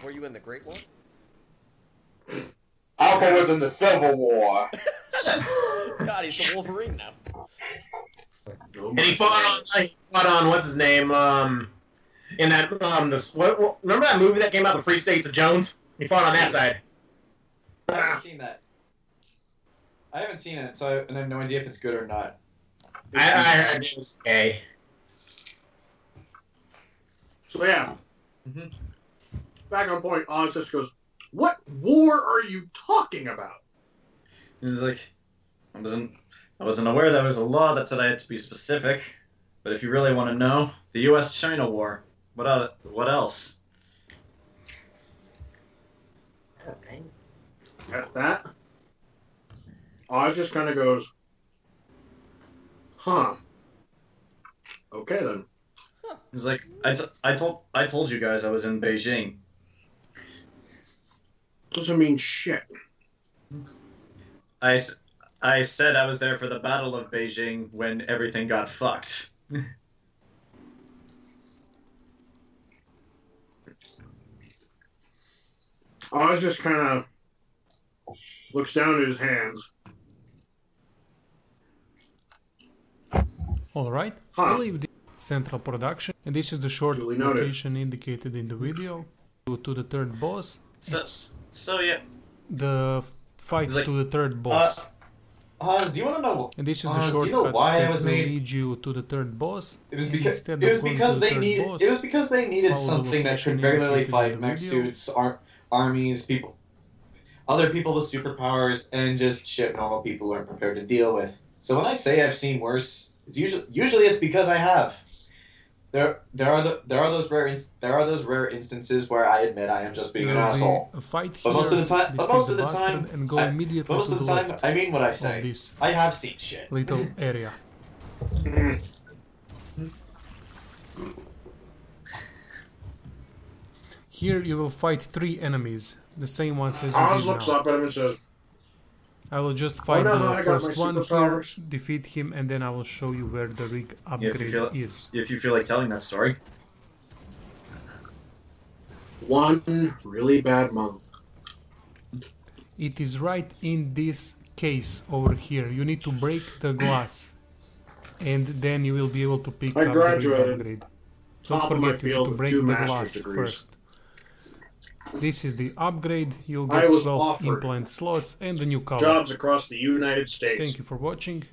Were you in the Great War? Alpha was in the Civil War. God, he's the Wolverine now. And he fought on what's his name? In that remember that movie that came out, The Free States of Jones? He fought on that side. I haven't seen that. I haven't seen it, so I have no idea if it's good or not. I heard it was okay. So yeah. Back on point, Oz just goes, "What war are you talking about?" He's like, I wasn't aware there was a law that said I had to be specific, but if you really want to know, the U.S.-China War. What else? Okay. At that, Oz just kind of goes, "Huh. Okay then." He's like, I told you guys I was in Beijing. Doesn't mean shit. I said I was there for the Battle of Beijing when everything got fucked. Oz just kind of looks down at his hands. Alright, I believe the central production, and this is the short location indicated in the video. To the third boss. So yeah. The fight to the third boss. Oz, do you want to know? And this is the Oz, shortcut do you know why that I was will made? lead you to the third boss. It was because they needed something that could regularly fight mech suits, armies, people, other people with superpowers, and just shit normal people aren't prepared to deal with. So when I say I've seen worse, it's usually it's because I have. There are those rare instances where I admit I am just being an asshole. But most of the time, I mean what I say. I have seen shit. Little area. Here you will fight 3 enemies, the same ones as you Oz looks up at him and says, I will just fight the first one here, defeat him, and then I will show you where the rig upgrade is. If you feel like telling that story. One really bad month. It is right in this case over here. You need to break the glass, and then you will be able to pick up the rig upgrade. Don't forget, you need to break the glass first. This is the upgrade. You'll get 12 implant slots and a new color. Jobs across the United States. Thank you for watching.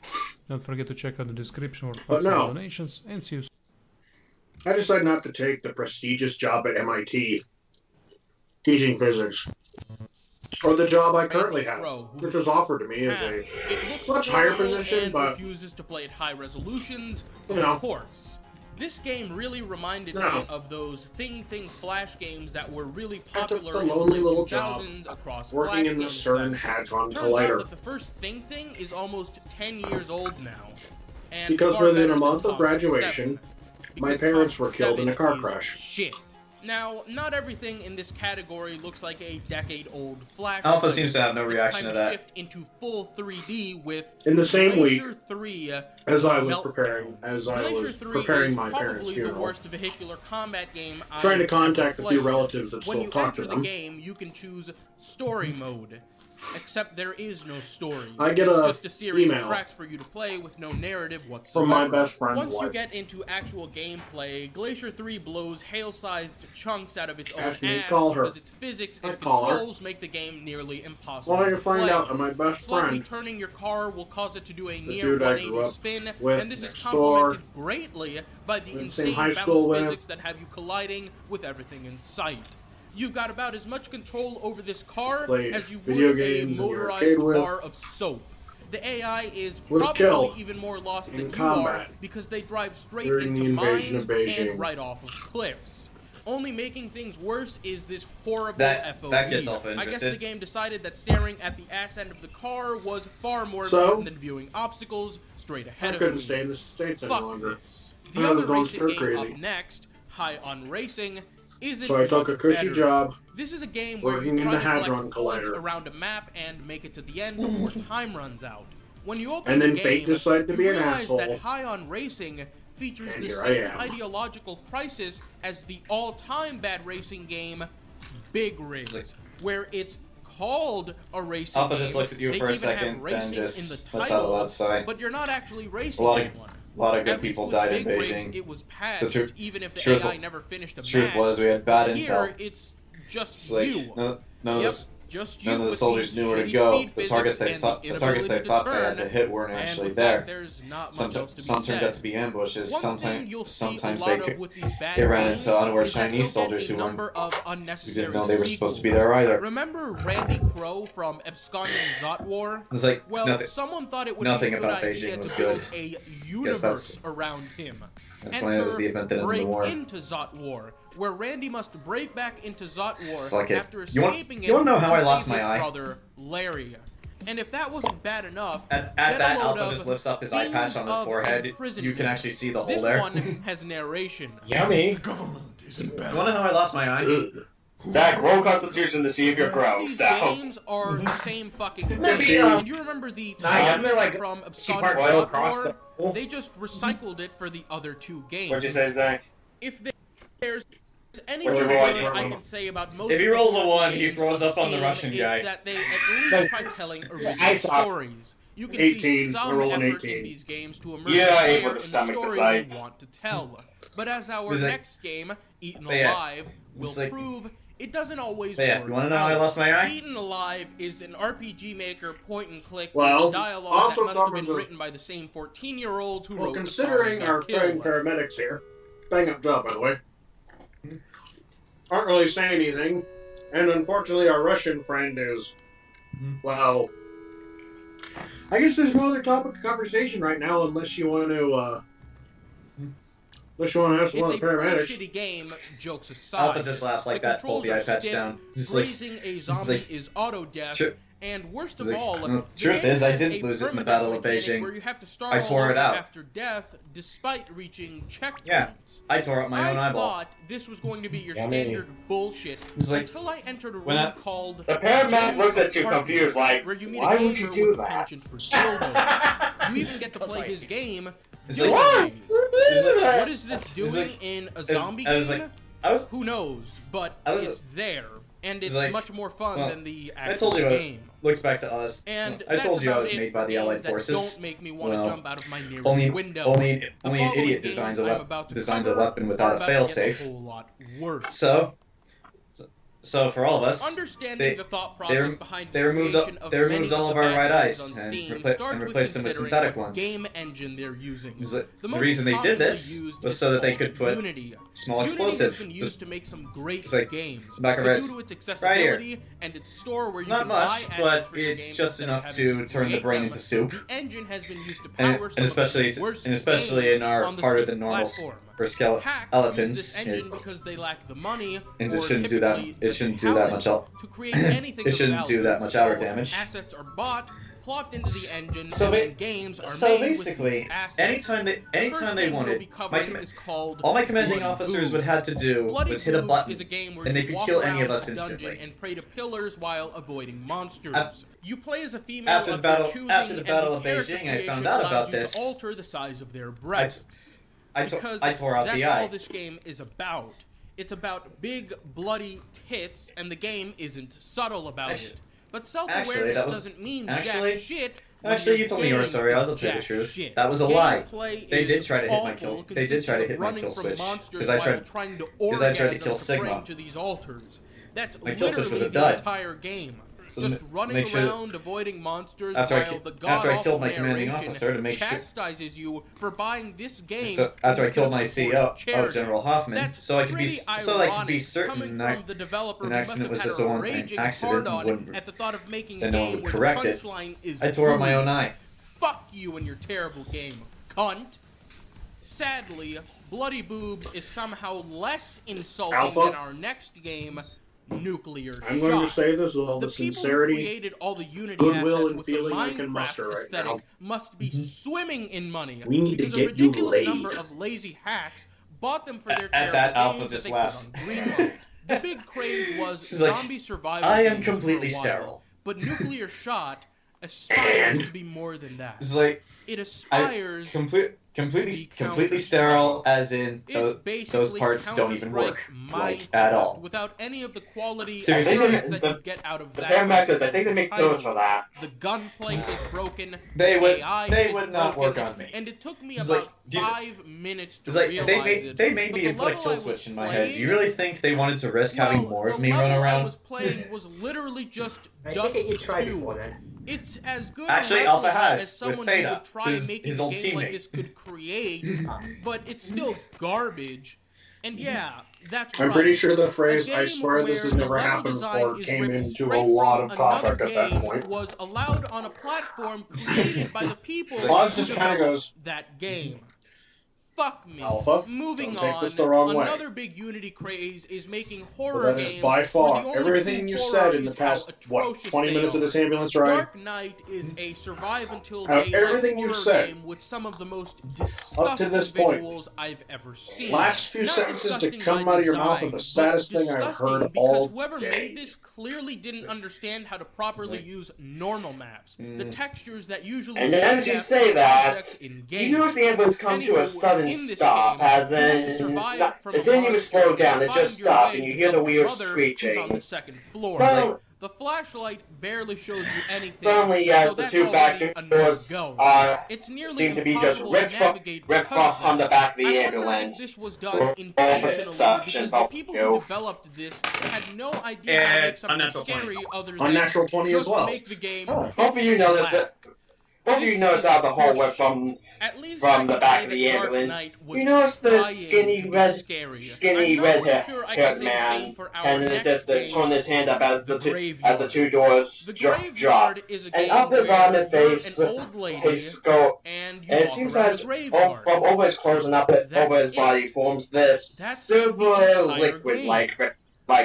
Don't forget to check out the description for possible donations, and see you soon. I decided not to take the prestigious job at MIT teaching physics, or the job I currently have, which was offered to me as a much higher position, but refuses to play at high resolutions. You know. Of course. This game really reminded me of those Thing Flash games that were really popular the lonely in little the job 2000s across working in the CERN Hadron Collider. Out that the first Thing is almost 10 years old now. And because within a month of graduation, my parents were killed in a car crash. Shit. Now, not everything in this category looks like a decade-old Flash. Alpha seems to have no reaction to that. Shift into full 3D with in the same week 3, as I was preparing my parents' funeral. The worst vehicular combat game trying to contact a few relatives that still talk to them. When you enter the game, you can choose story mode. Except there is no story. I get it's just a series email of tracks for you to play with no narrative whatsoever. From my best friend's Once wife. you get into actual gameplay, Glacier 3 blows hail-sized chunks out of its own ass because its physics and controls make the game nearly impossible Well, I to can find play. out that my best Slightly friend, turning your car will cause it to do a the near dude I grew 180 up spin, with and this is next complemented door, greatly by the in the insane same high bounce school with, physics that have you colliding with everything in sight. You've got about as much control over this car as you would a motorized bar of soap. The AI is probably even more lost than you are because they drive straight into mines and right off of cliffs. Only making things worse is this horrible FOV. That gets Alpha I guess interested. the game decided that staring at the ass end of the car was far more important than viewing obstacles straight ahead I of couldn't me. stay in the States any longer. The I was other going racing stir game crazy. up next, High on Racing, isn't So I took a much cushy better. job This is a game where working you in try the to collect Hadron points Collider. around a map and make it to the end before time runs out. When you open And then the game, fate decided to be you an realize asshole. that High on Racing features And the here I same am. ideological crisis as the all-time bad racing game, Big Rigs, where it's called a racing Alpha game. just looks at you They for a even second, have racing then just in the lets out a title, loud sigh. but you're not actually racing A lot of anyone. good At least people with died in Big Rigs, Beijing. it was The patched, even if the truth- AI never finished a the truth match. was we had bad But intel. Here, it's just It's like you. none of the soldiers knew where to go. The targets they thought they had to hit weren't actually there. Some turned out to be ambushes. Sometimes they ran into unaware Chinese soldiers who didn't know they were supposed to be there either. Remember Randy Crow from Absconding Zot War? It's like well, someone thought it would be a good idea to build a universe around him. That's when it was the event that ended the war. Break into Zot War, where Randy must break back into Zot War Fuck it. after You escaping wanna know how to I lost save my his eye? brother Larry. And if that wasn't bad enough, At get a that, load Alpha of just lifts up his eye patch on his Themes forehead. of Imprisonment. You can actually see the hole This there. one has narration. Yummy. Government isn't You wanna know how I lost my eye? Zach, roll Constitution to see if you're gross. These Now. games are the same fucking thing. Maybe, And you remember the isn't there, like, from cheap Absconding oil Zot across War? the- They just recycled it for the other two games. What'd you say, Zach? If there's Anything good I can say about most if he rolls a 1, he throws up on the Russian guy. Is that they at least try telling original stories. You can 18. see some effort 18. in these games to immerse the player in the story side. you want to tell. But as our next game, Eaten yeah. Alive, will prove, it doesn't always yeah, work. You want to know how I lost my eye? Eaten Alive is an RPG Maker point-and-click Well, with dialogue that must have been written by the same 14-year-olds who wrote considering the our friend paramedics here, bang up job by the way, aren't really saying anything, and unfortunately our Russian friend is, well, I guess there's no other topic of conversation right now unless you want to, ask one of the paramedics. It's a pretty shitty game, jokes aside. Alpha just laughs like that, pulls the eye patch down. Grazing a zombie is auto-death, and worst of all, the truth is, I didn't lose it in the Battle of Beijing. Where you have to start I tore it out. after death, despite reaching checkpoints. Yeah, I tore out my own eyeball. I thought this was going to be your standard bullshit until I entered a room called... The paramedic looks at you confused, like, where you meet why a would you gamer do with a that? penchant for dildos. You even get to play his game. What? What is this doing in a zombie game? Who knows? But it's there, and it's much more fun than the actual game. Looks back to us. And I told you I was made by the Allied Forces. Don't make me want to jump out of my nearest only window. Only an idiot designs a weapon without a failsafe. So for all of us, they removed all of our right eyes and replaced them with synthetic ones. Game engine they're using. The reason they did this was so that they could put small explosives. Unity has been used to make some great games. Back of due to its accessibility and its store where it's you not can much, buy but for your it's games just enough to turn the brain into soup. The engine has been used to power And especially in our harder than normal for skeletons. Because they lack the money, and it shouldn't do that. It shouldn't do that much. To create anything it shouldn't do that much outer damage. Assets are bought, plopped into the engine, and games are so made basically, with assets. anytime they wanted, all my commanding officers would have to do was hit a button, and they could kill any of us instantly. And pray to pillars while avoiding monsters. You play as a female after the battle of Beijing, I found out about this. To alter the size of their breasts. I tore out the eye. That's all this game is about. It's about big, bloody tits, and the game isn't subtle about it. But self-awareness doesn't mean jack shit. Actually, you told me your story. I'll tell you the truth. That was a lie. They did try to hit my kill. They did try to hit my kill switch because I tried to kill Sigma. My kill switch was a dud. Entire game. So just running around avoiding monsters after while the I killed my commanding officer to make chastises you for buying this game. So after I killed my CEO, General Hoffman, so I could be certain that an accident was just a one-time accident and then no one would correct it. I tore out my own eye. Fuck you and your terrible game, cunt. Sadly, Bloody Boobs is somehow less insulting than our next game, Nuclear I'm going to say this with all the sincerity, all the Unity goodwill, and feeling I can muster right now. Must be swimming in money. We need to get you laid. A ridiculous number of lazy hacks bought them for their terrible that Alpha games just that laughs. The big craze was zombie survival. I am completely sterile. But Nuclear Shot aspires to be more than that. It's like it aspires completely sterile, as in those parts don't even work at all. Without any of the quality that you get out of that. The matches, I think they make those for that. The gunplay is broken. They would not work on me. And it took me about 5 minutes to realize it. They made me put a kill switch in my head. Do you really think they wanted to risk having more of me run around? I was playing was literally just Dust 2. It's as good actually a Alpha as has someone with Theta, who would try making his a old game teammate. like this could create, but it's still garbage. And yeah, that's I'm right. pretty sure the phrase "I swear this has never happened before" came into a lot of topic at that point. Was allowed on a platform created by the people who just kind of goes that game. Fuck me. Alpha, moving don't take on, this the wrong way. another big Unity craze is making horror Well, that is games. by far where the only everything true you horror said in the is past, how what, atrocious 20 they minutes of are. this ambulance ride? Dark Knight is a survive until Out of daylight everything you've horror said, game with some of the most up to disgusting this point, visuals I've ever seen. last few Not sentences to disgusting come by out of your mouth design, are the saddest but thing I've disgusting heard because all whoever day. made this clearly didn't understand how to properly use normal maps. The textures that usually and as you say that, in you usually able to come to a sudden in this stop, game, as you have to in, survive from it didn't even slow down, it find just your stopped, way and you to hear the help weird your brother who's screeching. on the second floor. So, The flashlight barely shows you anything, suddenly, yes, so the that's two back already a doors no-go. It's nearly seem to be just impossible to ripped navigate off from the back of the I wonder ambulance. if this was done intentionally, because the people who developed this had no idea how to make something scary other than Unnatural 20 just as well. make the game Hopefully you noticed it. Hopefully you noticed how the hole went from the back of the ambulance. You notice the skinny red-haired man, and just throwing his hand up as the two doors drop, and up his arm and face, his skull, and it seems like over his clothes and up over his body forms this silver liquid-like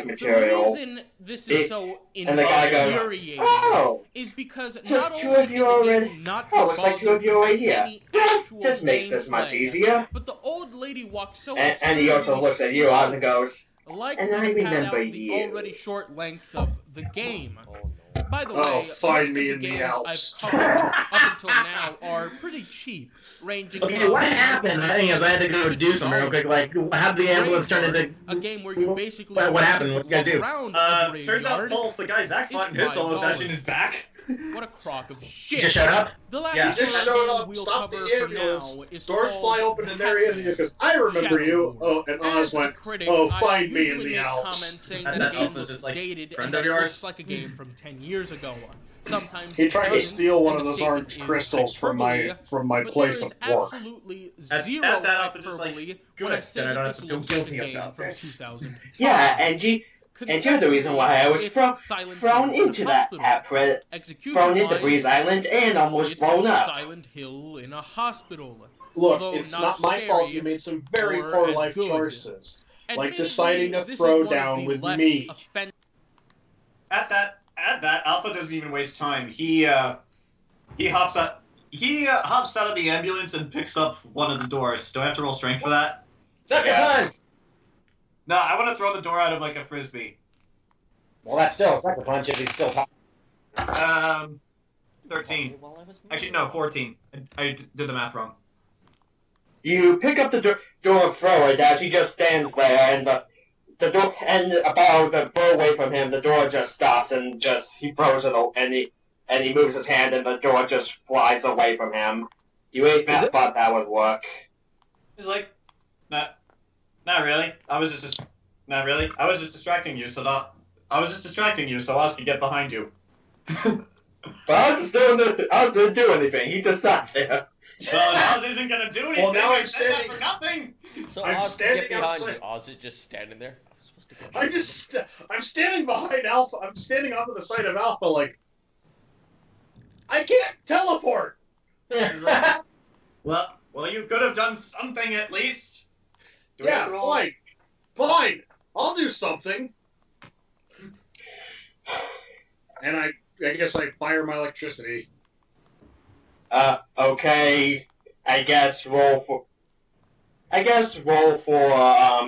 material. The reason this is so and the guy goes, infuriating "Oh, is because not two only of you can the already. game not Oh, looks like two of you are here. This makes this much gameplay, easier." but the old lady walks so And he also looks at you and goes, like "And I to pad out remember the you." already short length of the game. By the Oh, way, find most me of the in the games Alps. I've covered up until now are pretty cheap, ranging Okay, from what happened? I think is I had to go do something real quick. Like, how did the ambulance turn into? a game where you basically What happened? What did you guys do? around a Turns out graveyard. Pulse, the guy Zach fought in his solo session, is back. What a crock of shit! You just showed up? The last Yeah. Just game showed up, we'll stopped cover the for ambulance, now is doors called fly open, and there he is. He just goes, "I remember you." Oh, and Oz went, critic, "Oh, I find me in usually the make Alps." comments saying And that the that game Alpha's looks just like, dated friend and of that it yours? looks like a game from 10 years ago. Sometimes He tried to doesn't, steal one and of the those statement orange is crystals from hyperbole, my but place there of is work. absolutely At zero that Alpha just like, hyperbole good, when I say then I that don't this have to feel looks like a guilty game about from this. 2000. Yeah, and here's the reason why I was thrown into that thrown into Breeze Island and almost blown up. Silent Hill in a hospital. Look, Although it's not my scary fault you made some very or poor as life good. choices. Like Admittedly, deciding to this is throw one of down the with less me. At that, Alpha doesn't even waste time. He hops out. He hops out of the ambulance and picks up one of the doors. Do I have to roll strength for that? Sucker punch! No, I want to throw the door out of like a frisbee. Well, that's still a sucker punch if he's still talking. 13. Actually, no, 14. I did the math wrong. You pick up the door and throw it as he just stands there, and the door, and about a foot away from him, the door just stops and he throws it, and he moves his hand, and the door just flies away from him. You ain't thought that would work. He's like, not really. I was just distracting you, so I was just distracting you so Oz could get behind you. But I was didn't do anything. He just sat there. Well, Oz isn't gonna do anything. Well, now I I'm said that standing for nothing. So I'm Oz can get standing behind outside. you. Oz is just standing there. I was supposed to get I'm standing behind Alpha. I'm standing off to the side of Alpha, like I can't teleport. Well, you could have done something at least. Do we have Yeah, to roll? fine. I'll do something. And I guess I fire my electricity. Okay. I guess roll for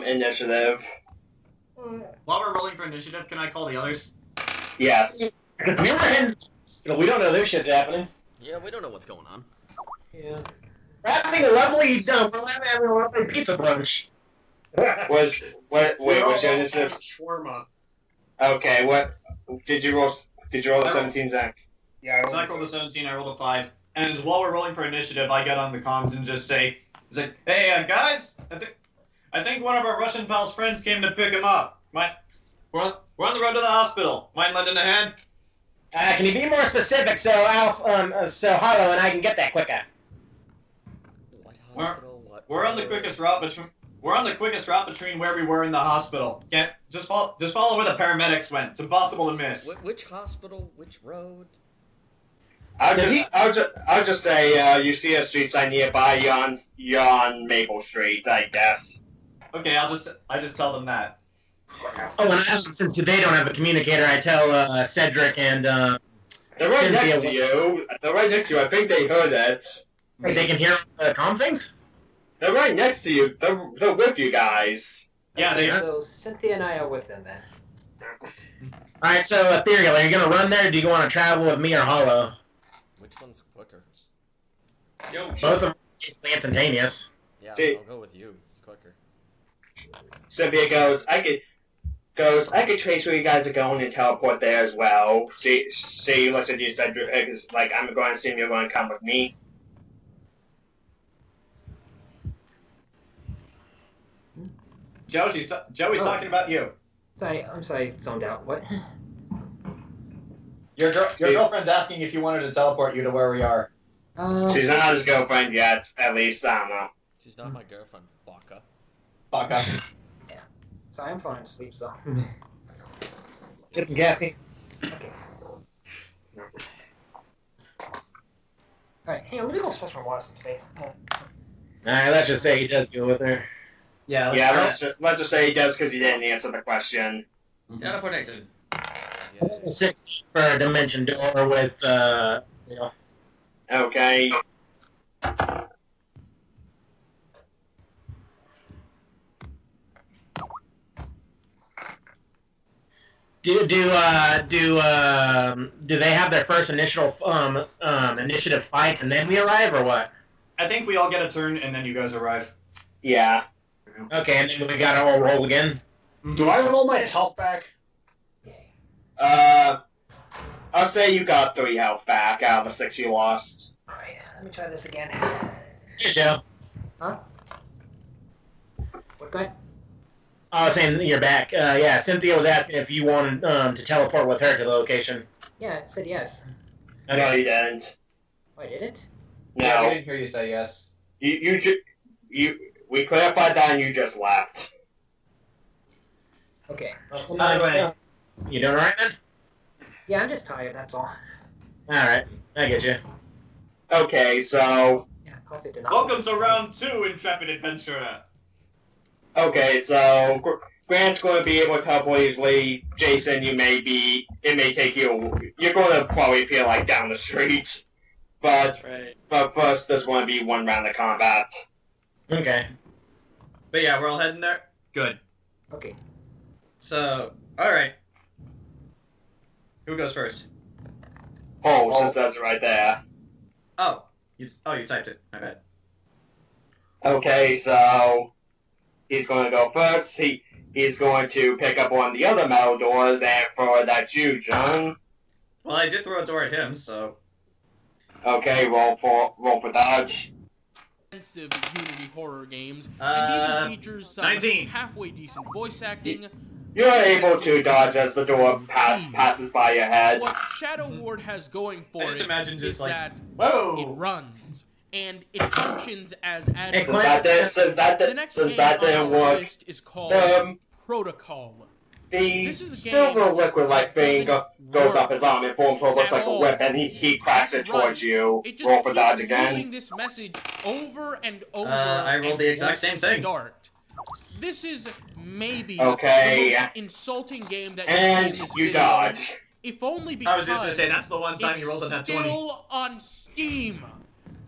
initiative. While we're rolling for initiative, can I call the others? Yes. Because we don't know this shit's happening. Yeah, we don't know what's going on. Yeah. We're having a lovely pizza brunch. What's your initiative? Shawarma. Okay, what did you roll? Did you roll a 17, Zach? Yeah, Zach rolled a 17, I rolled a 5. And while we're rolling for initiative, I get on the comms and just say, hey, guys, I think one of our Russian pals' friends came to pick him up. We're on the road to the hospital. Mind lending a hand? Can you be more specific so Harlow and I can get that quicker? What hospital? We're on the quickest route between where we were in the hospital. Can't just follow where the paramedics went. It's impossible to miss. Which hospital? Which road? I'll just say you see a street sign nearby on Maple Street, I guess. Okay, I just tell them that. Oh, and since they don't have a communicator, I tell Cedric and they're right Cynthia next to you. They're right next to you. I think they heard it. They can hear the comm things? They're right next to you. They're with you guys. Yeah, they are. So Cynthia and I are with them then. Alright, so Ethereal, are you gonna run there, or do you want to travel with me or Hollow? Which one's quicker? Yo. Both of them are instantaneous. Yeah, Yeah, I'll go with you. It's quicker. Cynthia goes, I could trace where you guys are going and teleport there as well. She looks at you, Cedric, like, I'm going to assume you're going to come with me. Joey's talking about you. I'm sorry, zoned out. What? Your girlfriend's asking if you wanted to teleport you to where we are. She's not his girlfriend yet, at least, I don't know. She's not my girlfriend, Baka. Baka. Yeah. Sorry, I'm falling asleep, so. Getting gappy. Okay. Alright, hey, let me go flush my water some space. Alright, let's just say he does go with her. Yeah, let's just say he does because he didn't answer the question. Teleportation. 6 for a dimension door with, you know. Okay. Do they have their first initiative fight and then we arrive, or what? I think we all get a turn and then you guys arrive. Yeah. Okay, and then we gotta all roll again. Do I have all my health back? I'll say you got 3 health back out of the 6 you lost. Alright, let me try this again. Hey, Joe. Huh? What guy? I was saying you're back. Yeah, Cynthia was asking if you wanted to teleport with her to the location. Yeah, I said yes. Okay. No, you didn't. Oh, I didn't? No. Yeah, we didn't hear you say yes. We clarified that and you just left. Okay. Anyway, you doing alright, then? Yeah, I'm just tired, that's all. Alright, I get you. Okay, so... Yeah, coffee did not. Welcome to round 2, Intrepid Adventurer. Okay, so Grant's going to be able to teleport easily. Jayson, it may take you... You're going to probably appear, like, down the street. But first, there's going to be 1 round of combat. Okay. But yeah, we're all heading there? Good. Okay. So, alright. Who goes first? Oh, it says it right there. Oh, you typed it. My bad. Okay, so he's going to go first. He's going to pick up one of the other metal doors and throw it at you, John. Well, I did throw a door at him, so... Okay, roll for dodge. Expensive Unity horror games, and even features some 19. halfway decent voice acting. You're able to dodge as the door passes by your head. What Shadow Ward has going for it is that whoa. It runs, and it functions as admin. Since that didn't work, list is called Protocol. The silver liquid-like thing goes up his arm and forms what looks like a whip, and he cracks it towards you. Roll for dodge again. This message over and over. I rolled the exact same thing. This is maybe the most insulting game that you've seen in this video. Dodge. If only because I was just gonna say that's the one time you rolled on that 20. Still on Steam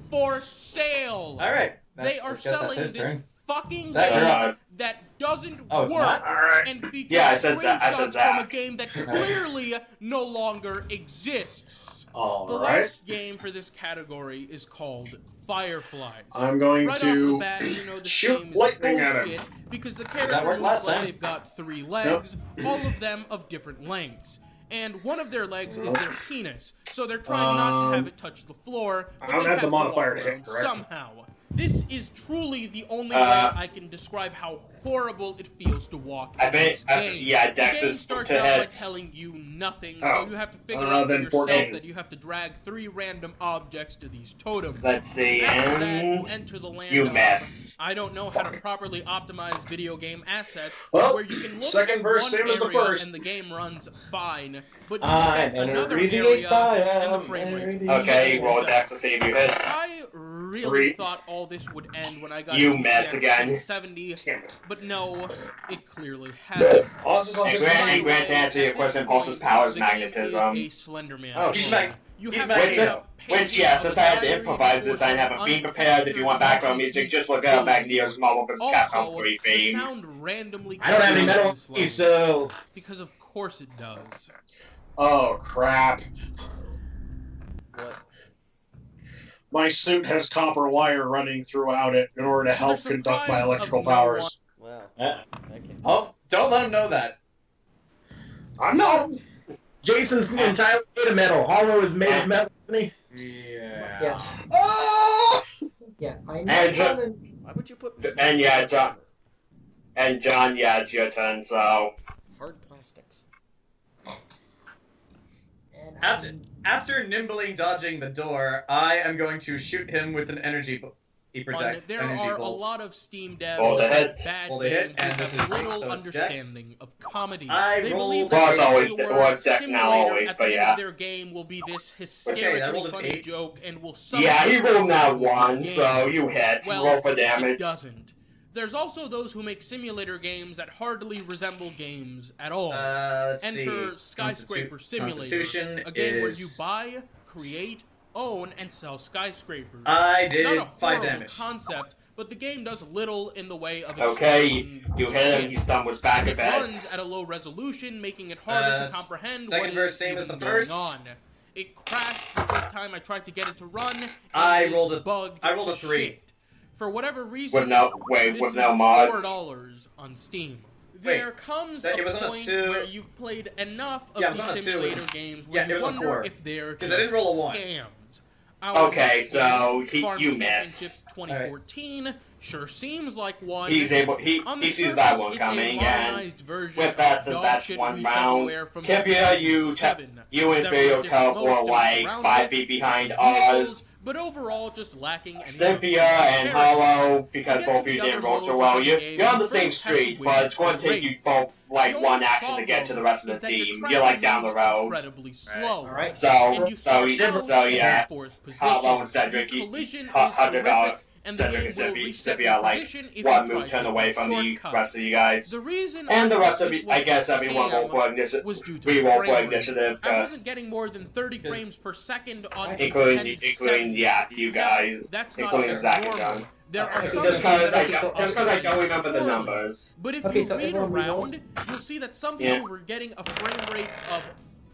for sale. All right. They are selling this fucking game that doesn't work right. And features screenshots from a game that clearly no longer exists. The last game for this category is called Fireflies. I'm going right to off the bat, you know, shoot lightning at him. Because the character looks like they've got 3 legs, all of them of different lengths. And one of their legs is their penis, so they're trying not to have it touch the floor, but I don't have the modifier to hit, correct? Somehow. This is truly the only way I can describe how horrible it feels to walk in this game. Yeah, the game starts out by telling you nothing, so you have to figure out for yourself that you have to drag 3 random objects to these totems. Let's see, After that, you enter the land you of, miss. I don't know how to properly optimize video game assets, well, where you can look second at verse, one same as the area first. and the game runs fine, but you look at another area and the frame rate. Okay, roll dex to see if you hit. I really thought all this would end when I got you miss again. 70, but no, it clearly hasn't. And Grant, to answer your question, Pulse's power is magnetism. A Slenderman. Oh, which, yeah, since I had to improvise this, I haven't been prepared. If you want background music, just look up Magneto's Marvel vs. Capcom 3 theme. I don't have any metal, so... Because of course it does. Oh, crap. What? my suit has copper wire running throughout it in order to help conduct my electrical powers. Well, oh, don't let him know that. I'm not. Jason's entirely made of metal. Hollow is made of metal, isn't he? Yeah. Oh! Yeah, I And know. Why would you put? And yeah, John. And John, yeah, it's your turn. So. Hard plastics. After nimbly dodging the door, I am going to shoot him with an energy project. There are a lot of Steam devs Hold the that hit. bad Hold the hit, games and that this have is little so it's understanding of comedy. I They rolled- believe Well, that it's always- the it word was Dex now, simulator always, at but the end yeah. of their game will be this I hysterically rolled an funny 8. joke and will Yeah, he rolled that into a good one, game. so you hit. Well, Roll for it damage. doesn't. There's also those who make simulator games that hardly resemble games at all. Let's Enter see. Skyscraper Simulator, Constitution a game where is- you buy, create, own, and sell skyscrapers. I did Not a 5 horrible damage. concept, but the game does little in the way of Okay, explaining you hit him, shit. you stumbles back a It bit. runs at a low resolution, making it harder to comprehend second what verse, is same as even the going first. on. It crashed the first time I tried to get it to run. and I is rolled a bugged I rolled a to 3. shit. For whatever reason, With no this with is no mods. $4 on Steam. Wait, There comes it a was on a point 2. where you've played enough of Yeah, it was these on a 2. simulator games Yeah, where it you was a wonder 4. if they're 'Cause just I didn't roll a 1. scams. Our Okay, next so game, Farm you missed. Championships 2014 sure seems like one. He's able. He On the sees that surface, one it's coming, a and modernized version with that, of since dog that's shit one reshovelware round, from Tibia, you 2007. and Several Ethereal different were modes to like around 5 it, feet behind different vehicles, Oz. but overall just lacking any Cynthia and Hollow, because both of you didn't roll so well. You're on the same street, but it's going to take you both like one action to get to the rest of the team. You're like down the road. incredibly slow. Alright. So yeah, Hollow and Cedric, Collision is 100 horrific, and the Cedric game and will reset Cynthia your like position if one you move try turn to away from the shortcuts. rest of you guys. The reason And I the rest thought of this you, was I guess a everyone scam roll for initiative. was due to We roll for frame rate. initiative, I wasn't getting more than 30 frames per second on including yeah, you guys, That's not including Zach and normal. John. There are Just some because games I that don't, just 'cause I don't remember the numbers. But if Okay, you so read everyone around, you'll see that some people were getting a frame rate of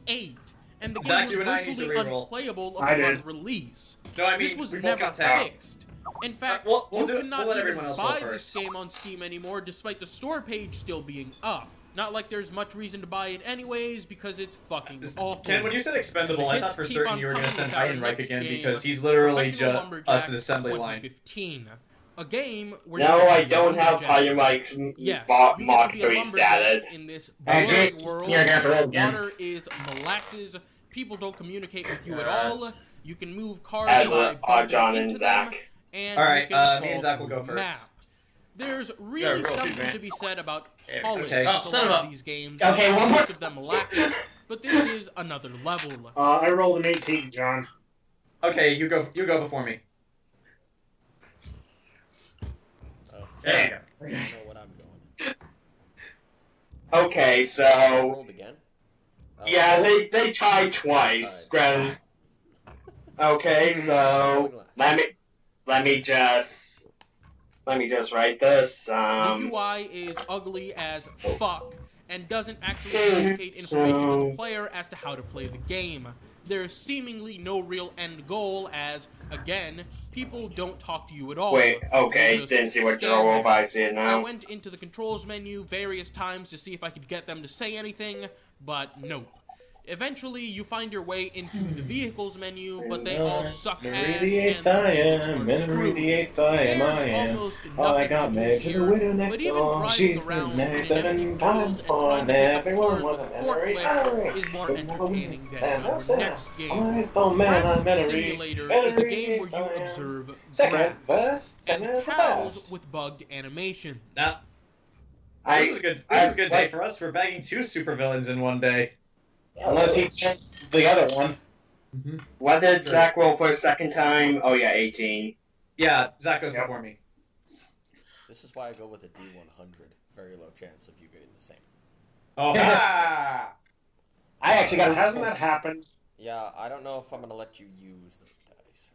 8, and the Zach, game you was and I need to virtually reroll. unplayable I upon did. release. No, I mean, This was we both never got tapped. fixed. In fact, We'll you do it- cannot we'll let even everyone else go buy this first. game on Steam anymore, despite the store page still being up. Not like there's much reason to buy it anyways, because it's fucking awful. Ken, when you said expendable, I And the thought for hits keep certain on you were going to coming send with our Heidenreich next again game, because he's literally Professional just Lumberjack us an assembly line. 2015. A game where No, you get I to be a don't have lumberjack. Heidenreich's Yes, Mach you get to be a 3 lumberjack status. in this And boring Jason, world you're gonna have to roll where again. water is molasses. People don't communicate with you at all. You can move cars As by are bumping John and into them, Zach. and Alright, you can me and fall Zach will through go the first. map. There's Yeah, really roll, something man. to be said about Okay. polish. Okay. A Son of lot of a- these games, Okay, one more. most of them lack it, but this is another level. I rolled an 18, John. Okay, you go before me. There There you go. I know what I'm going. Okay, I so rolled again. yeah, they tied twice. Granted. Okay, so let me just write this. The UI is ugly as fuck and doesn't actually communicate information to the player as to how to play the game. There's seemingly no real end goal as, again, people don't talk to you at all. Wait, okay, They just didn't see what stand your roll, there. but I see it I now. went into the controls menu various times to see if I could get them to say anything, but nope. Eventually, you find your way into the vehicles menu, but they all suck ass and the physics are screwed. There's almost nothing to do here, but even driving around in an empty world and trying to pick up cars with a forklift is more entertaining than our next game. Grass Simulator is a game where you observe grass and cows with bugged animation. Now, this is a good day for us. We're bagging 2 supervillains in one day. Unless he just the other one. What did Zach roll for a second time? Oh yeah, 18. Yeah, Zach goes before me. This is why I go with a D100. Very low chance of you getting the same. Oh, ha! I actually got. Hasn't that happened? Yeah, I don't know if I'm gonna let you use those dice.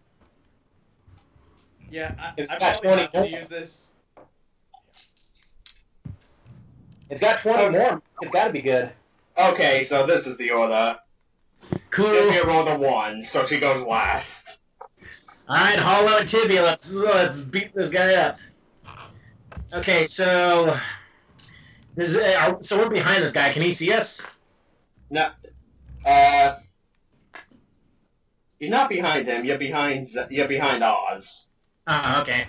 Yeah, It's I'm got probably 20 not gonna more. use this. It's got 20 more. It's got to be good. Okay, so this is the order. Cool. Cynthia rolled a 1, so she goes last. Alright, Hollow and Tibia, let's beat this guy up. Okay, so we're behind this guy. Can he see us? No. You're not behind him. You're behind Oz. Okay.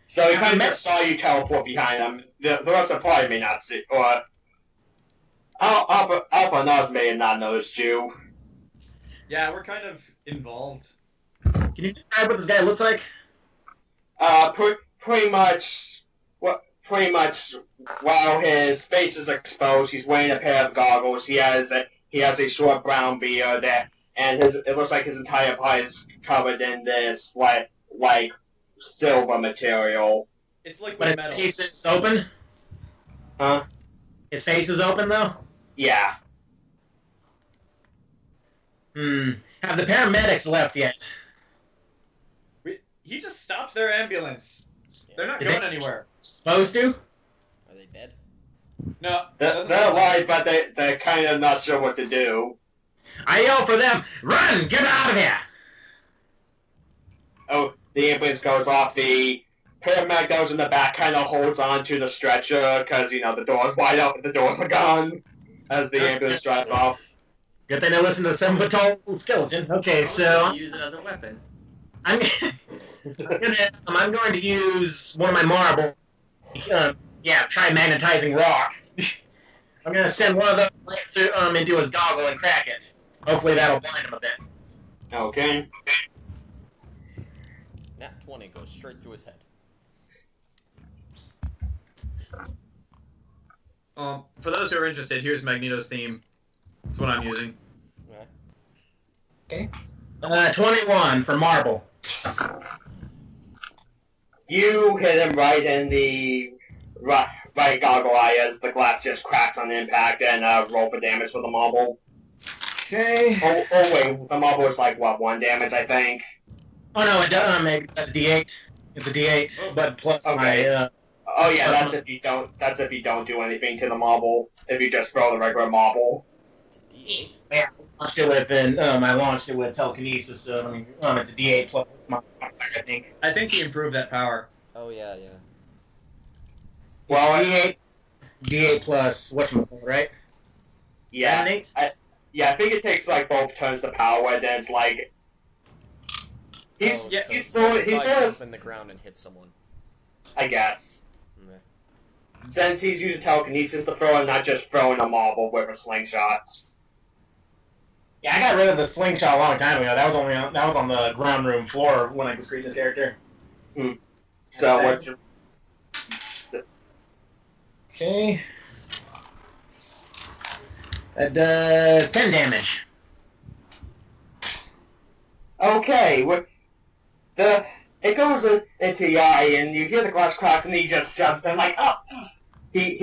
So he kind of just saw you teleport behind him. The rest of the party may not see, or Alpha and Oz may have not noticed you. Yeah, we're kind of involved. Can you describe what this guy looks like? Pretty much, while his face is exposed, he's wearing a pair of goggles. He has a short brown beard, and it looks like his entire body is covered in this like silver material. It's liquid but metal. His face is open? Huh? His face is open, though? Yeah. Have the paramedics left yet? He just stopped their ambulance. They're not going anywhere. Supposed to? Are they dead? No. They're alive, but they're kind of not sure what to do. I yell for them, run! Get out of here! Oh, the ambulance goes off. The paramedic that was in the back kind of holds on to the stretcher because, the door's wide open, the doors are gone as the ambulance drives off. Good thing I listened to the 7-foot-tall skeleton. Okay, so Use it as a weapon. I'm going to use one of my marble. Try magnetizing rock. I'm going to send one of those right through, into his goggle and crack it. Hopefully that'll blind him a bit. Okay. Nat 20 goes straight through his head. For those who are interested, here's Magneto's theme. That's what I'm using. Okay. 21 for marble. You hit him right in the right goggle eye as the glass just cracks on impact, and roll for damage for the marble. Okay. Oh wait, the marble is like, what, 1 damage, I think? Oh no, it does. That's D8. It's a D8, but plus my. Oh yeah, that's if you don't. That's if you don't do anything to the marble. If you just throw the regular marble. It's a D8. Yeah, I launched it with telekinesis, so it's a D8 plus my I think. I think he improved that power. Oh yeah. Well, D8 plus whatchamacallit, right? Yeah. I think it takes like both turns to power, and then it's like he's jump in the ground and hit someone. I guess. Since he's using telekinesis to throw and not just throwing a marble with a slingshot. Yeah, I got rid of the slingshot a long time ago. That was on the ground room floor when I was creating this character. So what? Okay. That does 10 damage. Okay, it goes into your eye, and you hear the glass cracks, and he just jumps in like, oh! He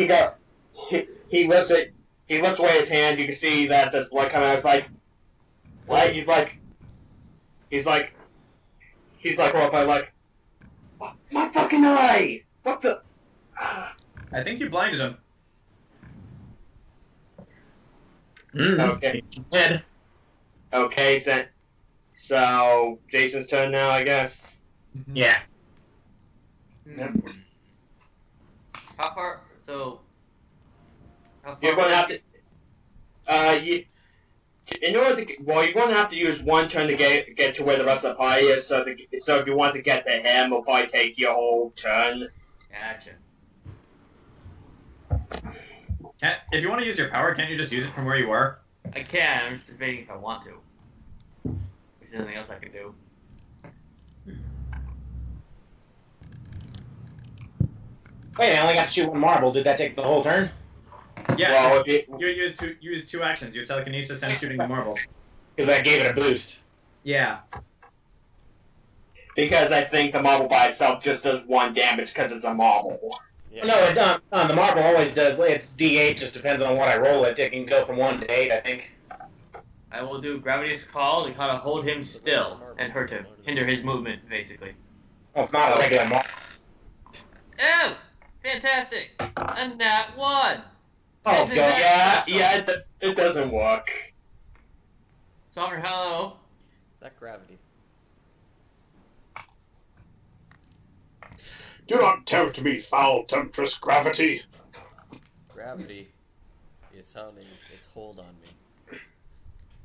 lifts it. He lifts away his hand. You can see that there's blood coming out. It's like, what? He's like, oh, like, my fucking eye! What the? I think you blinded him. Okay. Okay, so Jason's turn now, I guess. Yeah. How far? So. You're going to have to. In order to, you're going to have to use 1 turn to get to where the rest of the party is. So if you want to get to him, it'll probably take your whole turn. Gotcha. If you want to use your power, can't you just use it from where you were? I can. I'm just debating if I want to. There's nothing else I can do. Wait, I only got to shoot 1 marble. Did that take the whole turn? Yeah, well, you use 2 actions. Your telekinesis and shooting the marble. Because I gave it a boost. Yeah. Because I think the marble by itself just does 1 damage because it's a marble. Yeah. No, the marble always does. It's D8. Just depends on what I roll it. It can go from 1 to 8, I think. I will do Gravity's Call to kind of hold him still and hurt him, hinder his movement, basically. Oh, it's not a regular marble. Oh, fantastic! And that 1. Oh god! Yeah, it doesn't work. Summer, hello. That gravity. Do not tempt me, foul temptress gravity. Gravity is sounding its hold on me.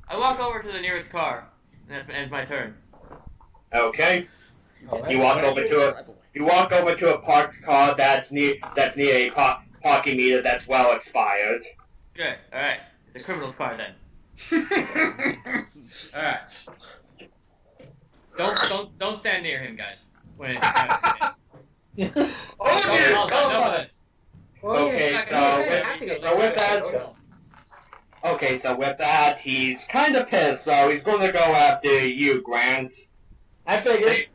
I walk over to the nearest car, and that ends my turn. Okay. You walk over to a parked car that's near a parking meter that's well expired. Good. All right. It's a criminal's car then. All right. Don't stand near him, guys. When it, so with that, he's kind of pissed, so he's going to go after you, Grant. I figured.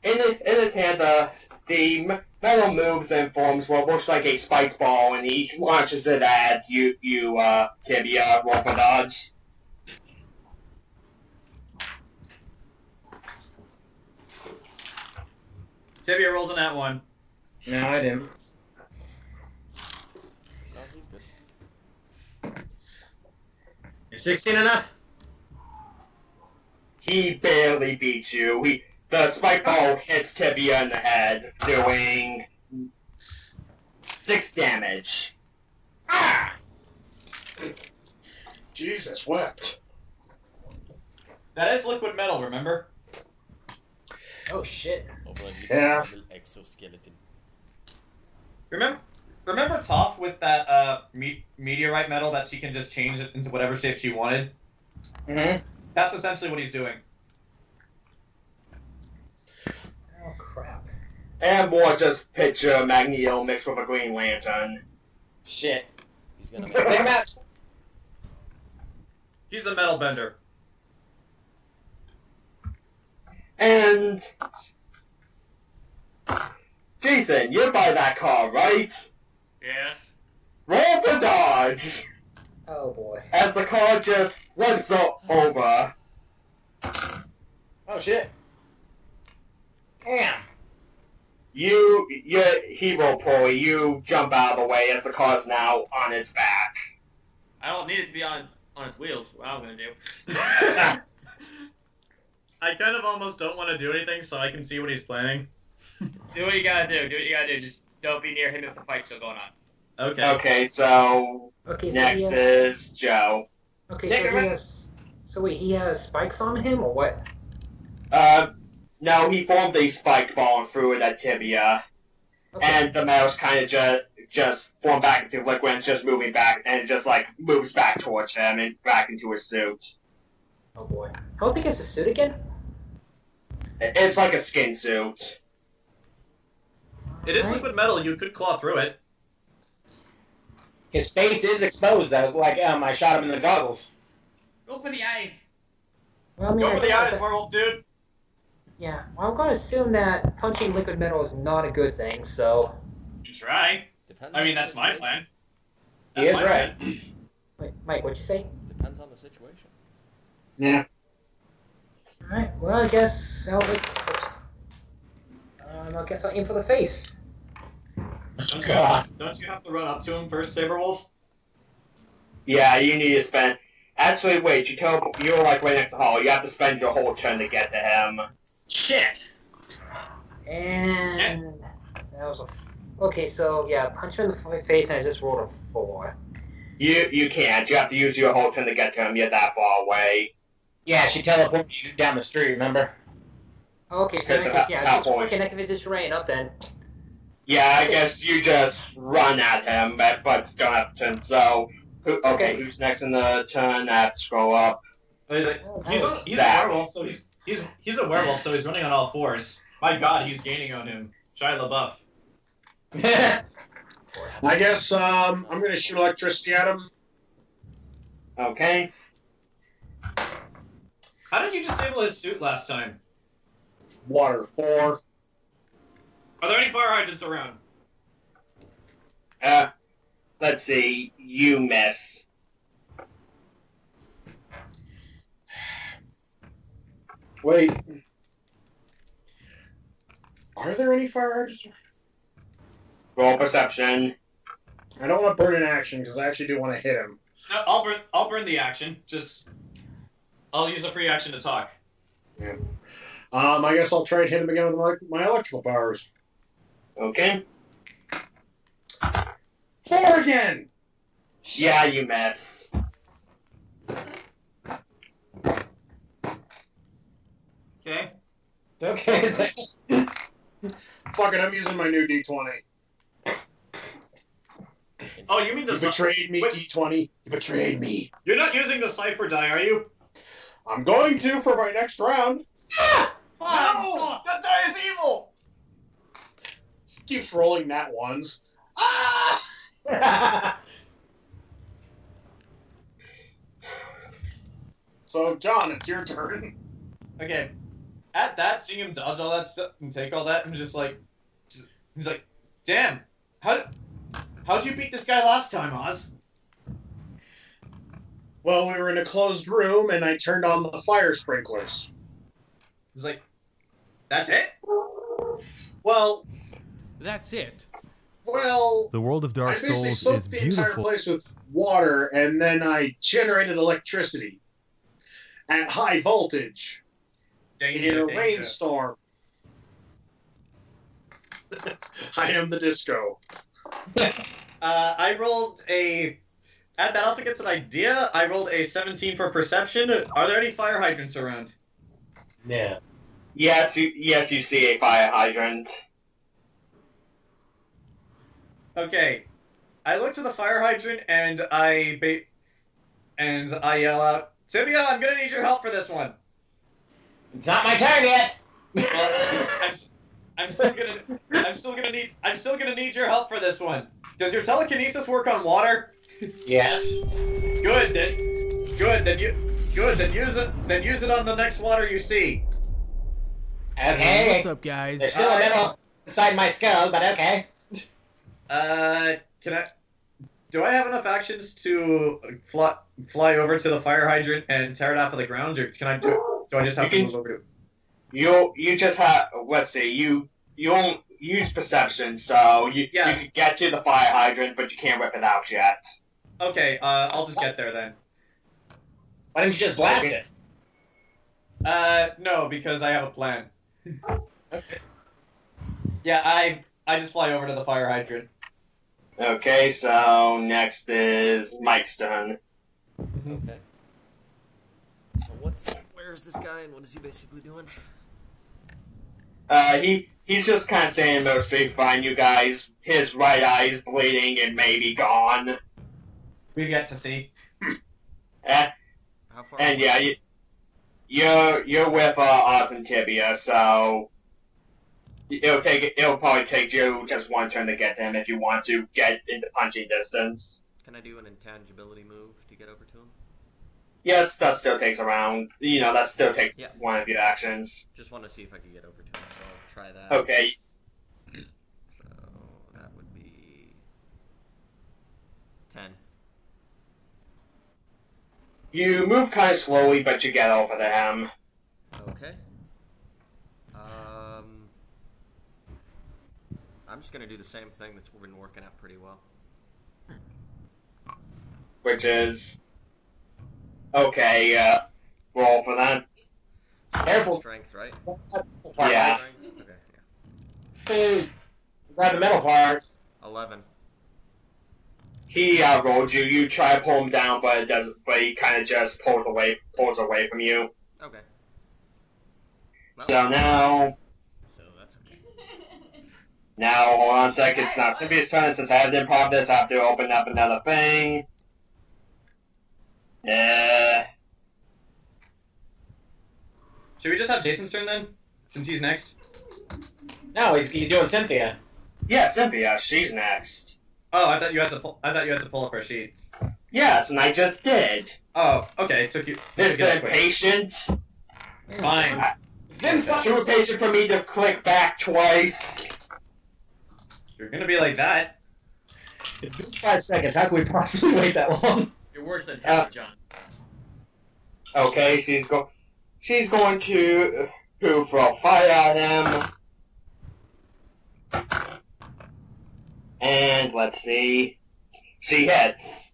In his hand, the metal moves and forms what looks like a spiked ball, and he launches it at you, Tibia. Roll for dodge. Tibia rolls on that one. No, I didn't. No, he's good. Is 16 enough? He barely beats you. The spike ball hits Tibia in the head, doing 6 damage. Ah! Jesus wept. That is liquid metal, remember? Oh shit. Yeah. Exoskeleton. Remember Toph with that meteorite metal that she can just change it into whatever shape she wanted? Mm-hmm. That's essentially what he's doing. Oh crap. And more just picture Magneto mixed with a Green Lantern. Shit. He's gonna He's a metal bender. And Jayson, you're by that car, right? Yes. Roll for dodge. Oh boy. As the car just runs over. Oh shit. Damn. You're hero boy. You jump out of the way as the car's now on its back. I don't need it to be on its wheels. What I'm gonna do. I kind of almost don't want to do anything so I can see what he's planning. Do what you gotta do. Do what you gotta do. Just don't be near him if the fight's still going on. Okay. Okay, so next is Joe. Okay, so wait, he has spikes on him or what? No, he formed a spiked ball and threw it at Tibia. Okay. And the mouse kind of just formed back into liquid and just moving back, and it just like moves back towards him and back into his suit. Oh boy. How big is the suit again? It's like a skin suit. It is liquid metal, you could claw through it. His face is exposed though, like I shot him in the goggles. Go for the eyes. Well, I mean, Go for the eyes, werewolf dude. Yeah, well, I'm going to assume that punching liquid metal is not a good thing, so... You try. I mean, that's my plan. He is right. Wait, Mike, what'd you say? Depends on the situation. Yeah. Alright, well, I guess I'll aim for the face. Don't you have to run up to him first, Saberwolf? Yeah, you need to spend... Actually, wait, you're like right next to Hall. You have to spend your whole turn to get to him. Shit! And... that was a... Okay, so, yeah, punch him in the face and I just rolled a 4. You can't. You have to use your whole turn to get to him. You're that far away. Yeah, she teleported you down the street, remember? Okay, so I guess, yeah, just working if it's just right up then. Yeah, I guess you just run at him, but don't have to turn. So, who's next in the turn? I have to scroll up. He's a werewolf, so he's a werewolf, so he's running on all fours. My God, he's gaining on him. Shia LaBeouf. I guess I'm gonna shoot electricity at him. Okay. How did you disable his suit last time? Water 4. Are there any fire hydrants around? Let's see. You miss. Wait. Are there any fire hydrants? Roll perception. I don't want to burn an action because I actually do want to hit him. No, I'll burn the action. I'll use a free action to talk. Yeah. I guess I'll try and hit him again with my electrical powers. Okay. 4 again! Yeah, you miss. Okay. Okay. So... Fuck it, I'm using my new D20. Oh, you mean the... You betrayed me, D20. You betrayed me. You're not using the Cypher die, are you? I'm going to for my next round. No! That die is evil! Keeps rolling nat ones. Ah! So, John, it's your turn. Okay. At that, seeing him dodge all that stuff and take all that, I'm just like... He's like, damn, how'd you beat this guy last time, Oz? Well, we were in a closed room, and I turned on the fire sprinklers. He's like, that's it? Well... That's it. Well... The world of Dark Souls is soaked the entire beautiful. place with water, and then I generated electricity. At high voltage. Danger, in a rainstorm. I am the disco. I rolled a... At that also gets an idea. I rolled a 17 for perception. Are there any fire hydrants around? Yeah. Yes, you see a fire hydrant. Okay. I look to the fire hydrant and I yell out, Tibia, I'm gonna need your help for this one. It's not my turn yet. Well, I'm still gonna need your help for this one. Does your telekinesis work on water? Yes. Good. Then use it on the next water you see. Okay. What's up, guys? There's still a metal inside my skull, but okay. Do I have enough actions to fly over to the fire hydrant and tear it off of the ground, or do I just have to move over to it? You just have, let's see, you don't use perception, so you can get to the fire hydrant, but you can't rip it out yet. Okay, I'll just get there then. Why didn't you just blast it? No, because I have a plan. Okay. Yeah, I just fly over to the fire hydrant. Okay, so next is Mike's turn. Okay. So where's this guy and what is he basically doing? He's just kind of standing there straight behind you guys. His right eye is bleeding and maybe gone. We get to see. How far And away? yeah, you're with Oz and Tibia, so it'll probably take you just one turn to get to him if you want to get into punching distance. Can I do an intangibility move to get over to him? Yes, that still takes that still takes one of your actions. Just want to see if I can get over to him, so I'll try that. Okay. So that would be 10. You move kind of slowly, but you get over to him. Okay. I'm just gonna do the same thing that's been working out pretty well. Which is okay. Roll for that. Careful. Strength, right? Yeah. Strength? Okay. Yeah. Grab the metal part. 11. He rolled you. You try to pull him down, but it doesn't. But he kind of just pulls away from you. Okay. So now. So that's okay. Now, hold on a second. It's not Cynthia's turn. Since I have to improv this, I have to open up another thing. Should we just have Jason's turn then, since he's next? No, he's doing Cynthia. Yeah, Cynthia. She's next. Oh, I thought you had to pull up our sheet. Yes, and I just did. Oh, okay. It took you. This is patient. Fine. It's been too patient for me to click back twice. You're gonna be like that. It's been 5 seconds. How can we possibly wait that long? You're worse than him, John. Okay, she's going to throw fire at him. And let's see. She hits.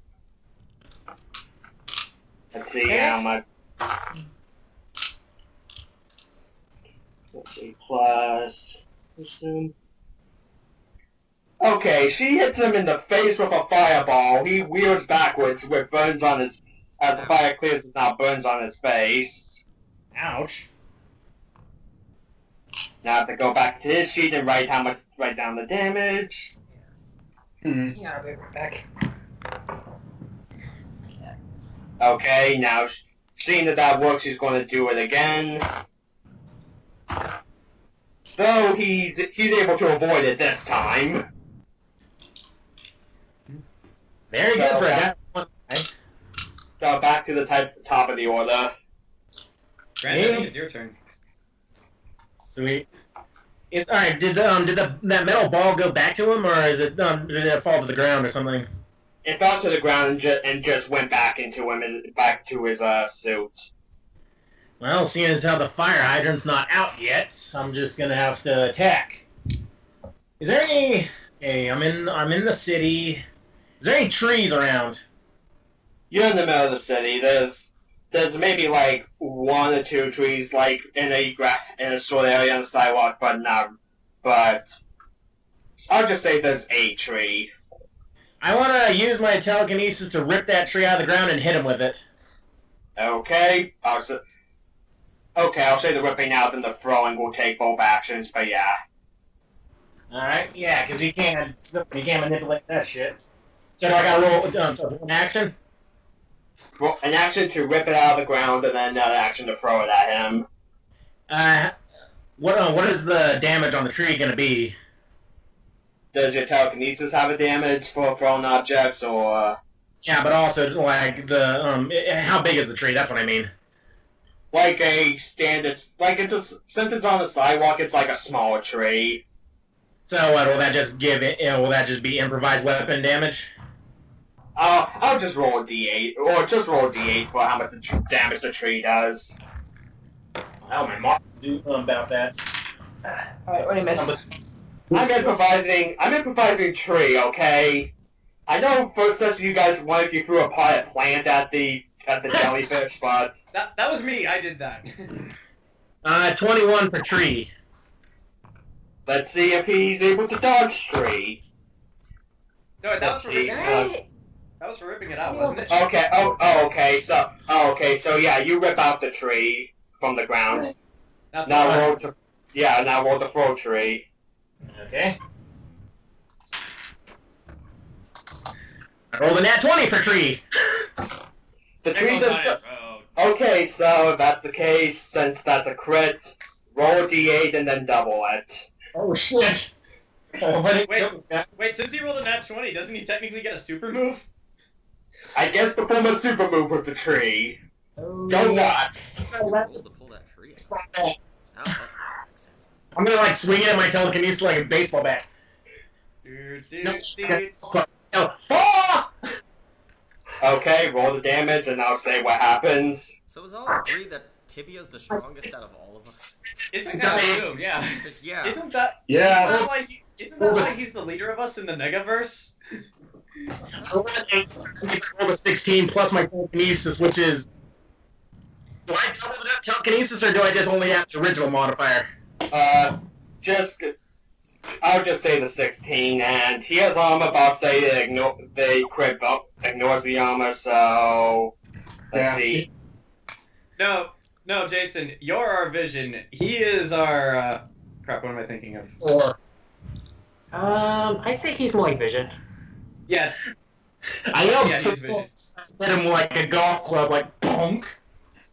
Let's see how much. Let's see, plus. Okay, she hits him in the face with a fireball. He wheels backwards with burns on his... As the fire clears, it's now burns on his face. Ouch. Now I have to go back to his sheet and write down the damage. Yeah, I'll be right back. Okay, now seeing that works, he's going to do it again. Though he's able to avoid it this time. Very good for that. So back to the top of the order. Grant, I think it's your turn. Sweet. Alright, did that metal ball go back to him, or did it fall to the ground or something? It fell to the ground and just went back into him and back to his suit. Well, seeing as how the fire hydrant's not out yet, I'm just gonna have to attack. Is there any? Hey, I'm in the city. Is there any trees around? You're in the middle of the city. There's maybe like 1 or 2 trees like in a short area on the sidewalk, but I'll just say there's a tree. I want to use my telekinesis to rip that tree out of the ground and hit him with it. Okay. I'll say the ripping out and the throwing will take both actions, but yeah. Alright, yeah, because you can't manipulate that shit. So do I gotta roll an action? Well, an action to rip it out of the ground, and then another action to throw it at him. What is the damage on the tree gonna be? Does your telekinesis have a damage for thrown objects, or? Yeah, but also like the how big is the tree? That's what I mean. Like a standard, since it's on the sidewalk, it's like a smaller tree. So what will that just give it? Will that just be improvised weapon damage? I'll just roll a d8, or just roll a d8 for how much damage the tree does. Oh, my marks do about that. Alright, what do you miss? I'm improvising tree, okay? I know first session you guys wanted you threw a potted plant at the jellyfish, but that was me. I did that. 21 for tree. Let's see if he's able to dodge tree. No, that was for ripping it out. That was for ripping it out, wasn't it? Okay. Okay. So yeah, you rip out the tree from the ground. Now roll to throw tree. Okay. I rolled a nat 20 for tree. The tree does. Okay, so if that's the case, since that's a crit, roll a d8 and then double it. Oh shit! Wait, since he rolled a nat 20, doesn't he technically get a super move? I guess perform a super move with the tree. Oh, go nuts! Pull that tree. I'm gonna like swing it at my telekinesis like a baseball bat. Okay, roll the damage and I'll say what happens. So is all agree that Tibia's the strongest out of all of us? Isn't that true? Yeah. Yeah. Isn't that why he's the leader of us in the Negaverse? I rolled a 16 plus my telekinesis, which is... Do I double that telekinesis, or do I just only have the original modifier? I'll just say the 16, and he has armor, but I'll say the crit ignores the armor, so... Let's see. No, Jason, you're our vision. He is our, crap, what am I thinking of? I'd say he's more like vision. Yes. I yelled hit him like a golf club, like, bonk.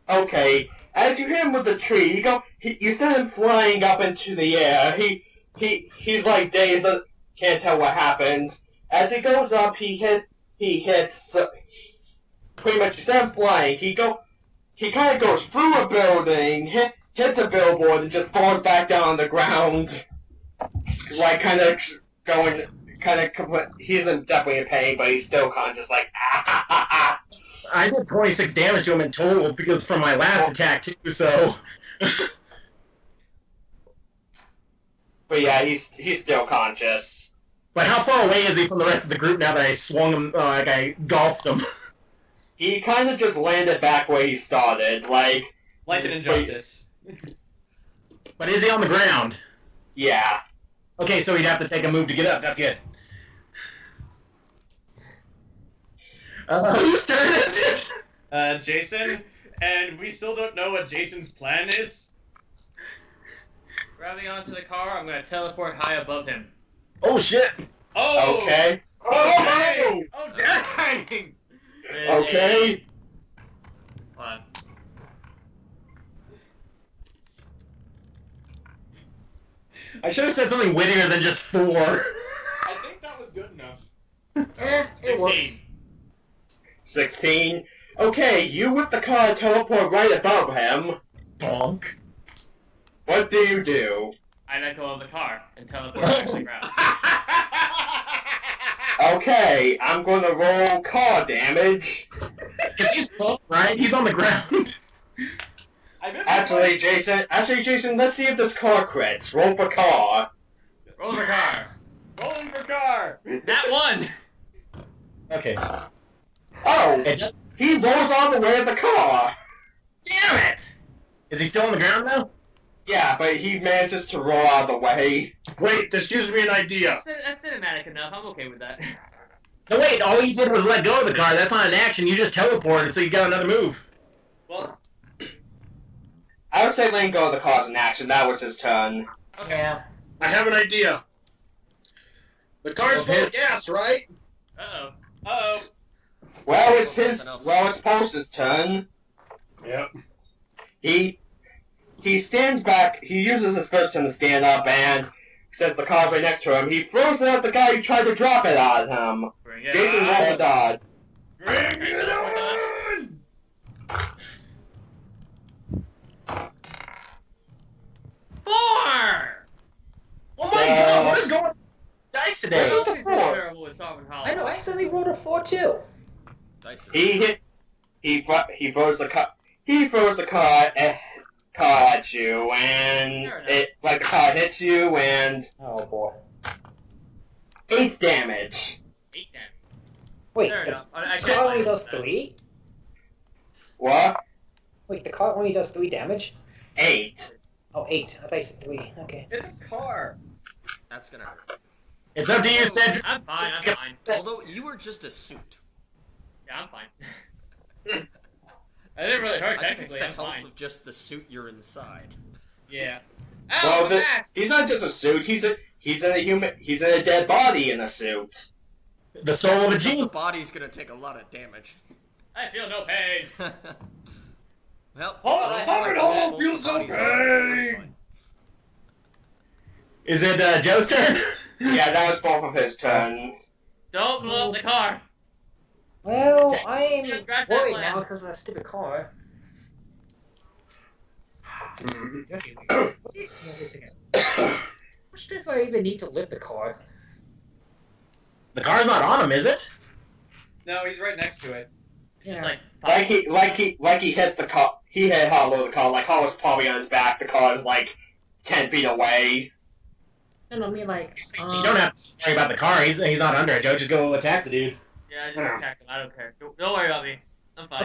Okay, as you hit him with the tree, you send him flying up into the air. He's like dazed, can't tell what happens. As he goes up, he hits, pretty much you send him flying. He kind of goes through a building, hits a billboard, and just falls back down on the ground. Like, he isn't definitely in pain, but he's still kind of just like, I did 26 damage to him in total, because from my last attack, too, so... But yeah, he's still conscious. But how far away is he from the rest of the group now that I swung him, like I golfed him? He kind of just landed back where he started, like an injustice. But is he on the ground? Yeah. Okay, so he'd have to take a move to get up. That's good. Whose turn is it? Jayson, and we still don't know what Jason's plan is. Grabbing onto the car, I'm gonna teleport high above him. Oh shit! Oh! Okay. Oh, oh dang! Okay. Hold on. I should have said something wittier than just 4. I think that was good enough. It works. 16. Okay, you with the car teleport right above him. Bonk. What do you do? I let go of the car and teleport back to the ground. Okay, I'm gonna roll car damage. Because he's bumped, right? He's on the ground. Actually, Jason, let's see if this car crits. Roll for car. Roll for car. Rolling for car. That one. Okay. Oh, he rolls all the way to the car. Damn it! Is he still on the ground now? Yeah, but he manages to roll out of the way. Wait, this gives me an idea. That's cinematic enough. I'm okay with that. No, wait, all he did was let go of the car. That's not an action. You just teleported, so you got another move. Well, I would say letting go of the car is an action. That was his turn. Okay. Yeah. I have an idea. The car's full of gas, right? Uh-oh. uh-oh. Well, it's Pulse's turn. Yep. He stands back, he uses his first turn to stand up, and since the car's right next to him, he throws it at the guy who tried to drop it at him. Jason roll a dodge. Bring it on! 4! Oh my god, what is going on? Dice today. I rolled a 4. Terrible with solving I hollow. know, I accidentally rolled a 4 too. He throws the car at you, and the car hits you, and oh boy, 8 damage. 8 damage. Wait, Fair the enough. car only does 3? What? Wait, the car only does 3 damage? 8. Oh, 8. I thought you said 3. Okay. It's a car. That's gonna hurt. It's up to you, Cedric. I'm fine. I'm fine. Although you were just a suit. Yeah, I'm fine. I didn't really hurt I think technically. it's the I'm health fine. of just the suit you're inside. Yeah. Ow, Well, mask. he's not just a suit. He's in a dead body in a suit. The soul of a The gene. body's gonna take a lot of damage. I feel no pain. Well, all feels no pain. Is it Joe's turn? Yeah, that was both of his turn. Don't blow up the car. Well, I'm Just scratch that worried plan. now because of that stupid car. How much if I even need to lift the car? The car's not on him, is it? No, he's right next to it. Just like He hit the car. He hit Hollow the car. Like Hollow's probably on his back. The car is like 10 feet away. No, I mean like. You don't have to worry about the car. He's not under it, Joe. Just go attack the dude. Yeah, I just attack him. I don't care. Don't worry about me. I'm fine.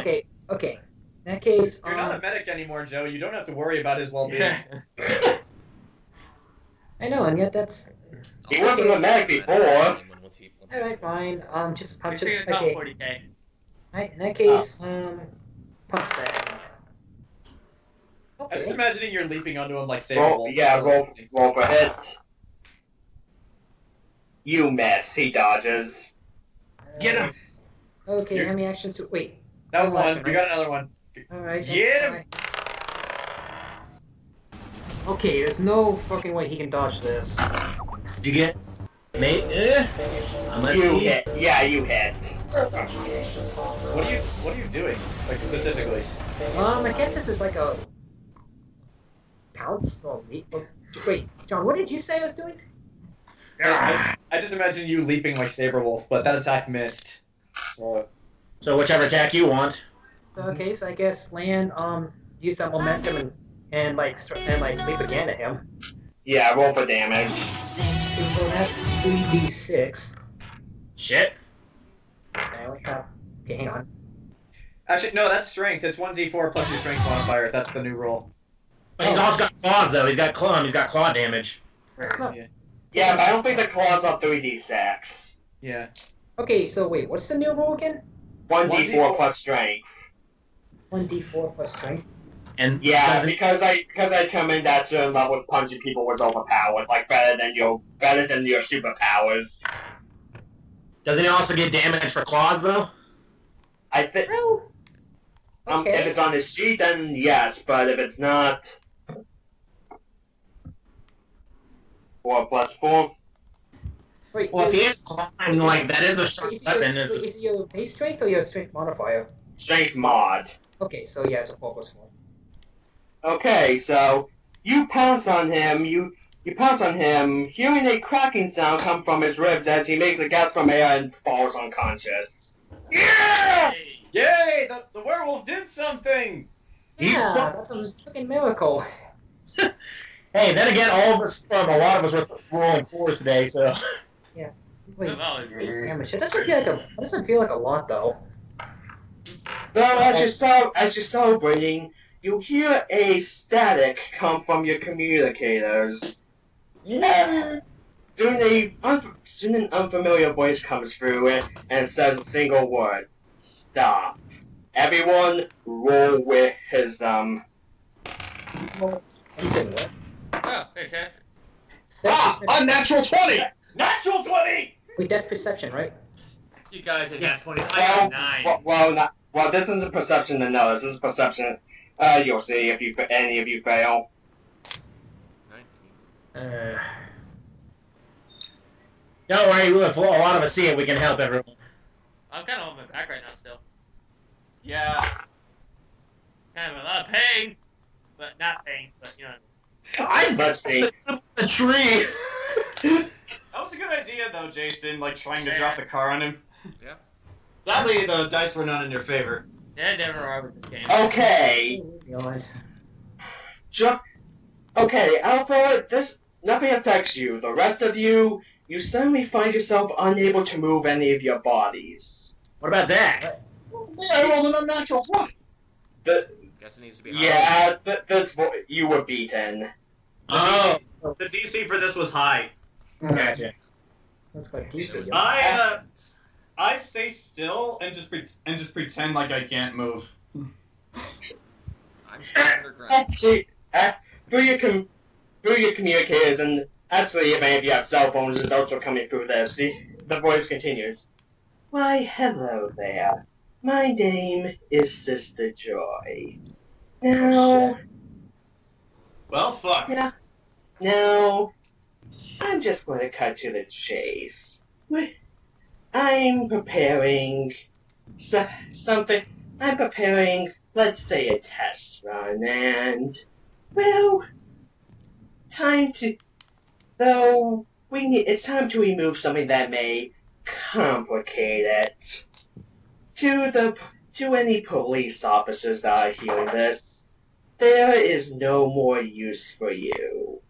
Okay. In that case, You're not a medic anymore, Joe. You don't have to worry about his well-being. Yeah. I know, and yet that's. He wasn't a medic before. Alright, fine. Just punch You're it. top Okay. 40k. Alright, in that case, punch that. I'm just Okay. imagining you're leaping onto him like Saber Roll Wolf. roll for hit. You miss. He dodges. Get him. Okay, You're- how many actions do. Wait. That was One one. action, You got another one. Alright. Get him! Okay, there's no fucking way he can dodge this. Did you get? Mate? Unless You he... hit. Yeah, you hit. What are you doing? Like specifically? I guess this is like a. Pounce? Oh, wait, John, what did you say I was doing? I just imagine you leaping like Saber Wolf, but that attack missed. So whichever attack you want. Okay, so I guess land, use that momentum and leap again at him. Yeah, roll for damage. So that's 3d6. Shit. Okay, hang on. Actually, no, that's strength. It's 1d4 plus your strength modifier. That's the new roll. But he's also got claws though. He's got claw damage. That's not... Yeah, but I don't think the claws are 3d6. Yeah. Okay, so wait, what's the new rule again? 1d4 plus strength. 1d4 plus strength. And yeah, because I come in that certain level with punching people was overpowered, like better than your superpowers. Doesn't he also get damage for claws though? I think. Okay. If it's on his sheet, then yes, but if it's not, 4 plus 4. Wait, well, if he is clawing, like that is a sharp weapon. Is it your base strength or your strength modifier? Strength mod. Okay, so yeah, it's a 4 plus 4. Okay, so you pounce on him. You pounce on him, hearing a cracking sound come from his ribs as he makes a gasp from air and falls unconscious. Yeah! Yay! The werewolf did something! Yeah, that's a freaking miracle. Hey, then again, a lot of us were rolling 4s today, so. Yeah. Wait, damage. It doesn't feel like a lot though. So as you're celebrating, you hear a static come from your communicators. Yeah. Soon an unfamiliar voice comes through and says a single word: "Stop." Everyone, roll wisdom. Oh, fantastic. Unnatural 20! Natural 20! Wait, that's perception, right? You guys are nat 20. I got 9. Well, this isn't perception to know. This is perception. You'll see if any of you fail. 19. Don't worry, if a lot of us see it, we can help everyone. I'm kind of on my back right now still. Yeah. Kind of a lot of pain, but not pain, but you know. I'm pain. The tree. That was a good idea, though, Jayson, like trying to drop the car on him. Yeah. Sadly, the dice were not in your favor. Yeah, never are with this game. Okay. Okay, Alpha, nothing affects you. The rest of you, you suddenly find yourself unable to move any of your bodies. What about Zach? I rolled an unnatural 20. Guess it needs to be higher. Yeah, you were beaten. Oh. The DC for this was high. Gotcha. That's quite decent. I stay still and just pretend like I can't move. I'm still underground. Actually, through your communicators, and actually, if any of you have cell phones, and those are coming through this, the voice continues. Why, hello there. My name is Sister Joy. Now... Well, fuck. Yeah. Now, I'm just going to cut to the chase. I'm preparing something. I'm preparing, let's say, a test run, and, well, it's time to remove something that may complicate it. To any police officers that are hearing this, there is no more use for you.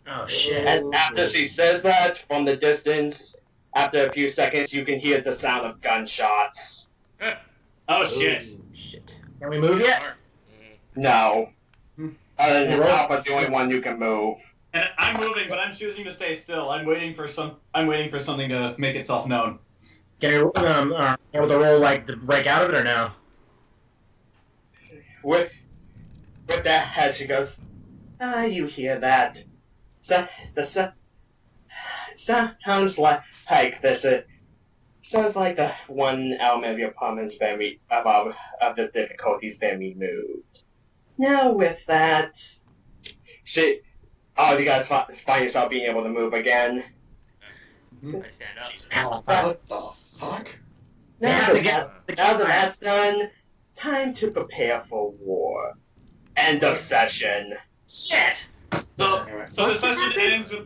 Oh shit. And after she says that, from the distance, after a few seconds, you can hear the sound of gunshots. Oh shit. Can we move yet? No. Other than Alpha's the only one you can move. And I'm moving, but I'm choosing to stay still. I'm waiting for something to make itself known. Can you able to roll like to break out of it or no? With that head, she goes, you hear that? Sounds like this. Sounds like the one element of your problem's been of the difficulty's been removed. Now with that, you guys find yourself being able to move again. I stand up. What the fuck? Now that that's done, time to prepare for war. End of session. Shit! So the session ends with